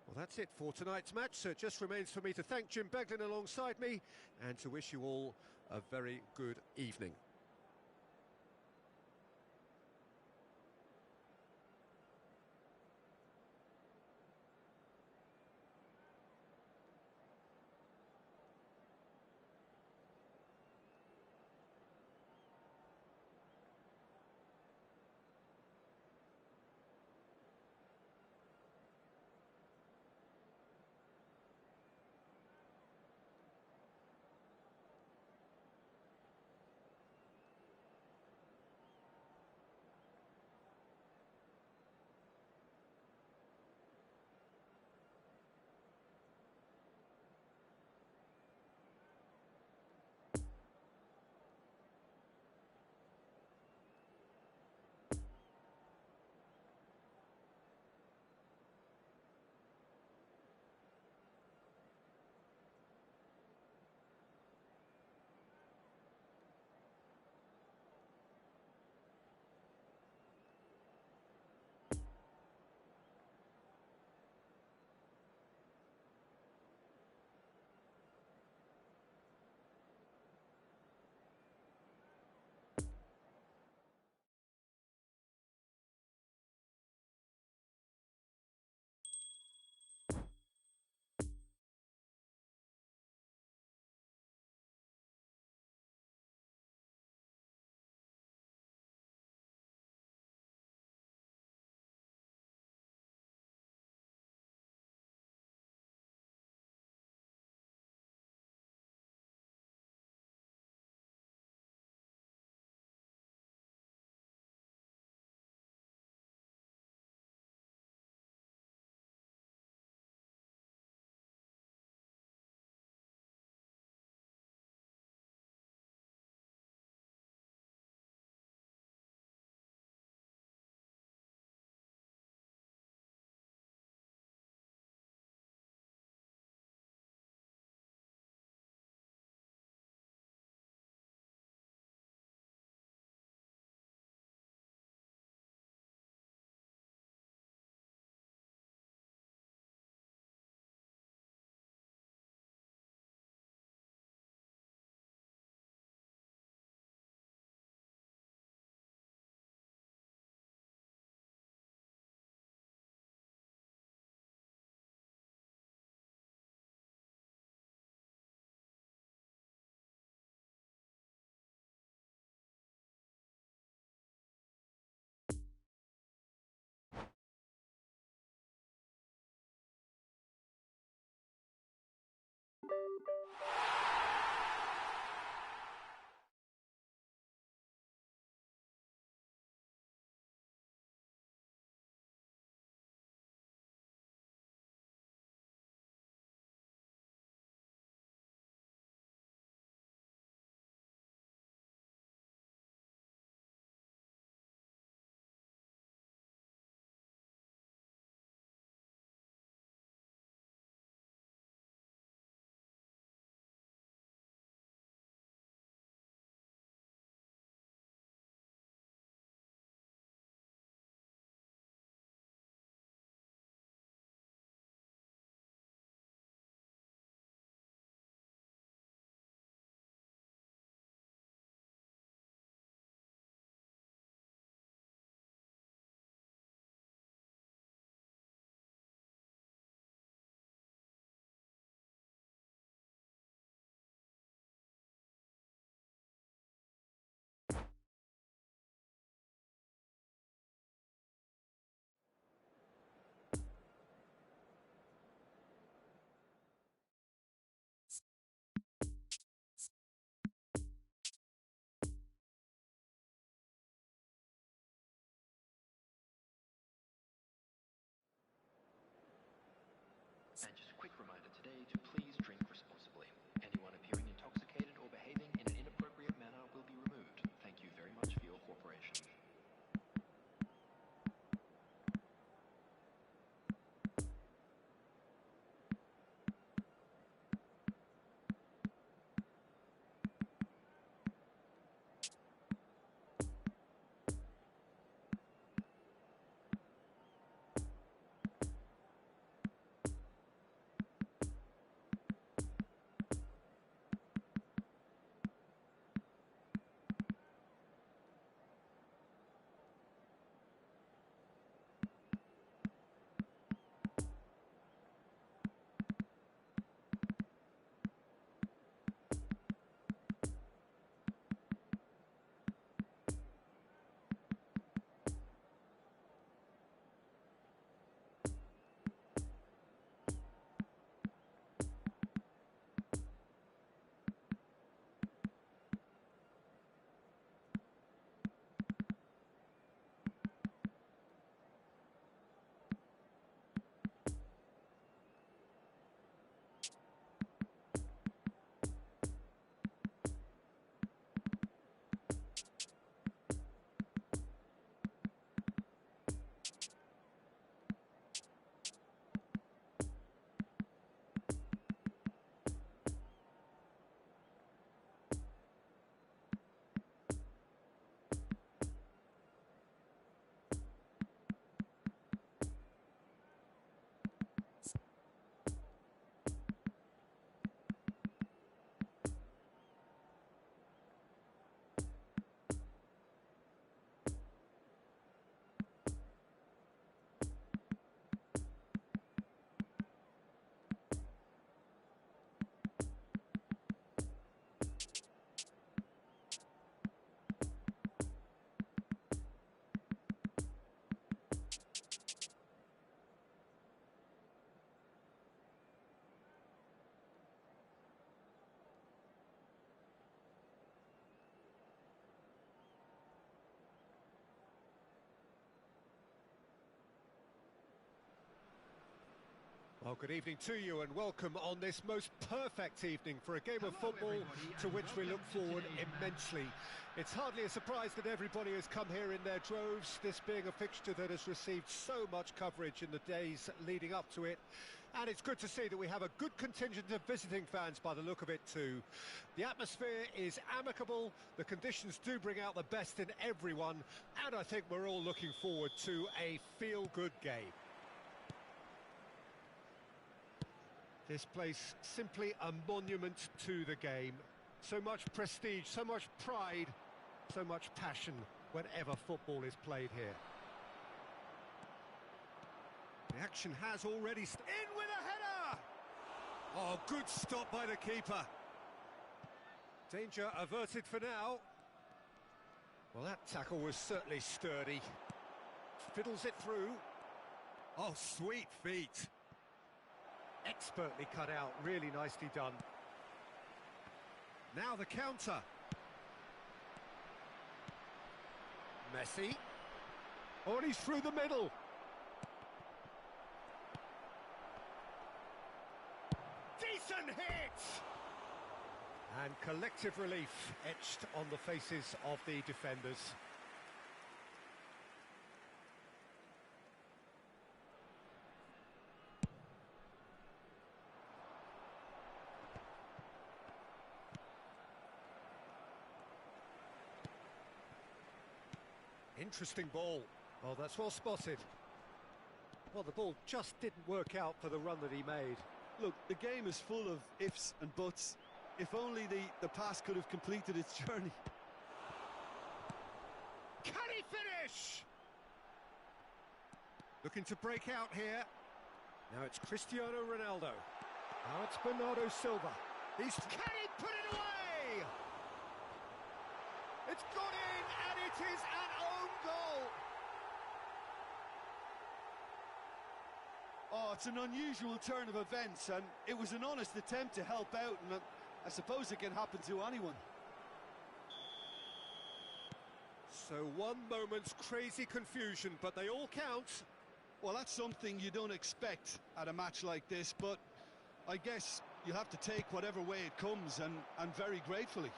S1: Well, that's it for tonight's match, so it just remains for me to thank Jim Beglin alongside me and to wish you all a very good evening. Oh, good evening to you and welcome on this most perfect evening for a game of
S3: Hello,
S1: football
S3: everybody,
S1: to
S3: and
S1: which we
S3: welcome
S1: look
S3: to
S1: forward
S3: today's
S1: immensely. It's hardly a surprise that everybody has come here in their droves, this being a fixture that has received so much coverage in the days leading up to it. And it's good to see that we have a good contingent of visiting fans by the look of it too. The atmosphere is amicable, the conditions do bring out the best in everyone, and I think we're all looking forward to a feel-good game. This place simply a monument to the game. So much prestige, so much pride, so much passion whenever football is played here. The action has already in with a header! Oh, good stop by the keeper. Danger averted for now. Well, that tackle was certainly sturdy. Fiddles it through. Oh, sweet feet. Expertly cut out, really nicely done. Now the counter. Messi. Oh, and he's through the middle. Decent hit! And collective relief etched on the faces of the defenders. Interesting ball. Oh, that's well spotted. Well, the ball just didn't work out for the run that he made.
S2: Look, the game is full of ifs and buts. If only the pass could have completed its journey.
S1: Can he finish? Looking to break out here. Now it's Cristiano Ronaldo. Now it's Bernardo Silva. Can he put it away? It's gone in, and it is an own goal.
S2: Oh, it's an unusual turn of events, and it was an honest attempt to help out, and I suppose it can happen to anyone.
S1: So one moment's crazy confusion, but they all count.
S2: Well, that's something you don't expect at a match like this, but I guess you have to take whatever way it comes, and very gratefully.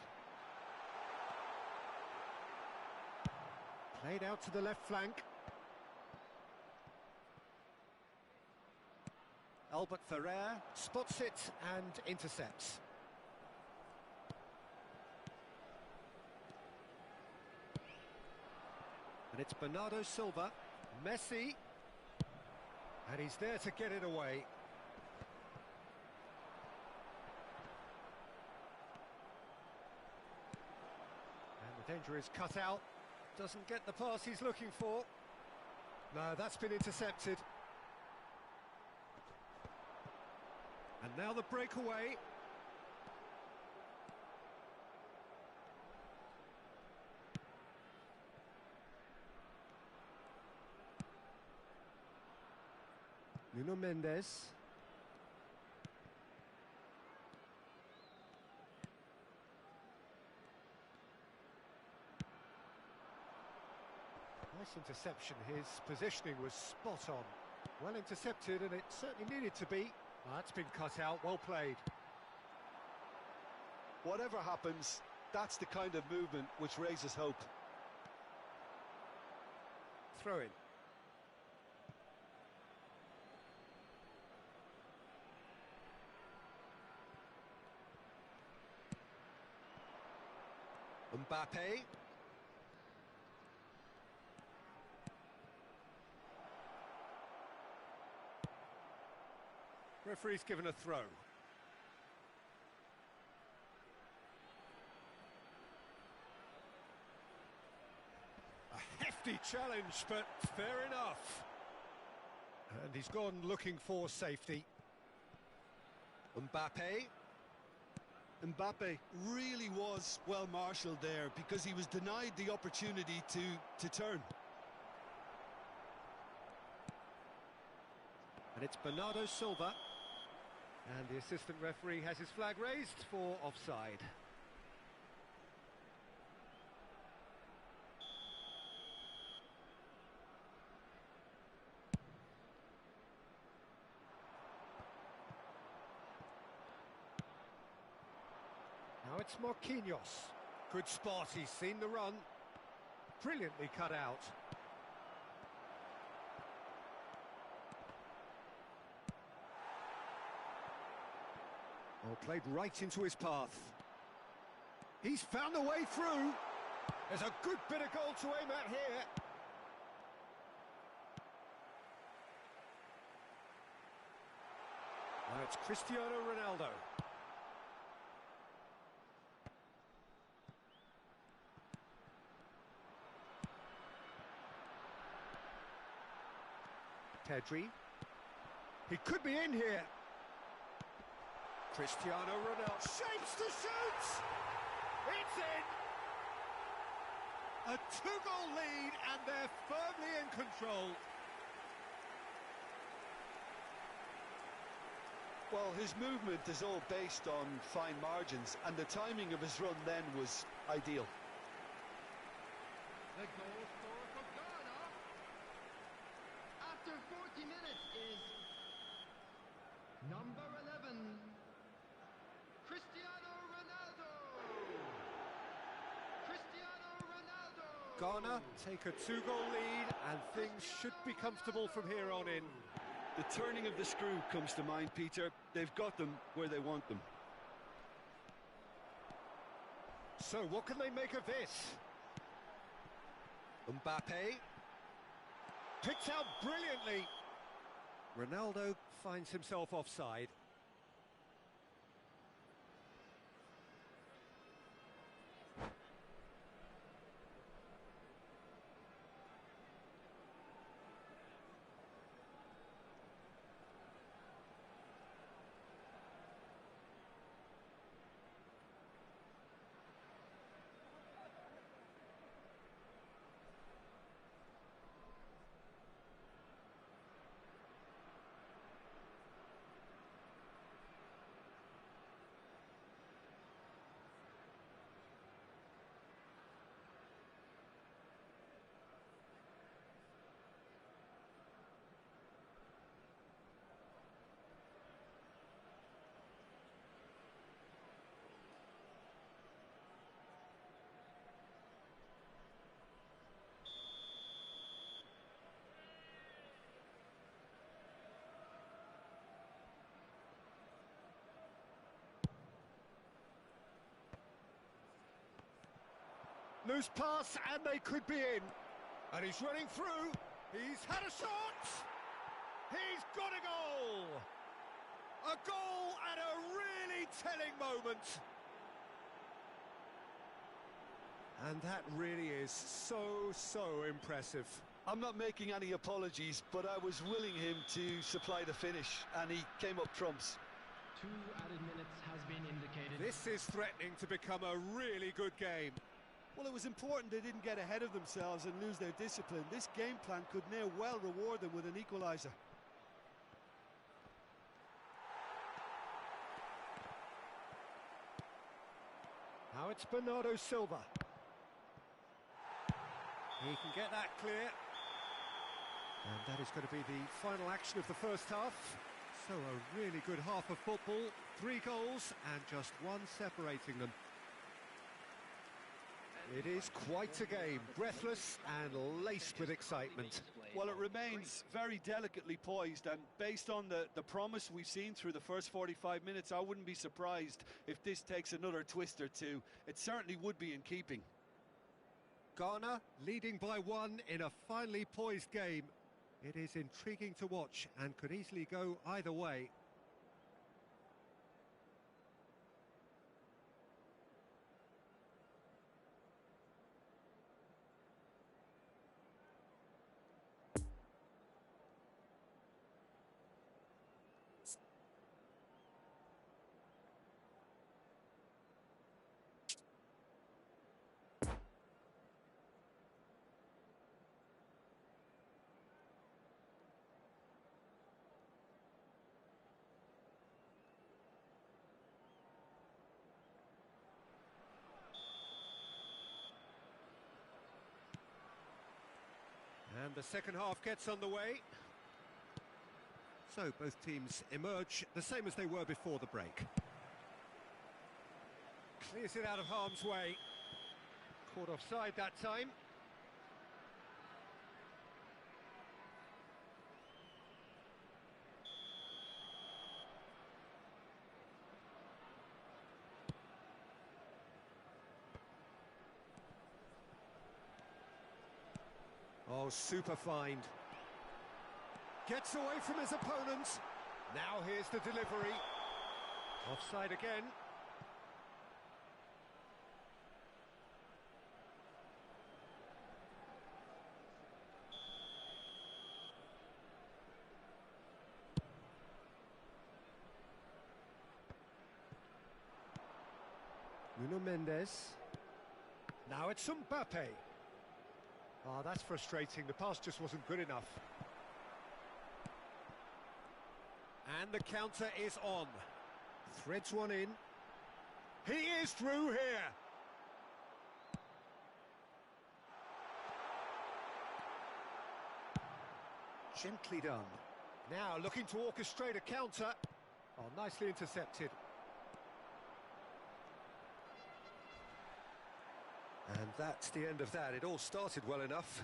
S1: Played out to the left flank. Albert Ferrer spots it and intercepts. And it's Bernardo Silva, Messi, and he's there to get it away. And the danger is cut out, doesn't get the pass he's looking for. No, that's been intercepted. And now the breakaway. Nuno Mendes. Nice interception. His positioning was spot on. Well intercepted, and it certainly needed to be. That's been cut out, well played.
S2: Whatever happens, that's the kind of movement which raises hope.
S1: Throw in. Mbappe. Referee's given a throw. A hefty challenge, but fair enough. And he's gone looking for safety. Mbappe.
S2: Mbappe really was well marshalled there because he was denied the opportunity to turn.
S1: And it's Bernardo Silva. And the assistant referee has his flag raised for offside. Now it's Marquinhos. Good spot, he's seen the run. Brilliantly cut out. Oh, played right into his path. He's found the way through. There's a good bit of goal to aim at here. Now it's Cristiano Ronaldo. Pedri. He could be in here. Cristiano Ronaldo shapes to shoot! It's in! A two-goal lead and they're firmly in control.
S2: Well, his movement is all based on fine margins, and the timing of his run then was ideal.
S3: The goal scorer for Ghana after 40 minutes is number 11, Cristiano Ronaldo. Cristiano Ronaldo.
S1: Ghana take a two-goal lead and things should be comfortable from here on in.
S2: The turning of the screw comes to mind, Peter. They've got them where they want them.
S1: So what can they make of this? Mbappe picked out brilliantly. Ronaldo finds himself offside. Loose pass and they could be in. And he's running through. He's had a shot. He's got a goal. A goal at a really telling moment. And that really is so impressive.
S2: I'm not making any apologies, but I was willing him to supply the finish, and he came up trumps.
S3: 2 added minutes has been indicated.
S1: This is threatening to become a really good game.
S2: Well, it was important they didn't get ahead of themselves and lose their discipline. This game plan could now well reward them with an equaliser.
S1: Now it's Bernardo Silva. He can get that clear. And that is going to be the final action of the first half. So a really good half of football. 3 goals and just 1 separating them. It is quite a game, breathless and laced with excitement.
S2: Well, it remains very delicately poised, and based on the promise we've seen through the first 45 minutes, I wouldn't be surprised if this takes another twist or two. It certainly would be in keeping.
S1: Ghana leading by 1 in a finely poised game. It is intriguing to watch and could easily go either way. And the second half gets underway. So both teams emerge the same as they were before the break. Clears it out of harm's way. Caught offside that time. Oh, super find. Gets away from his opponents. Now here's the delivery. Offside again. Nuno Mendes. Now it's Mbappe. Oh, that's frustrating. The pass just wasn't good enough. And the counter is on. Threads one in. He is through here. Gently done. Now looking to orchestrate a counter. Oh, nicely intercepted. And that's the end of that. It all started well enough.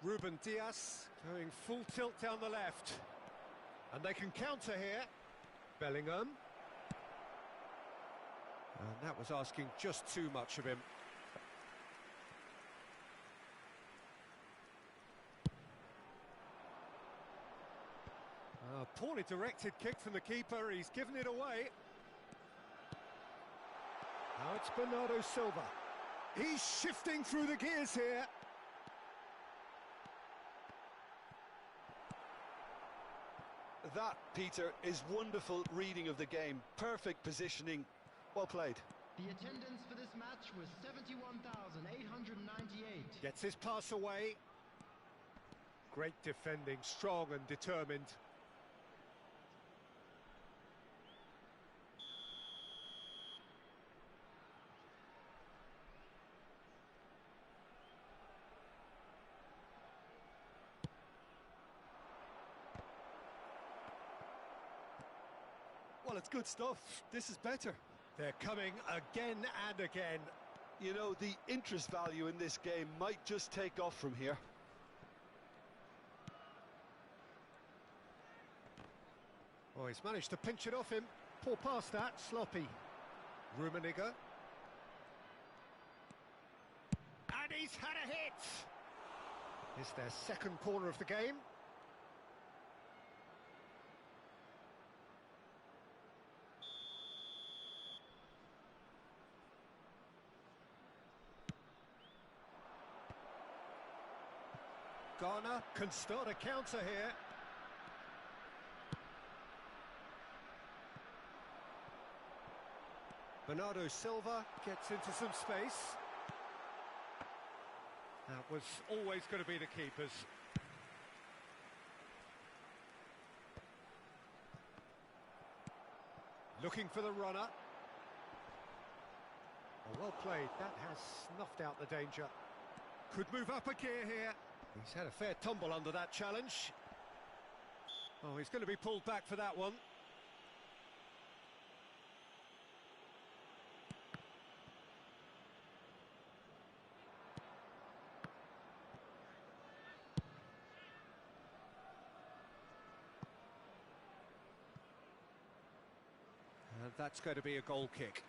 S1: Ruben Dias going full tilt down the left. And they can counter here. Bellingham. And that was asking just too much of him. Poorly directed kick from the keeper. He's given it away. Now it's Bernardo Silva. He's shifting through the gears here.
S2: That, Peter, is wonderful reading of the game. Perfect positioning. Well played.
S3: The attendance for this match was 71,898.
S1: Gets his pass away. Great defending, strong and determined.
S2: Well, it's good stuff. This is better.
S1: They're coming again and again.
S2: You know, the interest value in this game might just take off from here.
S1: Oh, he's managed to pinch it off him. Poor pass that, sloppy. Rummenigge. And he's had a hit! It's their second corner of the game. Ghana can start a counter here. Bernardo Silva gets into some space. That was always going to be the keeper's. Looking for the runner. Oh, well played. That has snuffed out the danger. Could move up a gear here. He's had a fair tumble under that challenge. Oh, he's going to be pulled back for that one. And that's going to be a goal kick.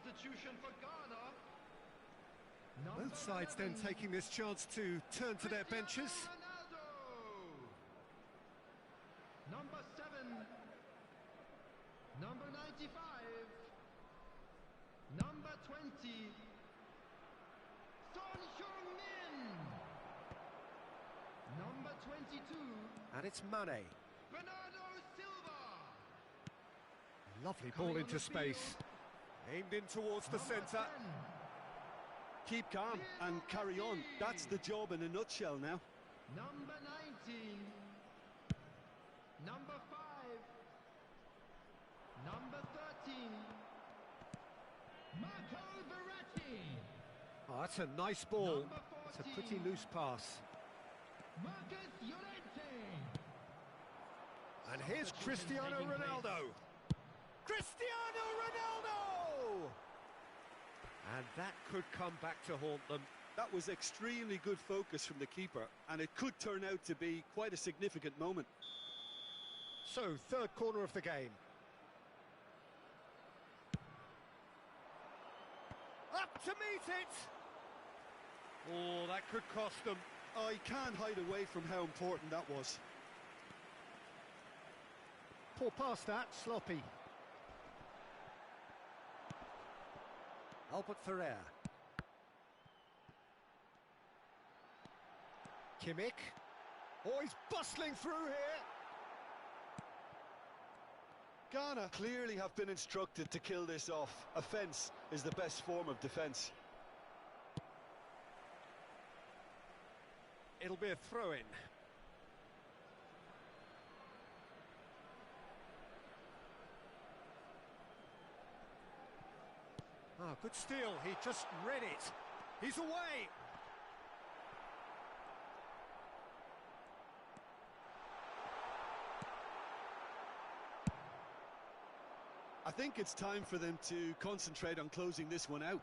S3: Substitution for Ghana.
S1: Both sides then taking this chance to turn to their benches.
S3: Ronaldo. Number 7. Number 95. Number 20. Son Heung-min. Number 22.
S1: And it's Mane.
S3: Bernardo Silva.
S1: Lovely
S3: Coming
S1: ball
S3: on
S1: into
S3: the
S1: space.
S3: field.
S1: Aimed in towards the
S3: Number
S1: centre.
S3: 10.
S2: Keep calm and carry on. That's the job in a nutshell now.
S3: Number 19. Number 5. Number 13. Marco Verratti.
S1: Oh, that's a nice ball.
S3: Number
S1: It's a
S3: 14.
S1: pretty loose pass.
S3: Marcus Llorente.
S1: And here's
S3: Substitution
S1: Cristiano
S3: taking place.
S1: Ronaldo. Cristiano Ronaldo! And that could come back to haunt them.
S2: That was extremely good focus from the keeper, and it could turn out to be quite a significant moment.
S1: So, third corner of the game. Up to meet it! Oh, that could cost them.
S2: I can't hide away from how important that was.
S1: Poor pass that, sloppy. Albert Ferrer. Kimmich. Oh, he's bustling through here.
S2: Ghana clearly have been instructed to kill this off. Offence is the best form of defence.
S1: It'll be a throw-in. Ah, good steal. He just read it. He's away.
S2: I think it's time for them to concentrate on closing this one out.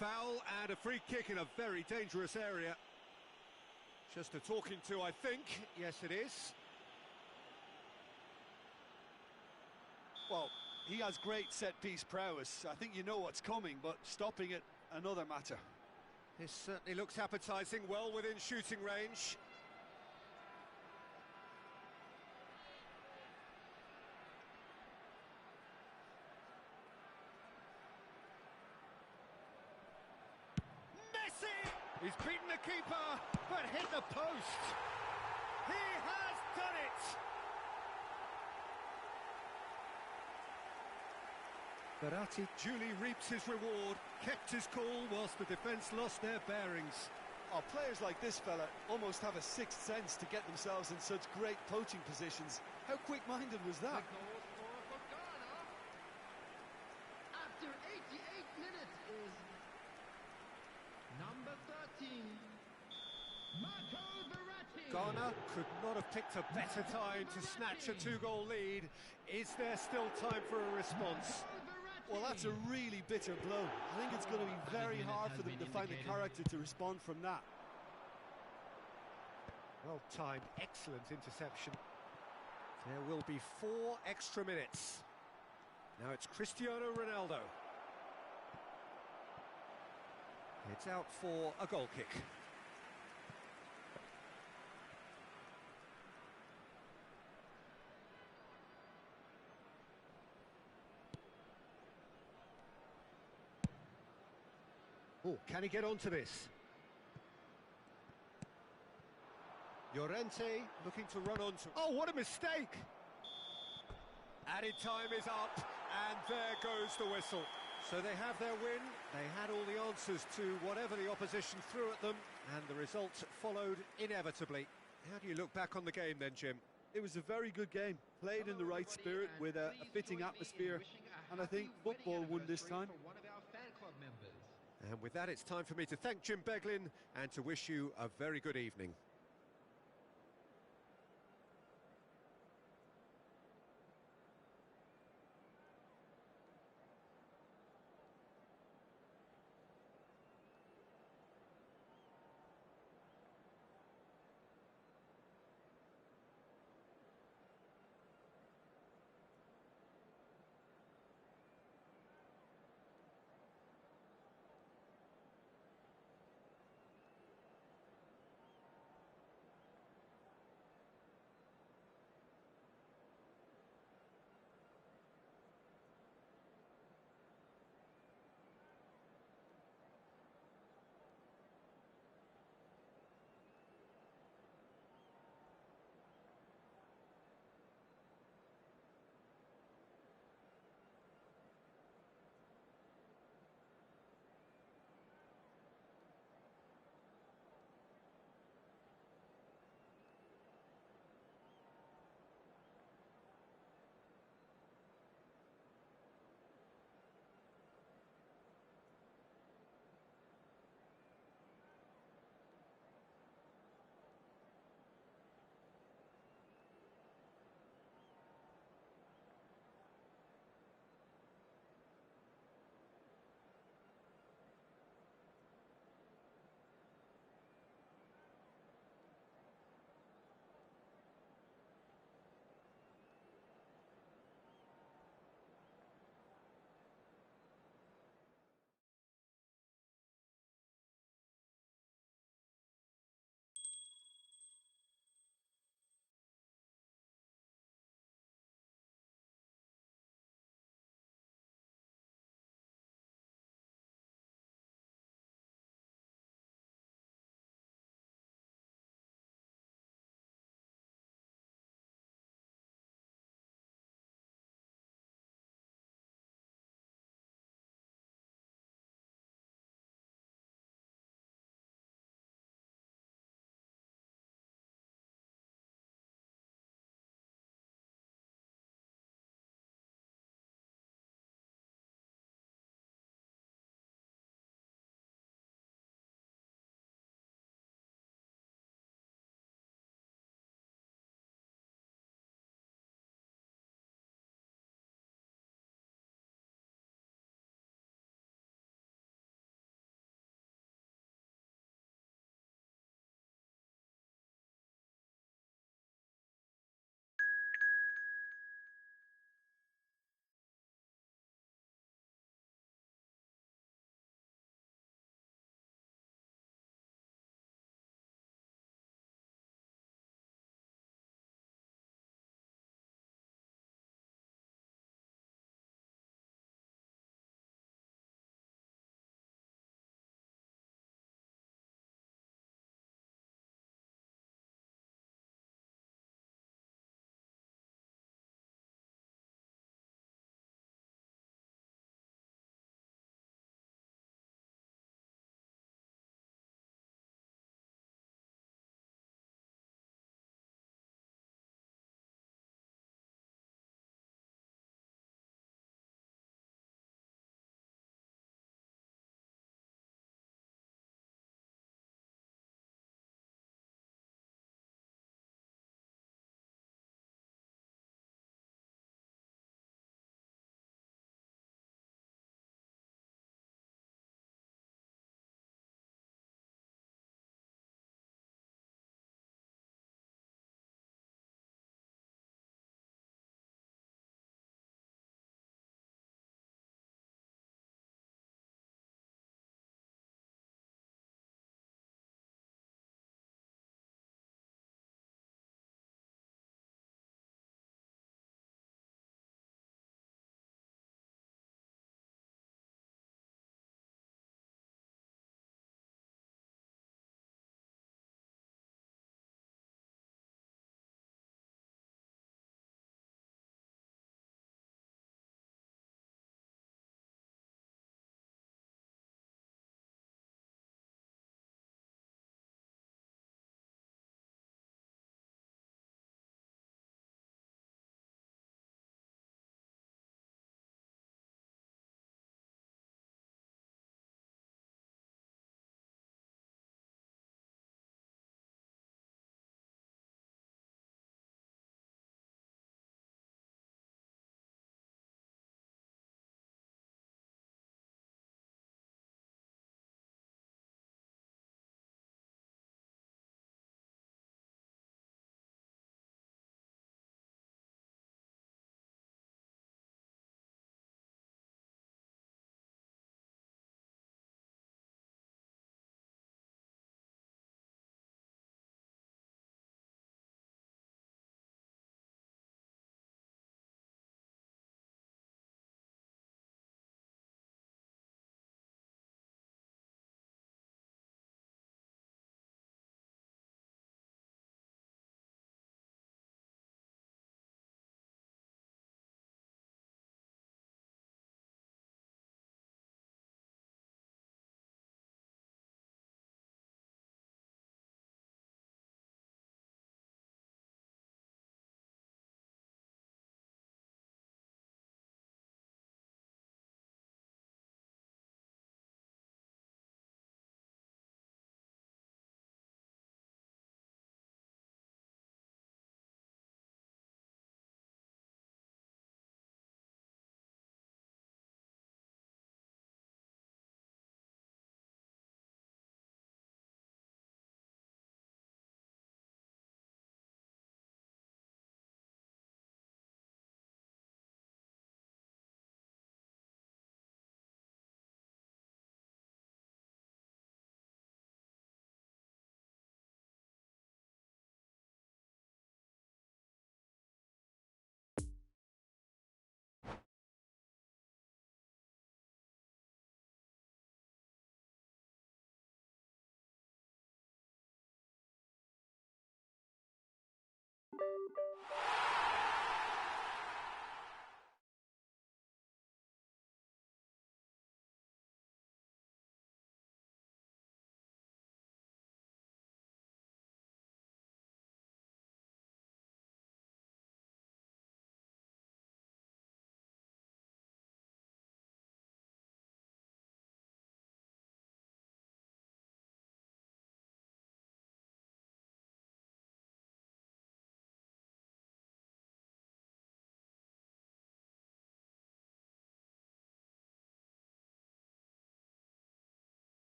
S1: Foul and a free kick in a very dangerous area. Just a talking to, I think. Yes, it is.
S2: Well, he has great set-piece prowess. I think you know what's coming, but stopping it, another matter.
S1: This certainly looks appetising, well within shooting range. Messi! He's beaten the keeper, but hit the post. He has done it! Verratti duly reaps his reward, kept his cool whilst the defence lost their bearings.
S2: Oh, players like this fella almost have a sixth sense to get themselves in such great poaching positions. How quick-minded was that?
S3: The goal scorer for Ghana after 88 minutes is number 13, Marco Verratti.
S1: Ghana could not have picked a better time to snatch a two-goal lead. Is there still time for a response?
S2: Well, that's a really bitter blow. I think it's going to be very hard for them to find the character to respond from that.
S1: Well timed, excellent interception. There will be 4 extra minutes. Now it's Cristiano Ronaldo. It's out for a goal kick. Oh, can he get onto this? Llorente looking to run onto... Oh, what a mistake! Added time is up, and there goes the whistle. So they have their win, they had all the answers to whatever the opposition threw at them, and the result followed inevitably. How do you look back on the game then, Jim?
S2: It was a very good game, played in the right spirit with a fitting atmosphere, and I think football won this time.
S1: And with that, it's time for me to thank Jim Beglin and to wish you a very good evening.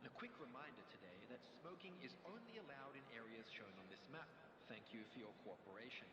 S4: And a quick reminder today that smoking is only allowed in areas shown on this map. Thank you for your cooperation.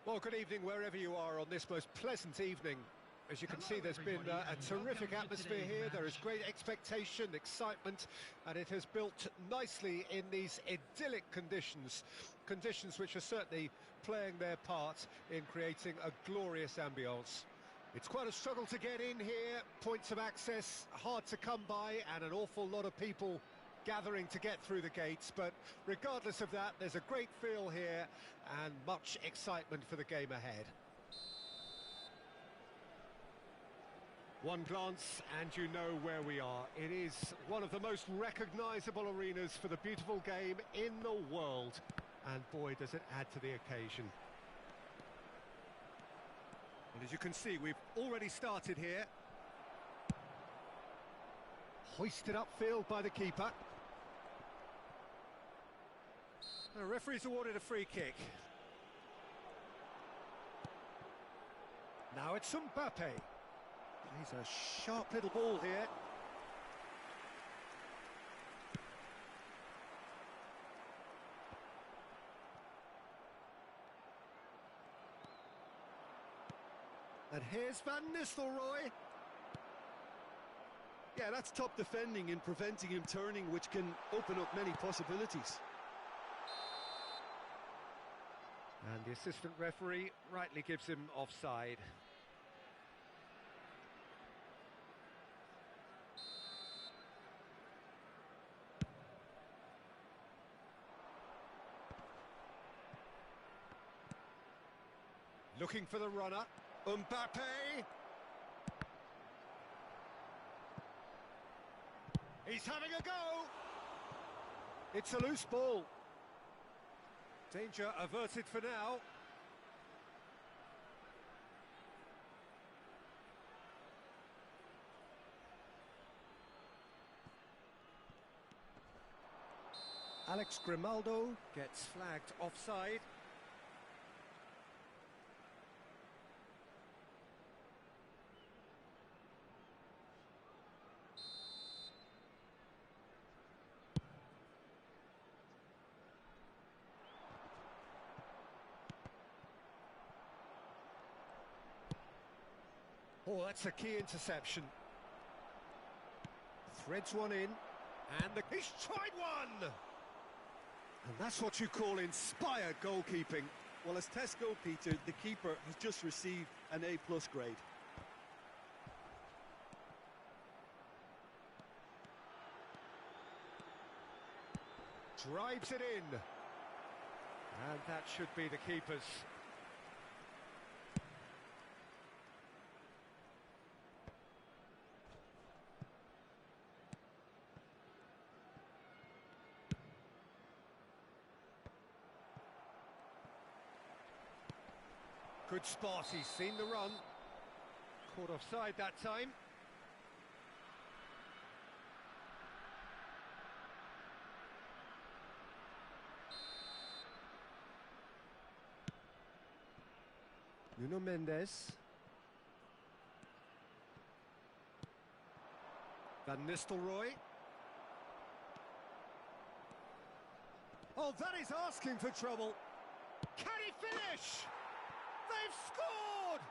S1: Well, good evening wherever you are on this most pleasant evening. As you can see, there's been a terrific atmosphere here. There is great expectation, excitement, and it has built nicely in these idyllic conditions. Conditions which are certainly playing their part in creating a glorious ambience. It's quite a struggle to get in here, points of access hard to come by, and an awful lot of people gathering to get through the gates, but regardless of that, there's a great feel here and much excitement for the game ahead. One glance and you know where we are. It is one of the most recognisable arenas for the beautiful game in the world, and boy does it add to the occasion. And as you can see, we've already started here. Hoisted upfield by the keeper. The referee's awarded a free kick. Now it's Mbappe. Plays a sharp little ball here. And here's Van Nistelrooy.
S2: Yeah, that's top defending and preventing him turning, which can open up many possibilities.
S1: And the assistant referee rightly gives him offside. Looking for the runner. Mbappe. He's having a go. It's a loose ball. Danger averted for now. Alex Grimaldo gets flagged offside. Oh, that's a key interception. Threads one in, and he's tried one! And that's what you call inspired goalkeeping.
S2: Well, as tests go, Peter, the keeper has just received an A+ grade.
S1: Drives it in. And that should be the keeper's. Good spot, he's seen the run. Caught offside that time. Nuno Mendes. Van Nistelrooy. Oh, that is asking for trouble. Can he finish? They've scored!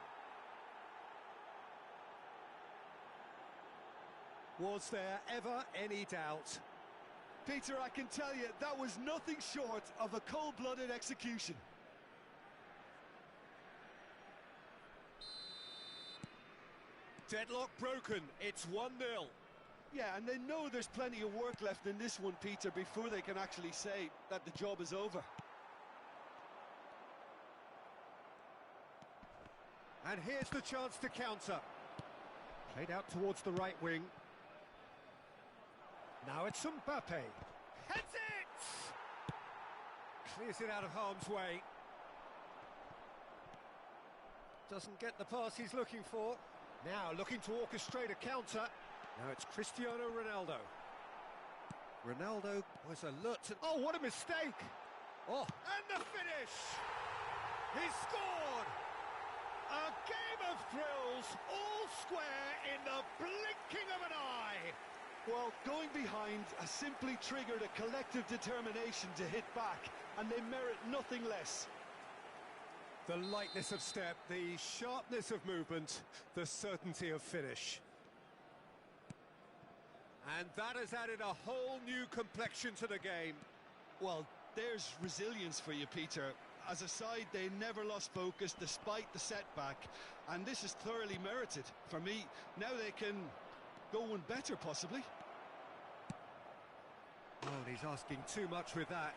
S1: Was there ever any doubt?
S2: Peter, I can tell you, that was nothing short of a cold-blooded execution.
S1: Deadlock broken, it's 1-0.
S2: Yeah, and they know there's plenty of work left in this one, Peter, before they can actually say that the job is over.
S1: And here's the chance to counter. Played out towards the right wing. Now it's Mbappe. Heads it! Clears it out of harm's way. Doesn't get the pass he's looking for. Now looking to orchestrate a counter. Now it's Cristiano Ronaldo. Ronaldo was alert to... Oh, what a mistake! Oh, and the finish! He scored! A game of thrills, all square in the blinking of an eye.
S2: Well, going behind has simply triggered a collective determination to hit back, and they merit nothing less.
S1: The lightness of step, the sharpness of movement, the certainty of finish. And that has added a whole new complexion to the game.
S2: Well, there's resilience for you, Peter. As a side, they never lost focus despite the setback, and this is thoroughly merited. For me, now they can go one better, possibly.
S1: Oh, and he's asking too much with that.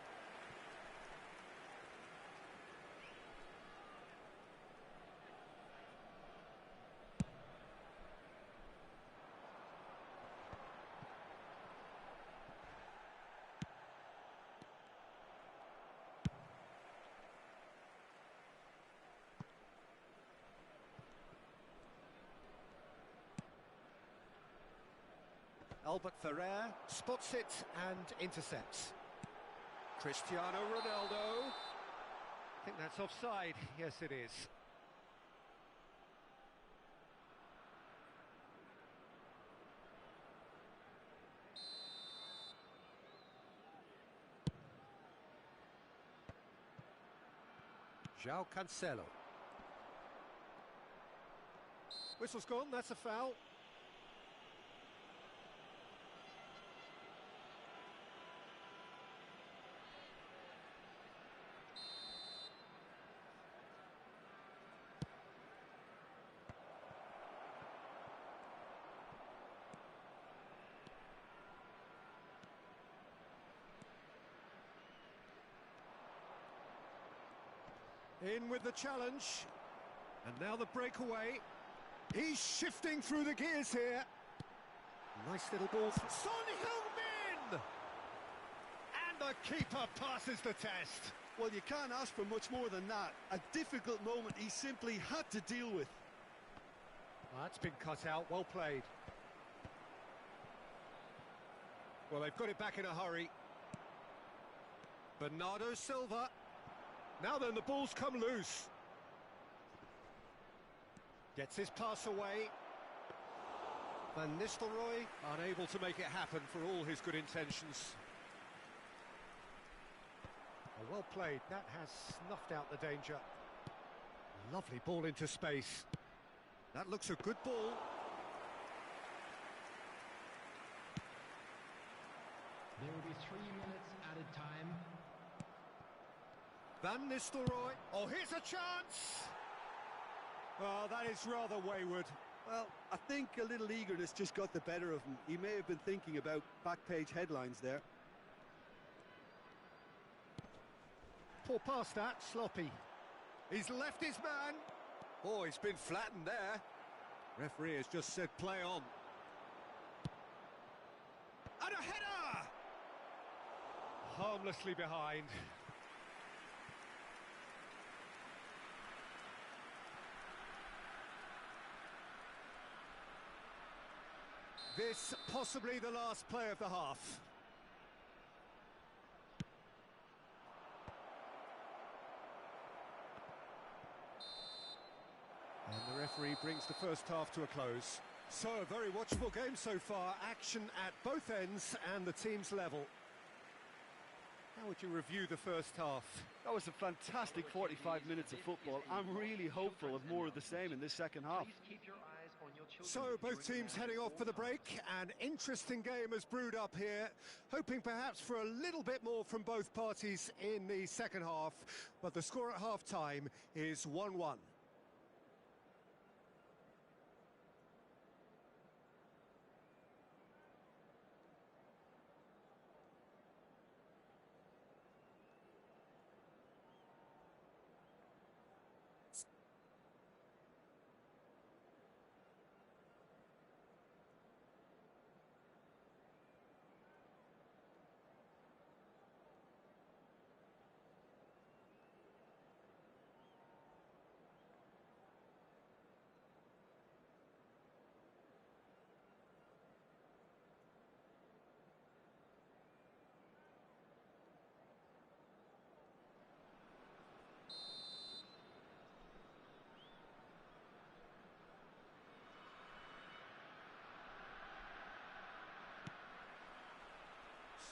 S1: Albert Ferrer spots it and intercepts. Cristiano Ronaldo. I think that's offside. Yes, it is. João Cancelo. Whistle's gone, that's a foul. In with the challenge, and now the breakaway. He's shifting through the gears here. Nice little ball for Son Heung-min! And the keeper passes the test.
S2: Well, you can't ask for much more than that. A difficult moment he simply had to deal with.
S1: Well, that's been cut out, well played. Well, they've got it back in a hurry. Bernardo Silva. Now then, the ball's come loose. Gets his pass away. Van Nistelrooy unable to make it happen for all his good intentions. Well played, that has snuffed out the danger. Lovely ball into space. That looks a good ball.
S3: There will be 3 minutes added time.
S1: Van Nistelrooy. Oh, here's a chance! Oh, that is rather wayward.
S2: Well, I think a little eagerness just got the better of him. He may have been thinking about back-page headlines there.
S1: Poor pass that, sloppy. He's left his man. Oh, he's been flattened there. Referee has just said play on. And a header! Harmlessly behind. This possibly the last play of the half. And the referee brings the first half to a close. So a very watchable game so far. Action at both ends and the team's level. How would you review the first half?
S2: That was a fantastic 45 minutes of football. I'm really hopeful of more of the same in this second half.
S4: Please keep your eyes on your children
S1: So both
S4: during
S1: teams
S4: the
S1: heading
S4: match
S1: off for the
S4: before
S1: break. An interesting game has brewed up here, hoping perhaps for a little bit more from both parties in the second half, but the score at half-time is 1-1.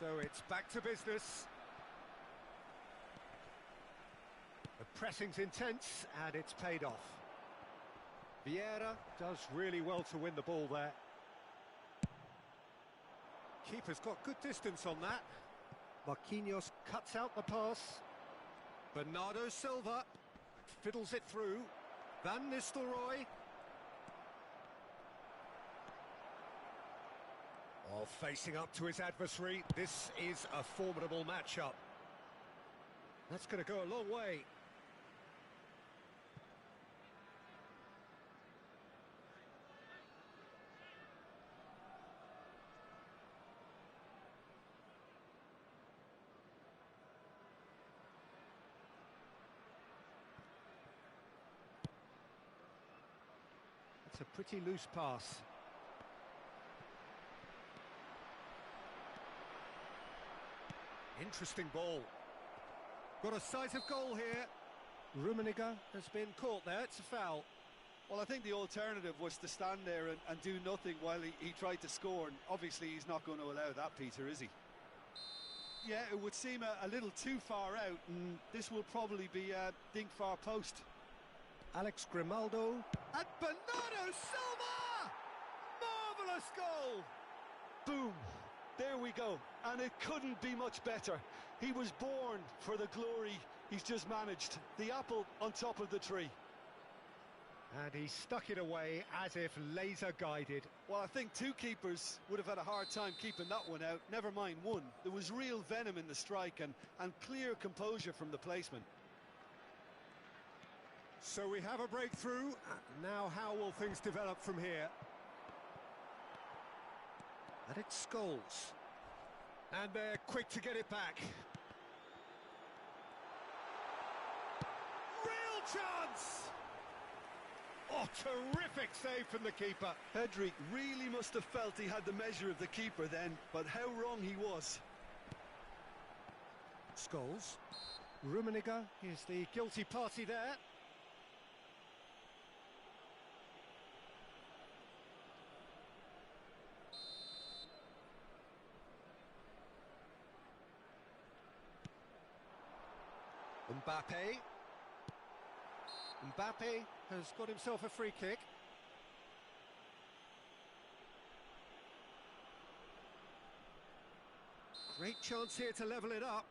S1: So it's back to business. The pressing's intense and it's paid off. Vieira does really well to win the ball there. Keeper's got good distance on that. Marquinhos cuts out the pass. Bernardo Silva fiddles it through. Van Nistelrooy. Oh, facing up to his adversary. This is a formidable matchup. That's going to go a long way. It's a pretty loose pass. Interesting ball. Got a sight of goal here. Rummenigge has been caught there. It's a foul.
S2: Well, I think the alternative was to stand there and do nothing while he tried to score, and obviously he's not going to allow that, Peter, is he? Yeah, it would seem a little too far out, and this will probably be a dink far post.
S1: Alex Grimaldo. And Bernardo Silva! Marvellous goal!
S2: Boom! There we go, and it couldn't be much better. He was born for the glory he's just managed. The apple on top of the tree.
S1: And he stuck it away as if laser guided.
S2: Well, I think two keepers would have had a hard time keeping that one out, never mind one. There was real venom in the strike and clear composure from the placement.
S1: So we have a breakthrough. Now how will things develop from here? And it's Scholes. And they're quick to get it back. Real chance! Oh, terrific save from the keeper.
S2: Pedri really must have felt he had the measure of the keeper then, but how wrong he was.
S1: Scholes. Rummenigge is the guilty party there. Mbappe. Mbappe has got himself a free kick. Great chance here to level it up.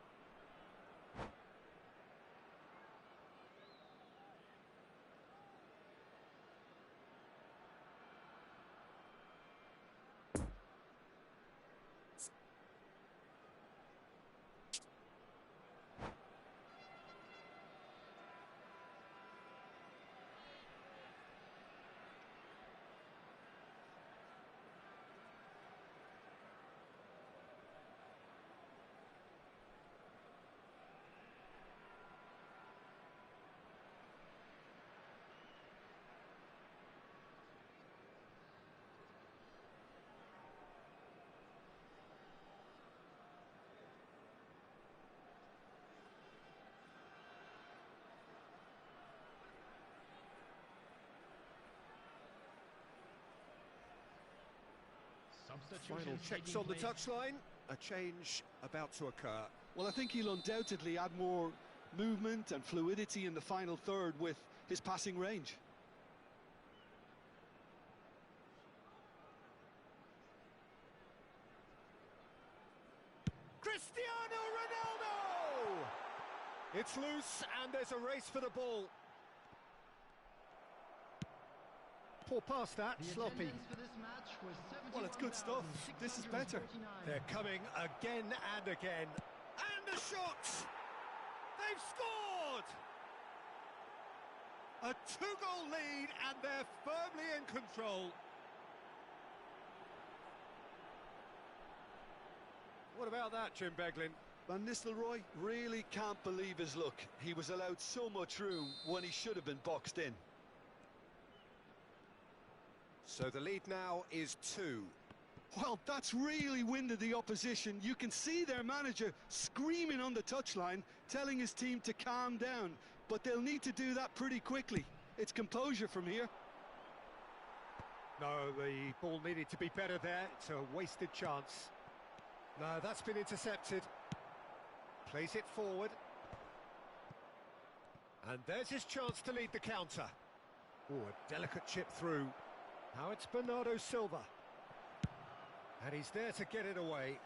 S1: Final checks on the touchline. A change about to occur.
S2: Well, I think he'll undoubtedly add more movement and fluidity in the final third with his passing range.
S1: Cristiano Ronaldo! It's loose and there's a race for the ball. Poor pass that, sloppy.
S2: Well, it's good stuff. This is better.
S1: They're coming again and again. And a shot! They've scored! A two-goal lead and they're firmly in control. What about that, Jim Beglin?
S2: Van Nistelrooy really can't believe his luck. He was allowed so much room when he should have been boxed in.
S1: So the lead now is 2.
S2: Well, that's really winded the opposition. You can see their manager screaming on the touchline, telling his team to calm down. But they'll need to do that pretty quickly. It's composure from here.
S1: No, the ball needed to be better there. It's a wasted chance. No, that's been intercepted. Plays it forward. And there's his chance to lead the counter. Oh, a delicate chip through. Now it's Bernardo Silva. And he's there to get it away.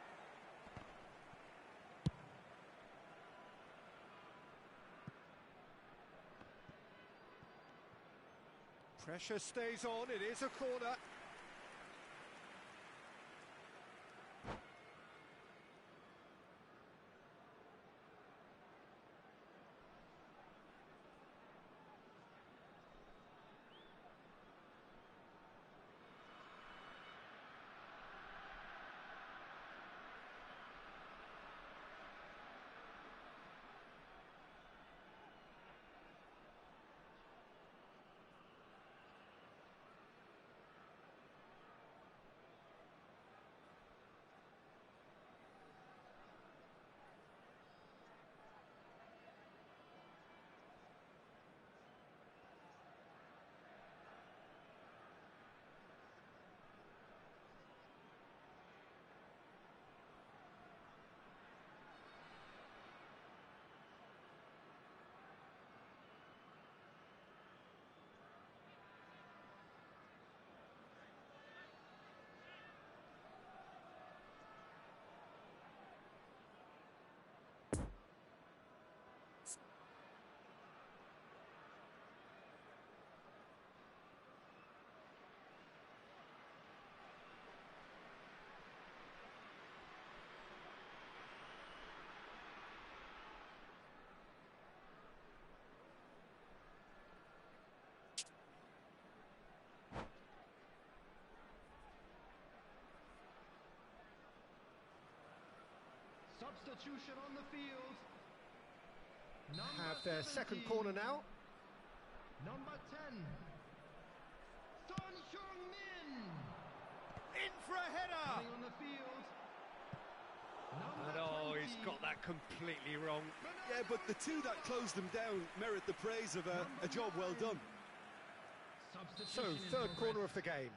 S1: Pressure stays on, it is a corner.
S3: Substitution on the field.
S1: Have their second corner now.
S3: Number 10. Son Heung-min.
S1: In for a header!
S3: Coming on the field.
S1: And
S3: Number 20.
S1: he's got that completely wrong.
S2: Yeah, but the two that closed them down merit the praise of a job well done.
S1: So,
S3: Substitution in
S1: third
S3: progress.
S1: corner of the game.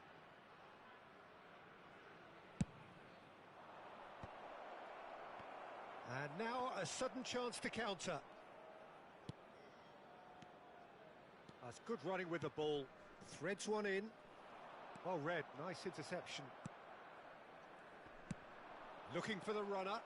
S1: And now a sudden chance to counter. That's good running with the ball. Threads one in. Well read, nice interception. Looking for the runner.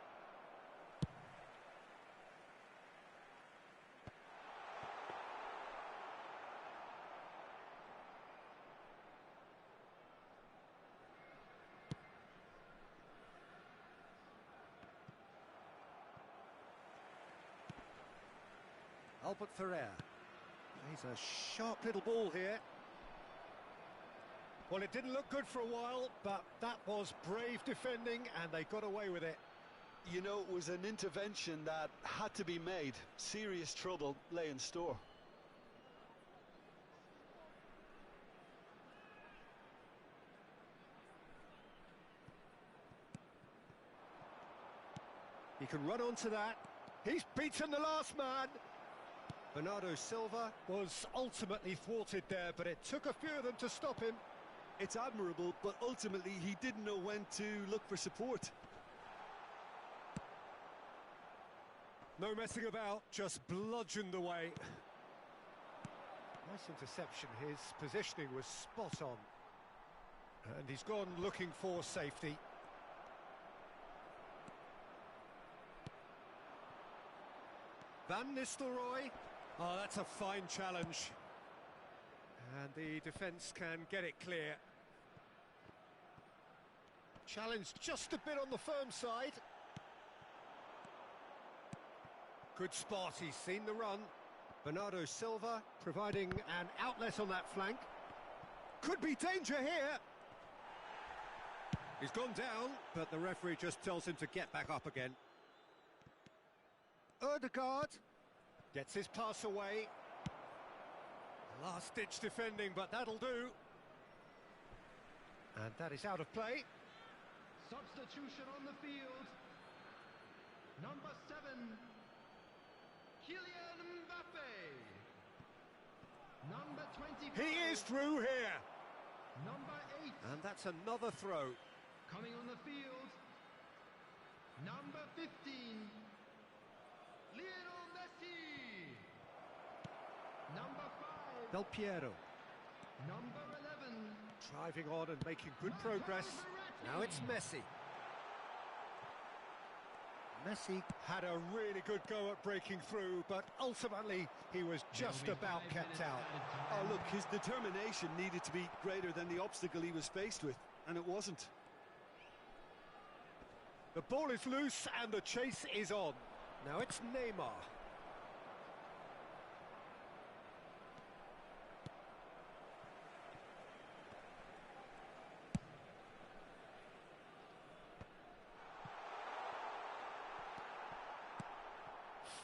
S1: Albert Ferrer. Plays a sharp little ball here. Well, it didn't look good for a while, but that was brave defending, and they got away with it.
S2: You know, it was an intervention that had to be made. Serious trouble lay in store.
S1: He can run onto that. He's beaten the last man. Bernardo Silva was ultimately thwarted there, but it took a few of them to stop him.
S2: It's admirable, but ultimately he didn't know when to look for support.
S1: No messing about, just bludgeoned away. Nice interception, his positioning was spot on. And he's gone looking for safety. Van Nistelrooy. Oh, that's a fine challenge. And the defence can get it clear. Challenge just a bit on the firm side. Good spot, he's seen the run. Bernardo Silva providing an outlet on that flank. Could be danger here. He's gone down, but the referee just tells him to get back up again. Ødegaard gets his pass away. Last-ditch defending, but that'll do. And that is out of play.
S3: Substitution on the field. Number 7. Kylian Mbappe. Number 24.
S1: He is through here.
S3: Number 8.
S1: And that's another throw.
S3: Coming on the field. Number 15. Lionel Messi. Number 5.
S1: Del Piero.
S3: Number 11.
S1: Driving on and making good progress. Now it's Messi. Messi had a really good go at breaking through, but ultimately he was just about kept out.
S2: Oh, look, his determination needed to be greater than the obstacle he was faced with, and it wasn't.
S1: The ball is loose and the chase is on. Now it's Neymar.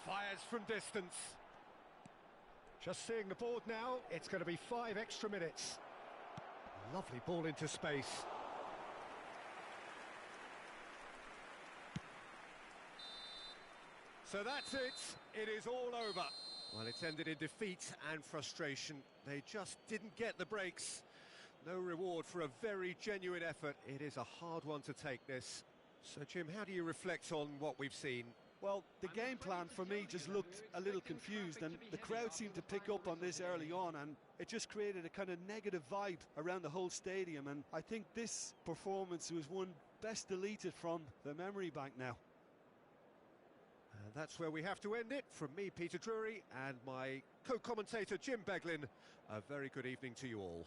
S1: Fires from distance. Just seeing the board now, it's going to be 5 extra minutes. Lovely ball into space. So that's it. It is all over. Well, it's ended in defeat and frustration. They just didn't get the breaks. No reward for a very genuine effort. It is a hard one to take, this. So, Jim, how do you reflect on what we've seen?
S2: Well, the game plan for me just looked a little confused, and the crowd seemed to pick up on this early on, and it just created a kind of negative vibe around the whole stadium, and I think this performance was one best deleted from the memory bank now.
S1: And that's where we have to end it. From me, Peter Drury, and my co-commentator, Jim Beglin, a very good evening to you all.